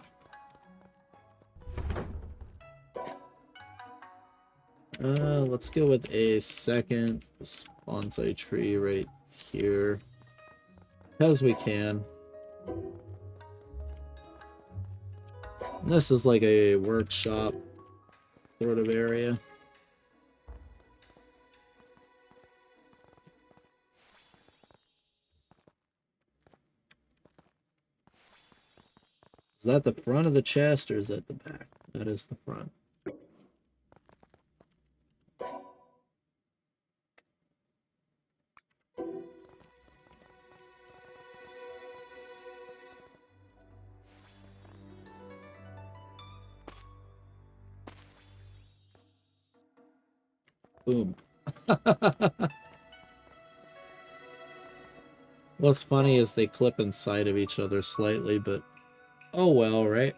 Let's go with a second bonsai tree right here. Because we can. And this is like a workshop sort of area. Is that the front of the chest or is that the back? That is the front. Boom. What's funny is they clip inside of each other slightly, but oh well, right?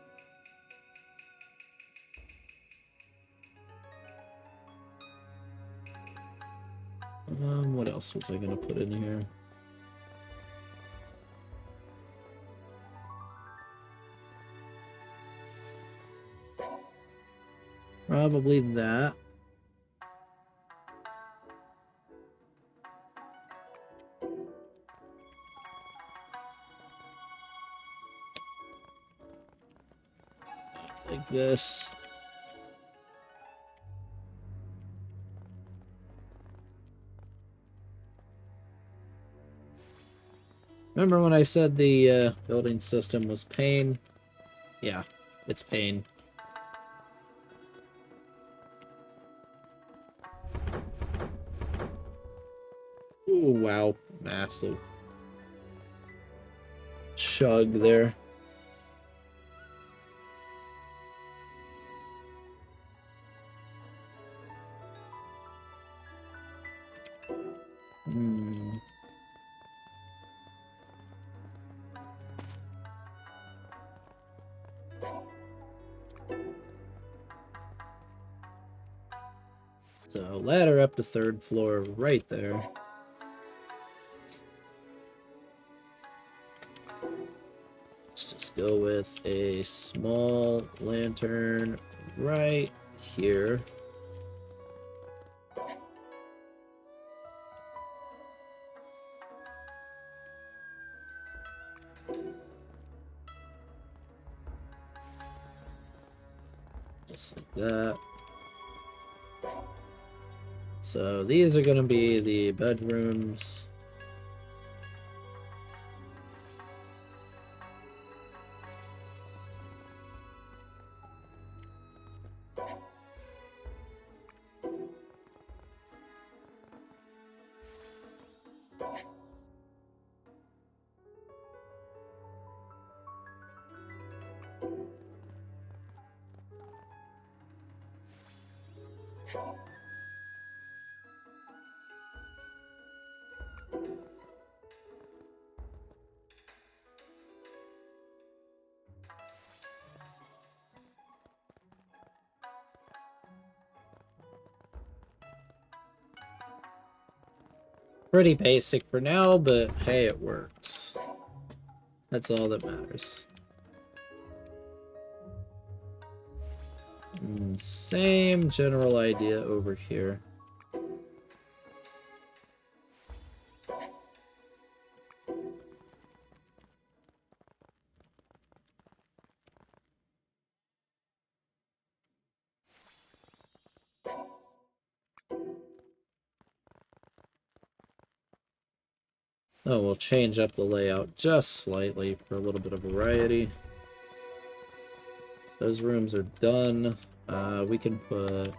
What else was I gonna put in here? Probably that. Like this. Remember when I said the building system was pain? Yeah, it's pain. Ooh, wow. Massive chug there. So ladder up to 3rd floor right there. Let's just go with a small lantern right here. Just like that. So these are going to be the bedrooms. Pretty basic for now, but hey, it works. That's all that matters. Same general idea over here. Oh, we'll change up the layout just slightly for a little bit of variety. Those rooms are done. We can put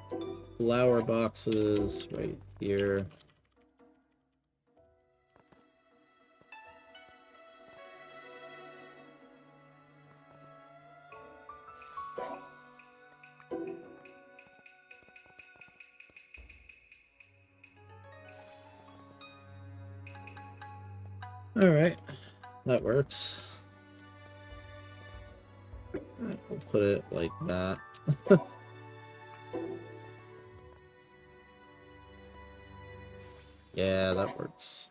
flower boxes right here. Alright, that works. We'll put it like that. Yeah, that works.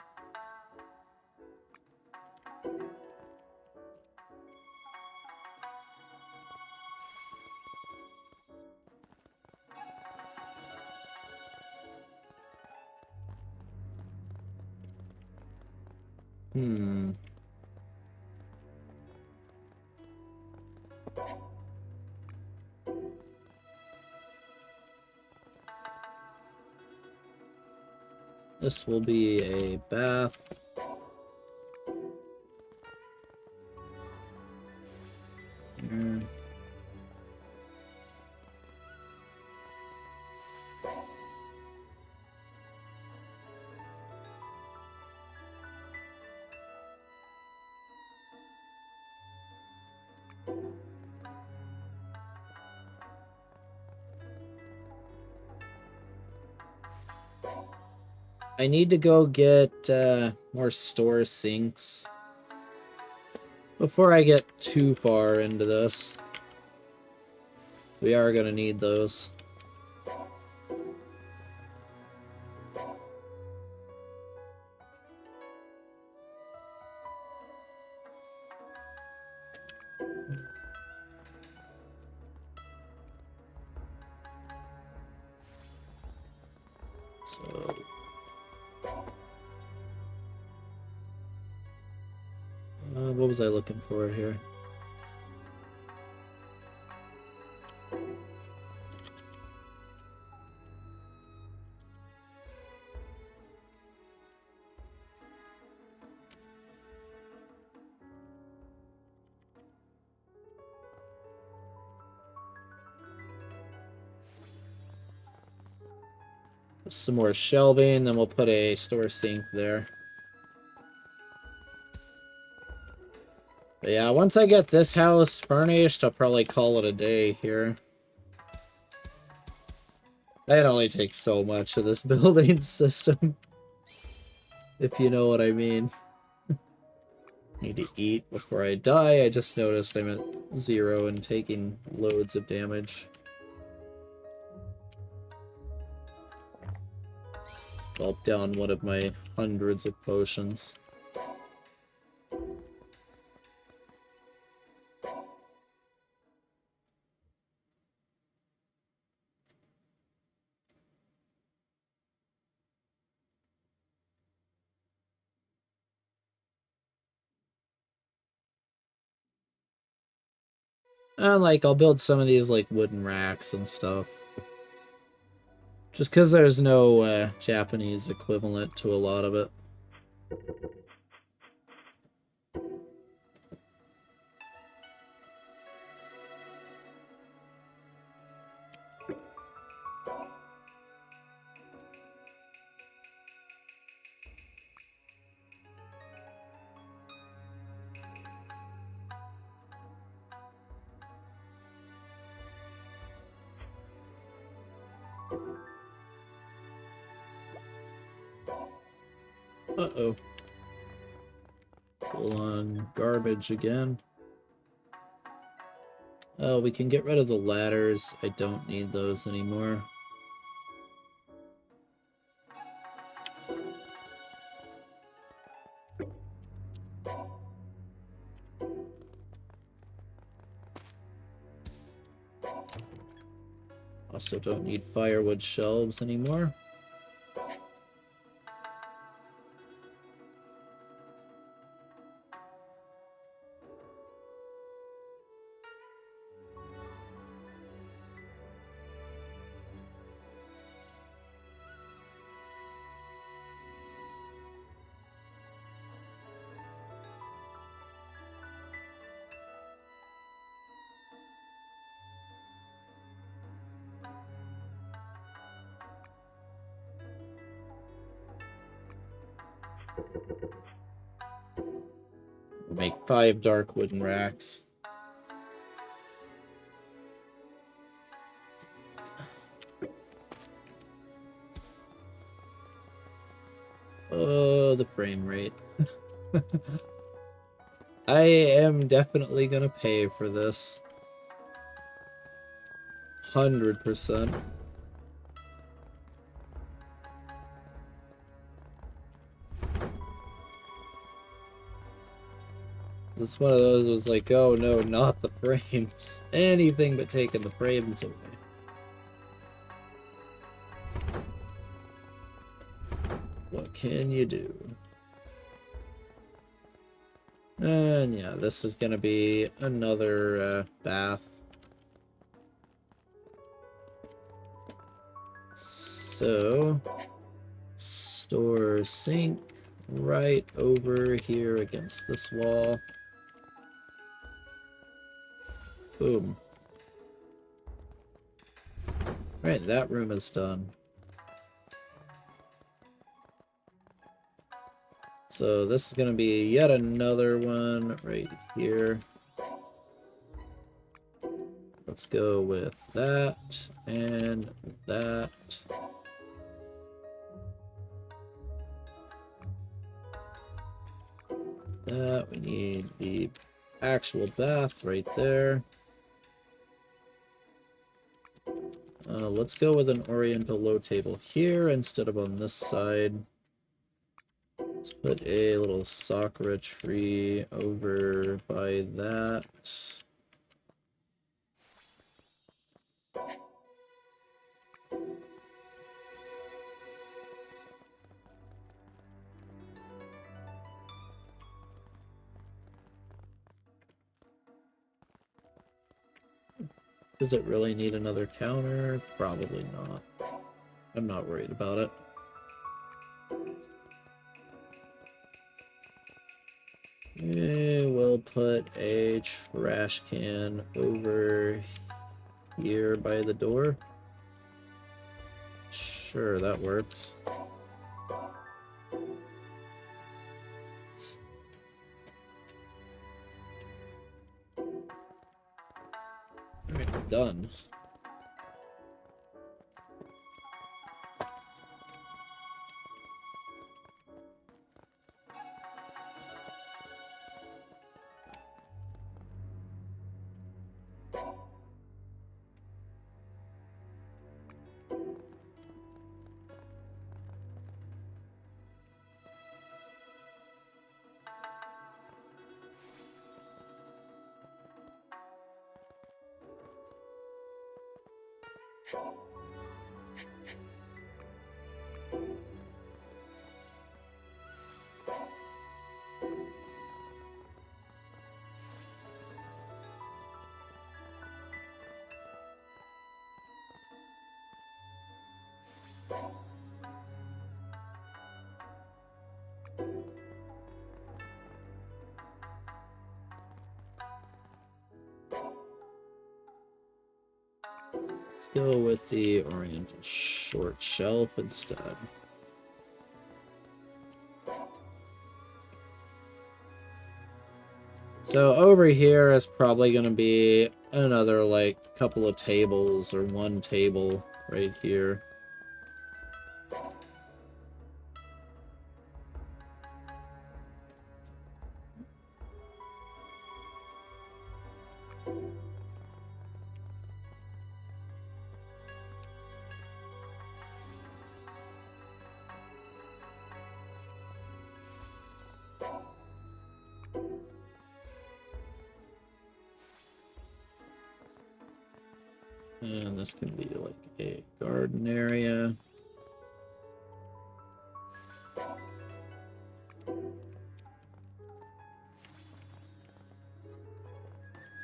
Hmm. This will be a bath. Here. I need to go get more store sinks before I get too far into this. We are going to need those. So... what was I looking for here? Some more shelving, then we'll put a store sink there. But yeah, once I get this house furnished, I'll probably call it a day here. That only takes so much of this building system, if you know what I mean. Need to eat before I die. I just noticed I'm at 0 and taking loads of damage. Gulp down one of my hundreds of potions. And like, I'll build some of these like wooden racks and stuff. Just because there's no Japanese equivalent to a lot of it. Uh-oh. Full on garbage again. Oh, we can get rid of the ladders. I don't need those anymore. Also don't need firewood shelves anymore. Make 5 dark wooden racks. Oh, the frame rate. I am definitely gonna pay for this. 100%. This one of those was like, oh no, not the frames. Anything but taking the frames away. What can you do? And yeah, this is gonna be another bath. So, store sink right over here against this wall. Boom. Right, that room is done. So this is going to be yet another one right here. Let's go with that and that. That, we need the actual bath right there. Let's go with an oriental low table here instead of on this side. Let's put a little sakura tree over by that. Does it really need another counter? Probably not. I'm not worried about it. We'll put a trash can over here by the door. Sure, that works. Alright, done. Let's go with the oriental short shelf instead. So over here is probably going to be another like couple of tables or one table right here. And this can be like a garden area.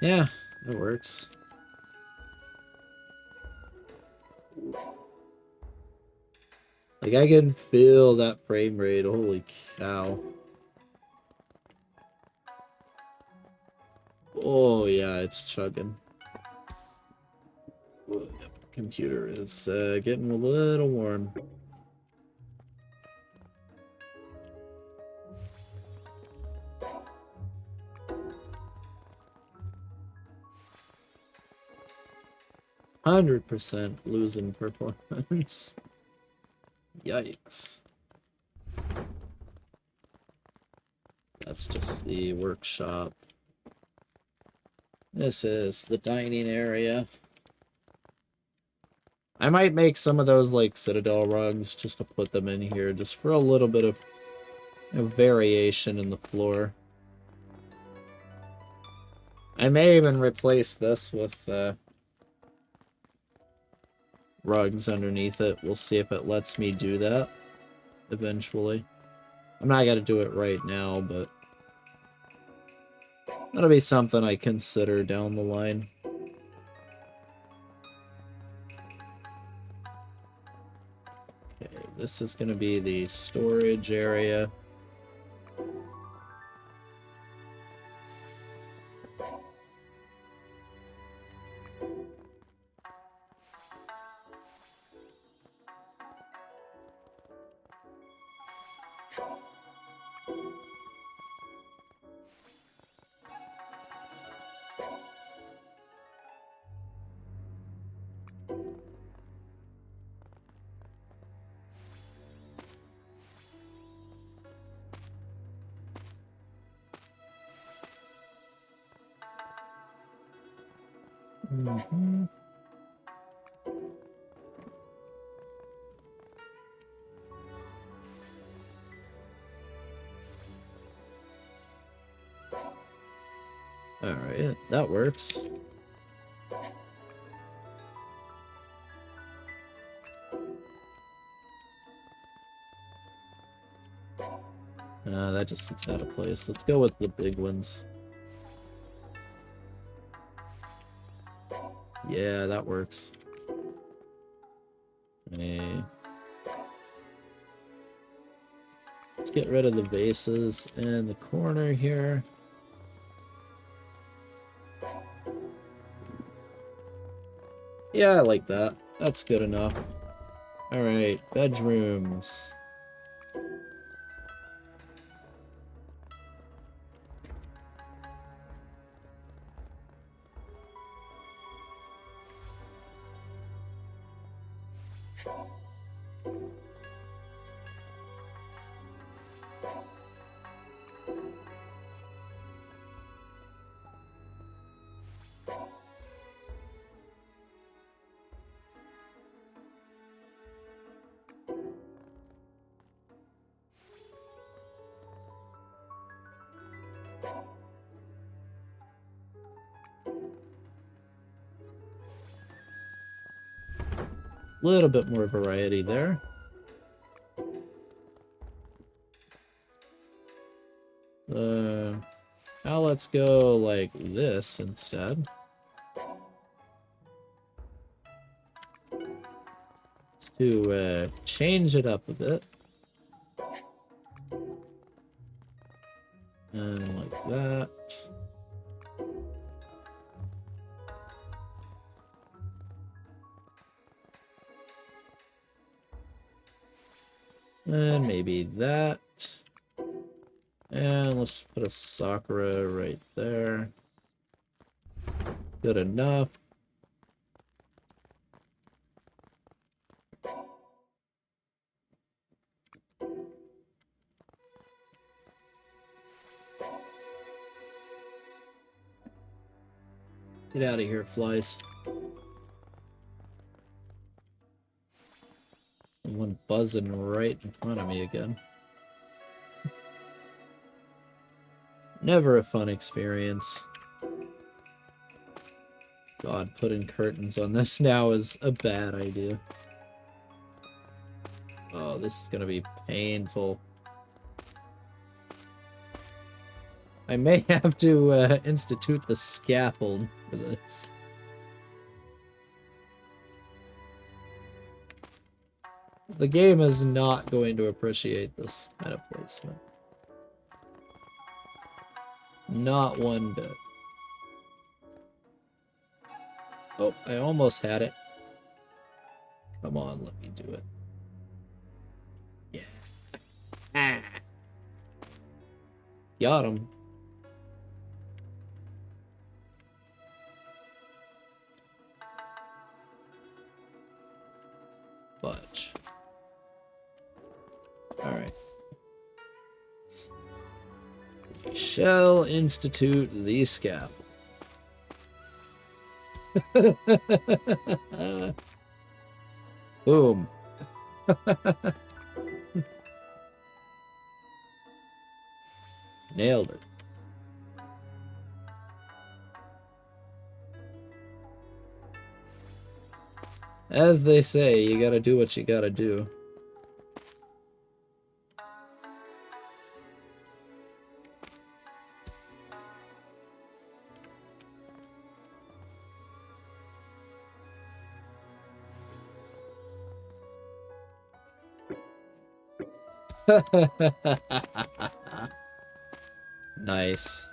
Yeah, it works. Like, I can feel that frame rate. Holy cow. Oh, yeah, it's chugging. Computer is getting a little warm. %, losing performance. Yikes. That's just the workshop. This is the dining area. I might make some of those like Citadel rugs just to put them in here, just for a little bit of variation in the floor. I may even replace this with rugs underneath it. We'll see if it lets me do that eventually. I'm not going to do it right now, but that'll be something I consider down the line. Okay, this is going to be the storage area. Mm-hmm. Alright, that works. That just looks out of place. Let's go with the big ones. Yeah, that works. Okay. Let's get rid of the vases in the corner here. Yeah, I like that. That's good enough. Alright, bedrooms. Little bit more variety there. Now let's go like this instead. To change it up a bit. And like that. And maybe that. And let's put a Sakura right there. Good enough. Get out of here, flies. Someone buzzing right in front of me again. Never a fun experience. God, putting curtains on this now is a bad idea. Oh, this is gonna be painful. I may have to institute the scaffold for this. The game is not going to appreciate this kind of placement. Not one bit. Oh, I almost had it. Come on, let me do it. Yeah. Got him. Fudge. Alright. We shall institute the scaffold. Boom. Nailed it. As they say, you gotta do what you gotta do. Nice.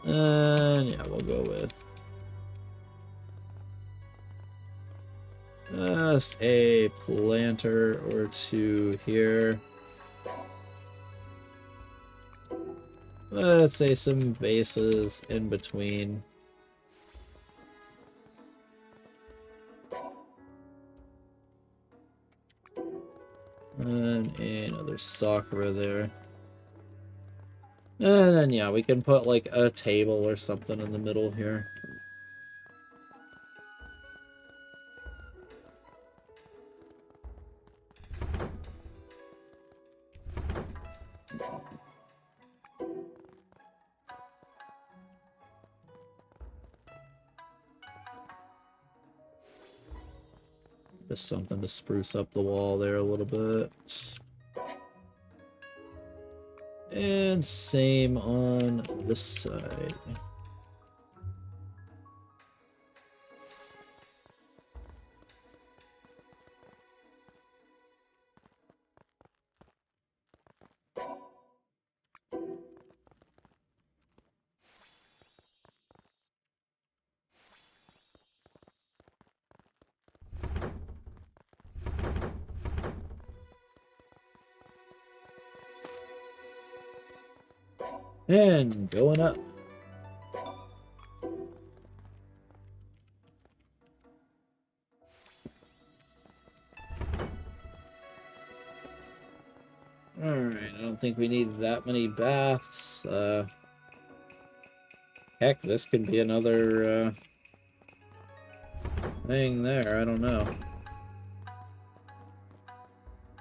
And yeah, we'll go with just a planter or two here. Let's say some vases in between. And another sakura there. And then, yeah, we can put, like, a table or something in the middle here. Just something to spruce up the wall there a little bit. And same on this side. And going up. Alright, I don't think we need that many baths. Heck, this could be another thing there. I don't know.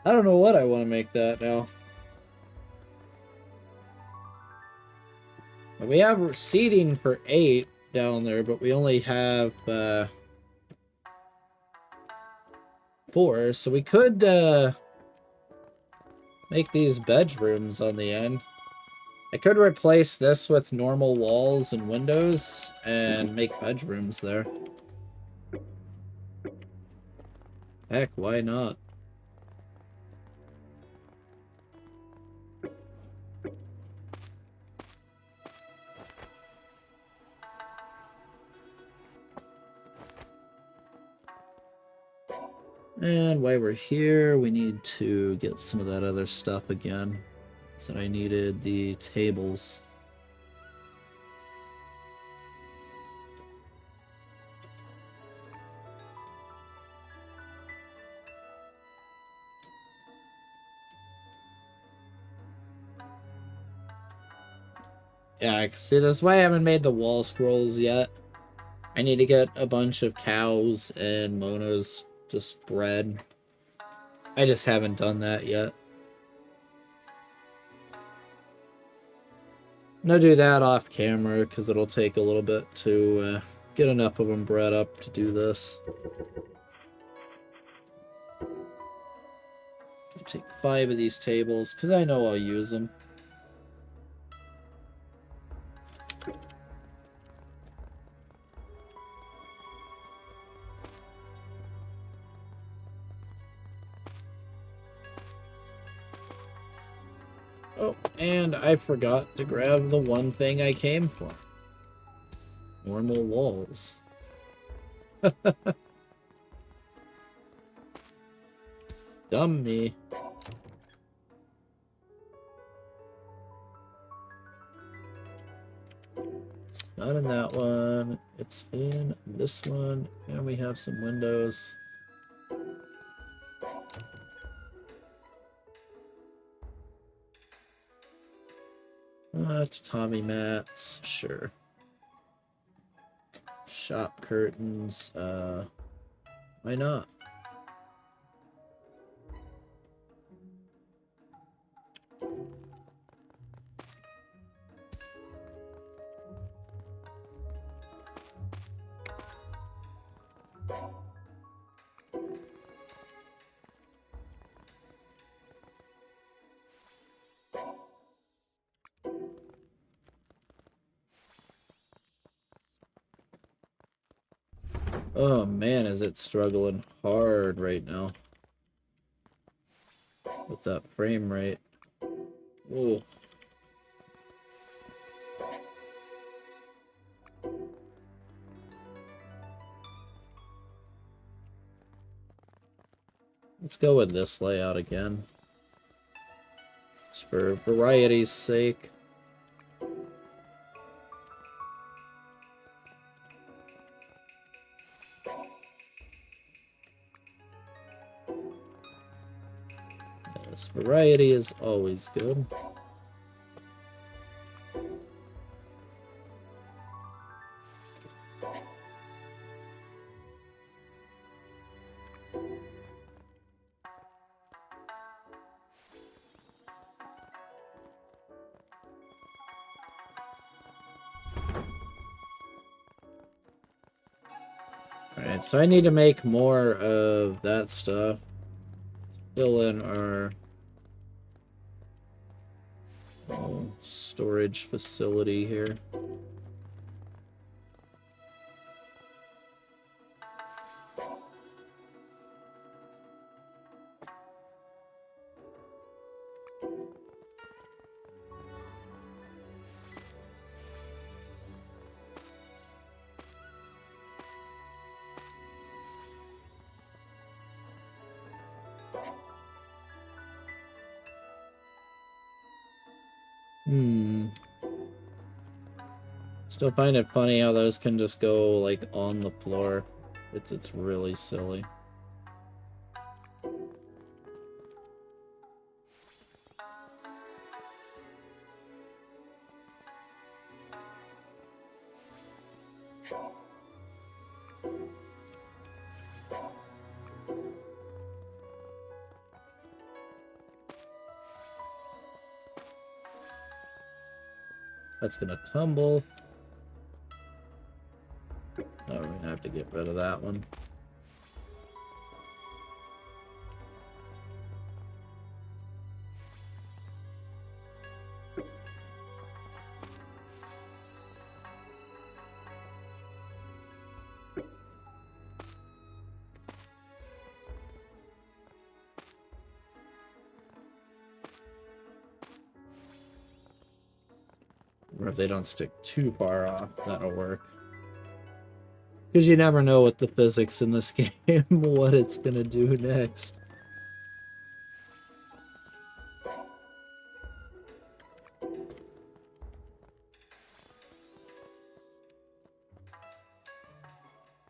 I don't know what I want to make that now. We have seating for 8 down there, but we only have 4, so we could make these bedrooms on the end. I could replace this with normal walls and windows and make bedrooms there. Heck, why not? And while we're here, we need to get some of that other stuff again. So I needed the tables. Yeah, see, that's why I haven't made the wall scrolls yet. I need to get a bunch of cows and monos just bred. I just haven't done that yet. I'm gonna do that off camera because it'll take a little bit to get enough of them bred up to do this. I'll take 5 of these tables because I know I'll use them. Oh, and I forgot to grab the one thing I came for. Normal walls. Dumb me. It's not in that one. It's in this one. And we have some windows. Tatami mats. Sure. Shop curtains, why not? Oh man, is it struggling hard right now with that frame rate. Oh. Let's go with this layout again. Just for variety's sake. Yes, variety is always good. Alright, so I need to make more of that stuff. Let's fill in our storage facility here. Still find it funny how those can just go like on the floor. It's really silly. That's gonna tumble. Oh, we're gonna have to get rid of that one. Or if they don't stick too far off, that'll work. Because you never know with the physics in this game what it's gonna do next.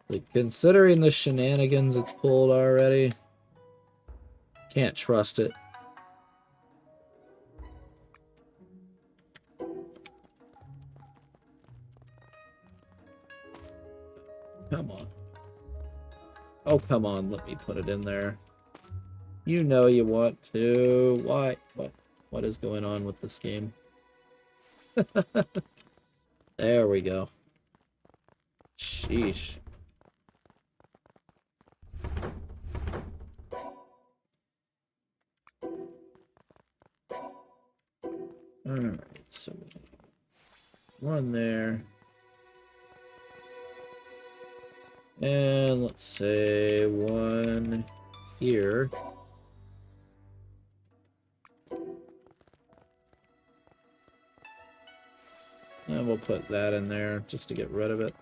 Like, considering the shenanigans it's pulled already, can't trust it. Come on. Oh, come on, let me put it in there. You know you want to. Why? What is going on with this game? There we go. Sheesh. Alright, so one there. And let's say one here. And we'll put that in there just to get rid of it.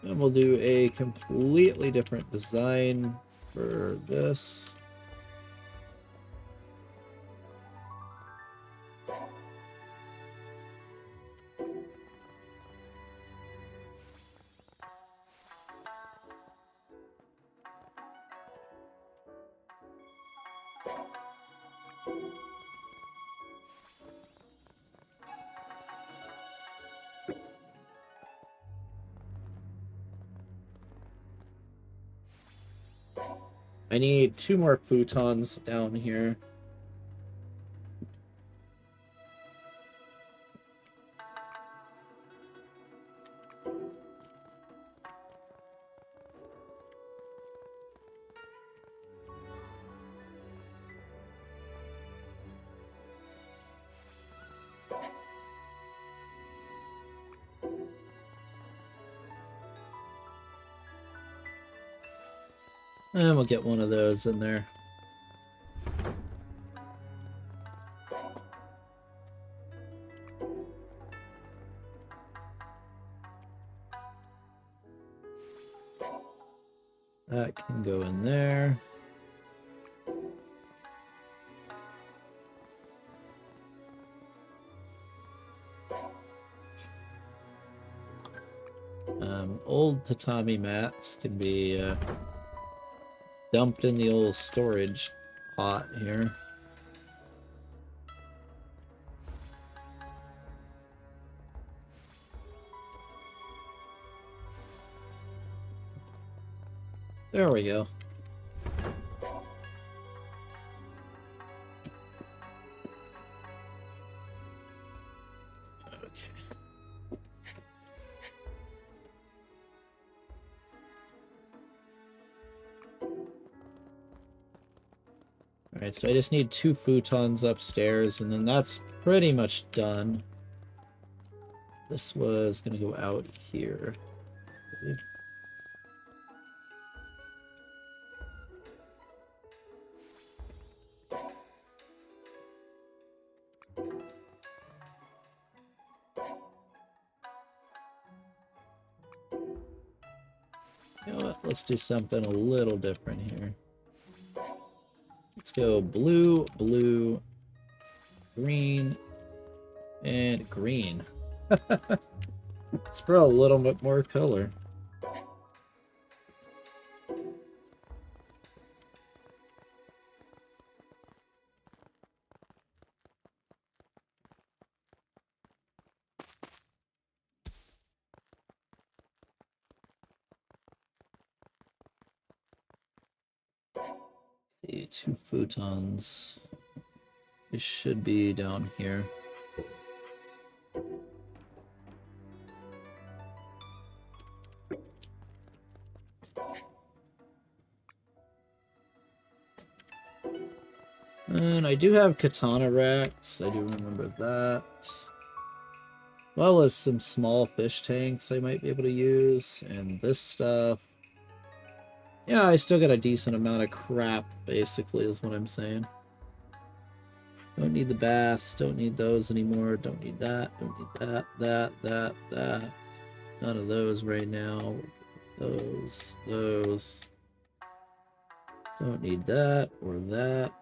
And we'll do a completely different design for this. I need 2 more futons down here. And we'll get one of those in there. That can go in there. Old tatami mats can be dumped in the old storage pot here. There we go. Alright, so I just need 2 futons upstairs, and then that's pretty much done. This was gonna go out here. You know what? Let's do something a little different here. Let's go blue, blue, green, and green. Let's throw a little bit more color. See, 2 futons. It should be down here. And I do have katana racks. I do remember that. As well as some small fish tanks I might be able to use. And this stuff. Yeah, I still got a decent amount of crap, basically, is what I'm saying. Don't need the baths, don't need those anymore, don't need that, don't need that. None of those right now. Those. Don't need that or that.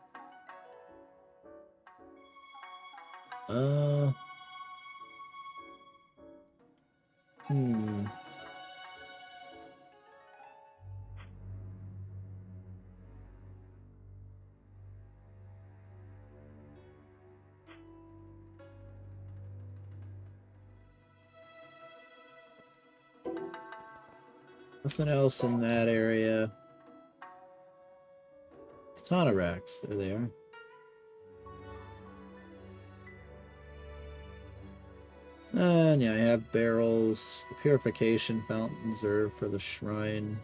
Nothing else in that area. Katana racks, there they are. And yeah, I have barrels. The purification fountains are for the shrine.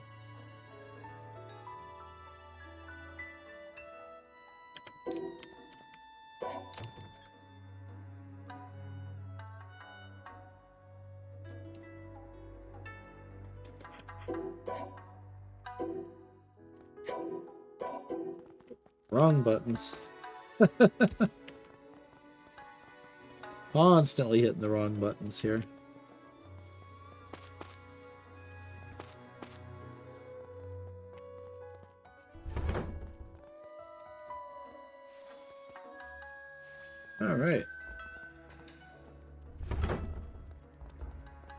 Wrong buttons. Constantly hitting the wrong buttons here. Alright.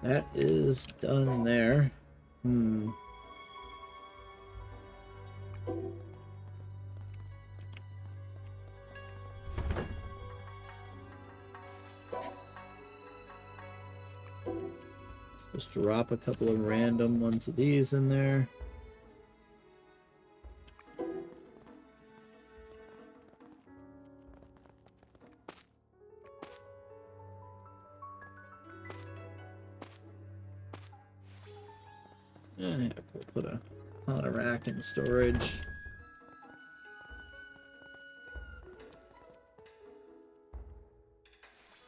That is done there. Just drop a couple of random ones of these in there. Yeah, we'll put a rack in storage.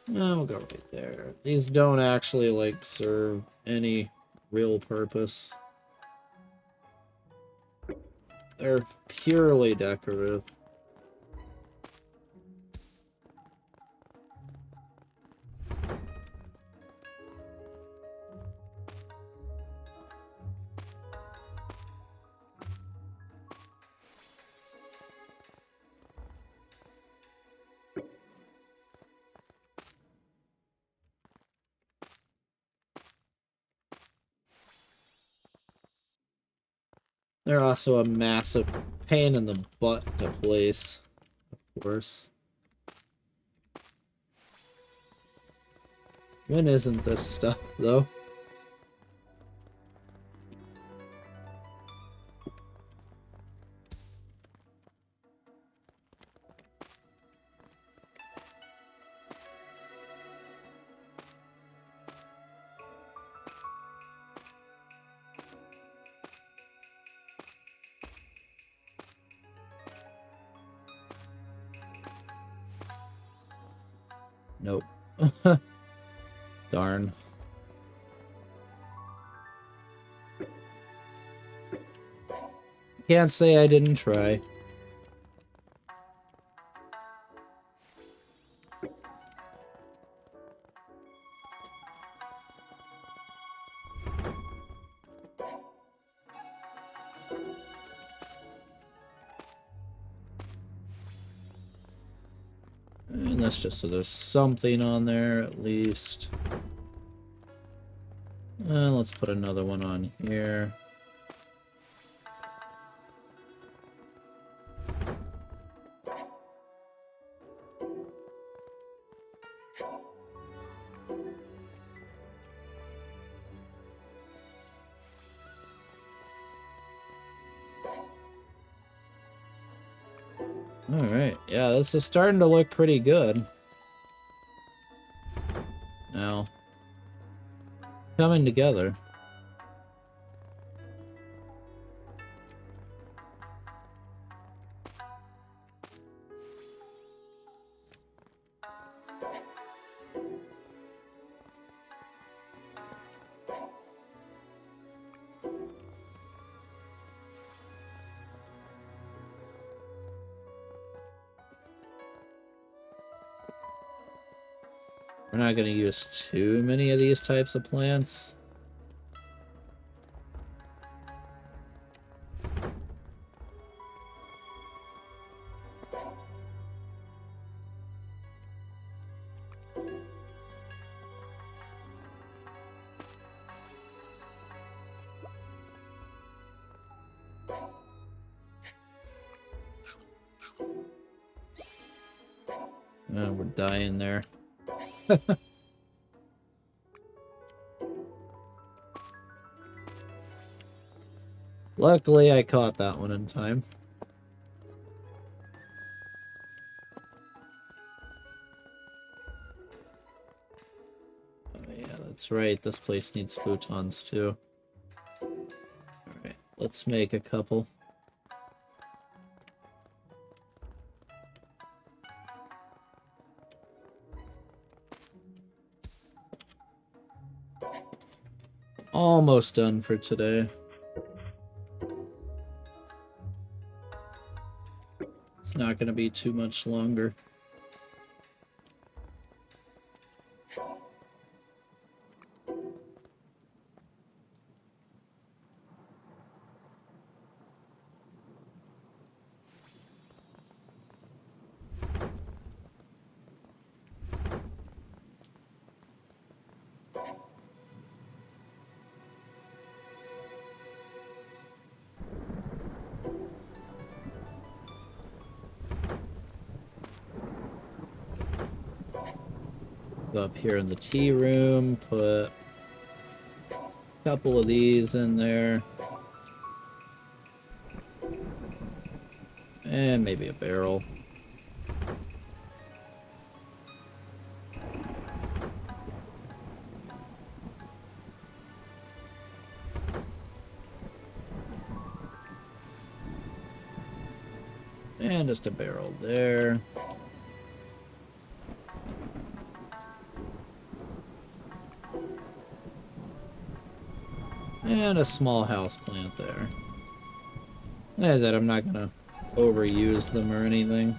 We'll go right there. These don't actually, like, serve any real purpose. They're purely decorative. They're also a massive pain in the butt to place, of course. When isn't this stuff, though? Nope. Darn. Can't say I didn't try. And that's just so there's something on there at least. Let's put another one on here. Alright, yeah, this is starting to look pretty good. Now, coming together. We're not going to use too many of these types of plants. Oh, we're dying there. Luckily, I caught that one in time. Oh yeah, that's right. This place needs futons too. Alright, let's make a couple. Almost done for today. It's not going to be too much longer. Go up here in the tea room, put a couple of these in there. And maybe a barrel. And just a barrel there. And a small house plant there. As I said, I'm not gonna overuse them or anything.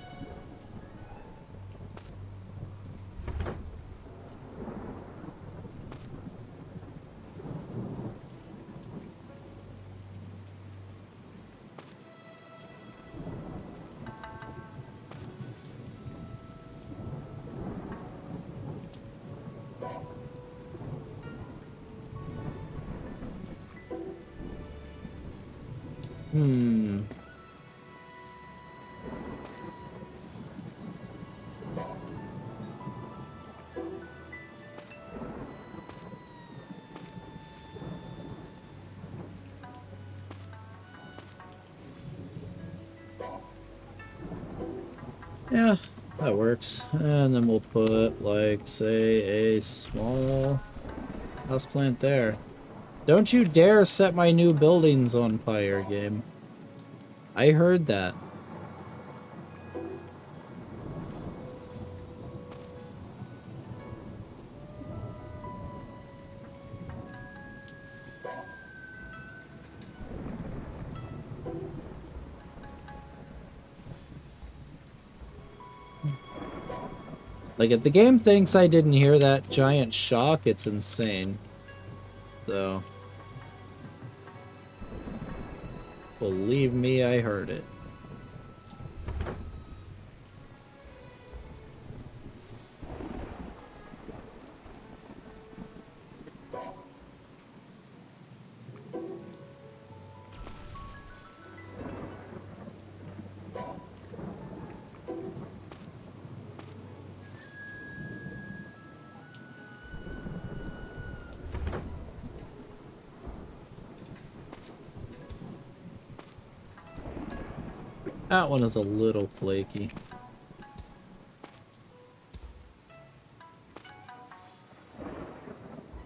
Yeah, that works. And then we'll put, like, say, a small houseplant there. Don't you dare set my new buildings on fire, game. I heard that. Like, if the game thinks I didn't hear that giant shock, it's insane. So, believe me, I heard it. That one is a little flaky.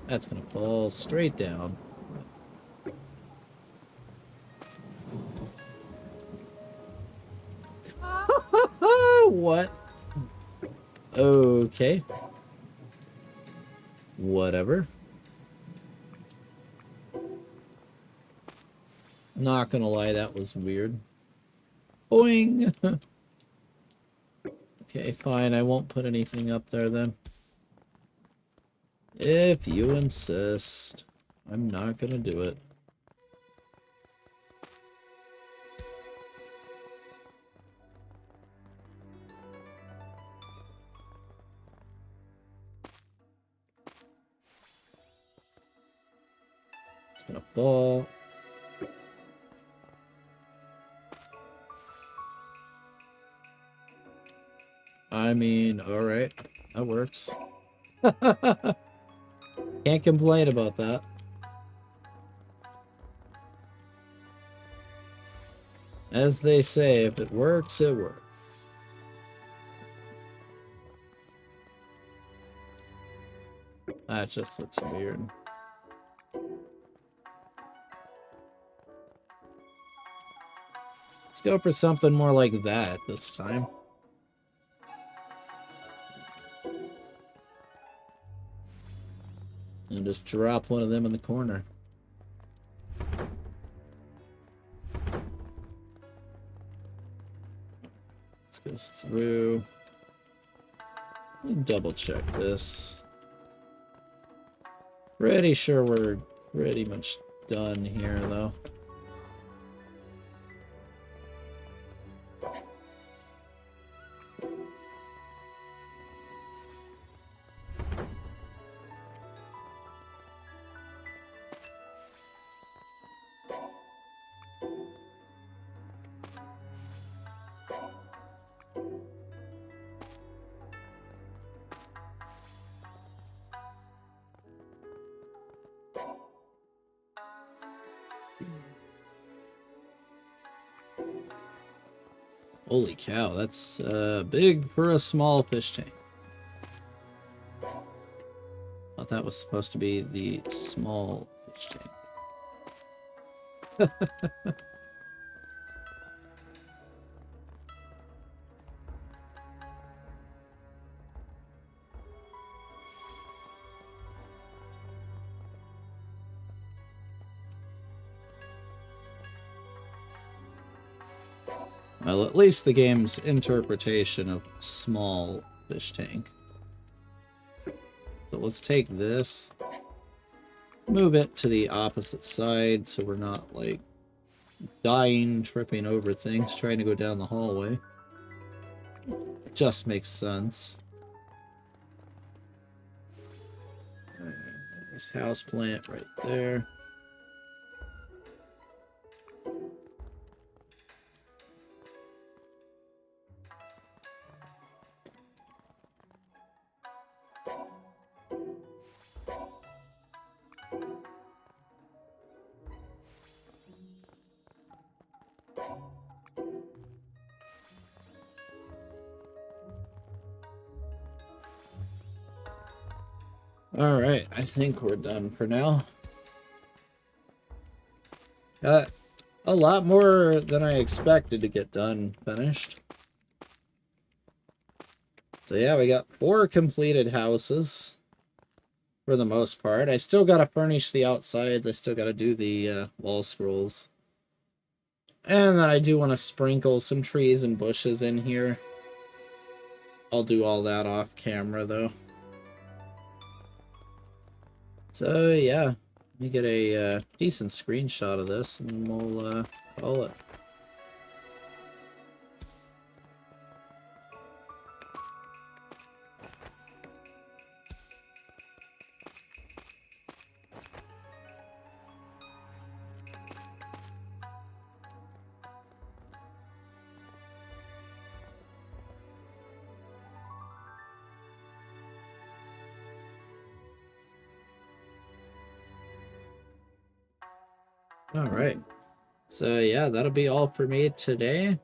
That's gonna fall straight down. What? Okay. Whatever. Not gonna lie, that was weird. Boing! Okay, fine, I won't put anything up there then. If you insist. I'm not gonna do it. It's gonna fall. I mean, alright. That works. Can't complain about that. As they say, if it works, it works. That just looks weird. Let's go for something more like that this time. And just drop one of them in the corner. Let's go through. Double check this. Pretty sure we're pretty much done here, though. Holy cow, that's big for a small fish tank. Thought that was supposed to be the small fish tank. Well, at least the game's interpretation of small fish tank. So let's take this, move it to the opposite side so we're not, like, dying, tripping over things, trying to go down the hallway. It just makes sense. This house plant right there. Alright, I think we're done for now. Got a lot more than I expected to get done finished. So yeah, we got 4 completed houses for the most part. I still gotta furnish the outsides. I still gotta do the wall scrolls. And then I do want to sprinkle some trees and bushes in here. I'll do all that off camera though. So yeah, let me get a decent screenshot of this and we'll call it. Alright, so yeah, that'll be all for me today.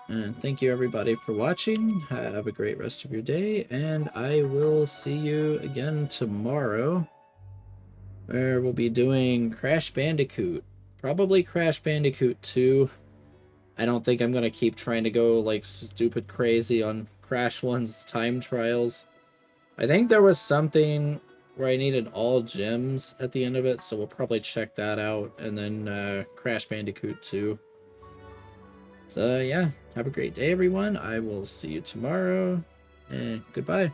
And thank you everybody for watching. Have a great rest of your day, and I will see you again tomorrow, where we'll be doing Crash Bandicoot. Probably Crash Bandicoot 2. I don't think I'm going to keep trying to go like stupid crazy on Crash 1's time trials. I think there was something where I needed all gems at the end of it, so we'll probably check that out, and then Crash Bandicoot 2. So yeah, have a great day everyone. I will see you tomorrow, and goodbye.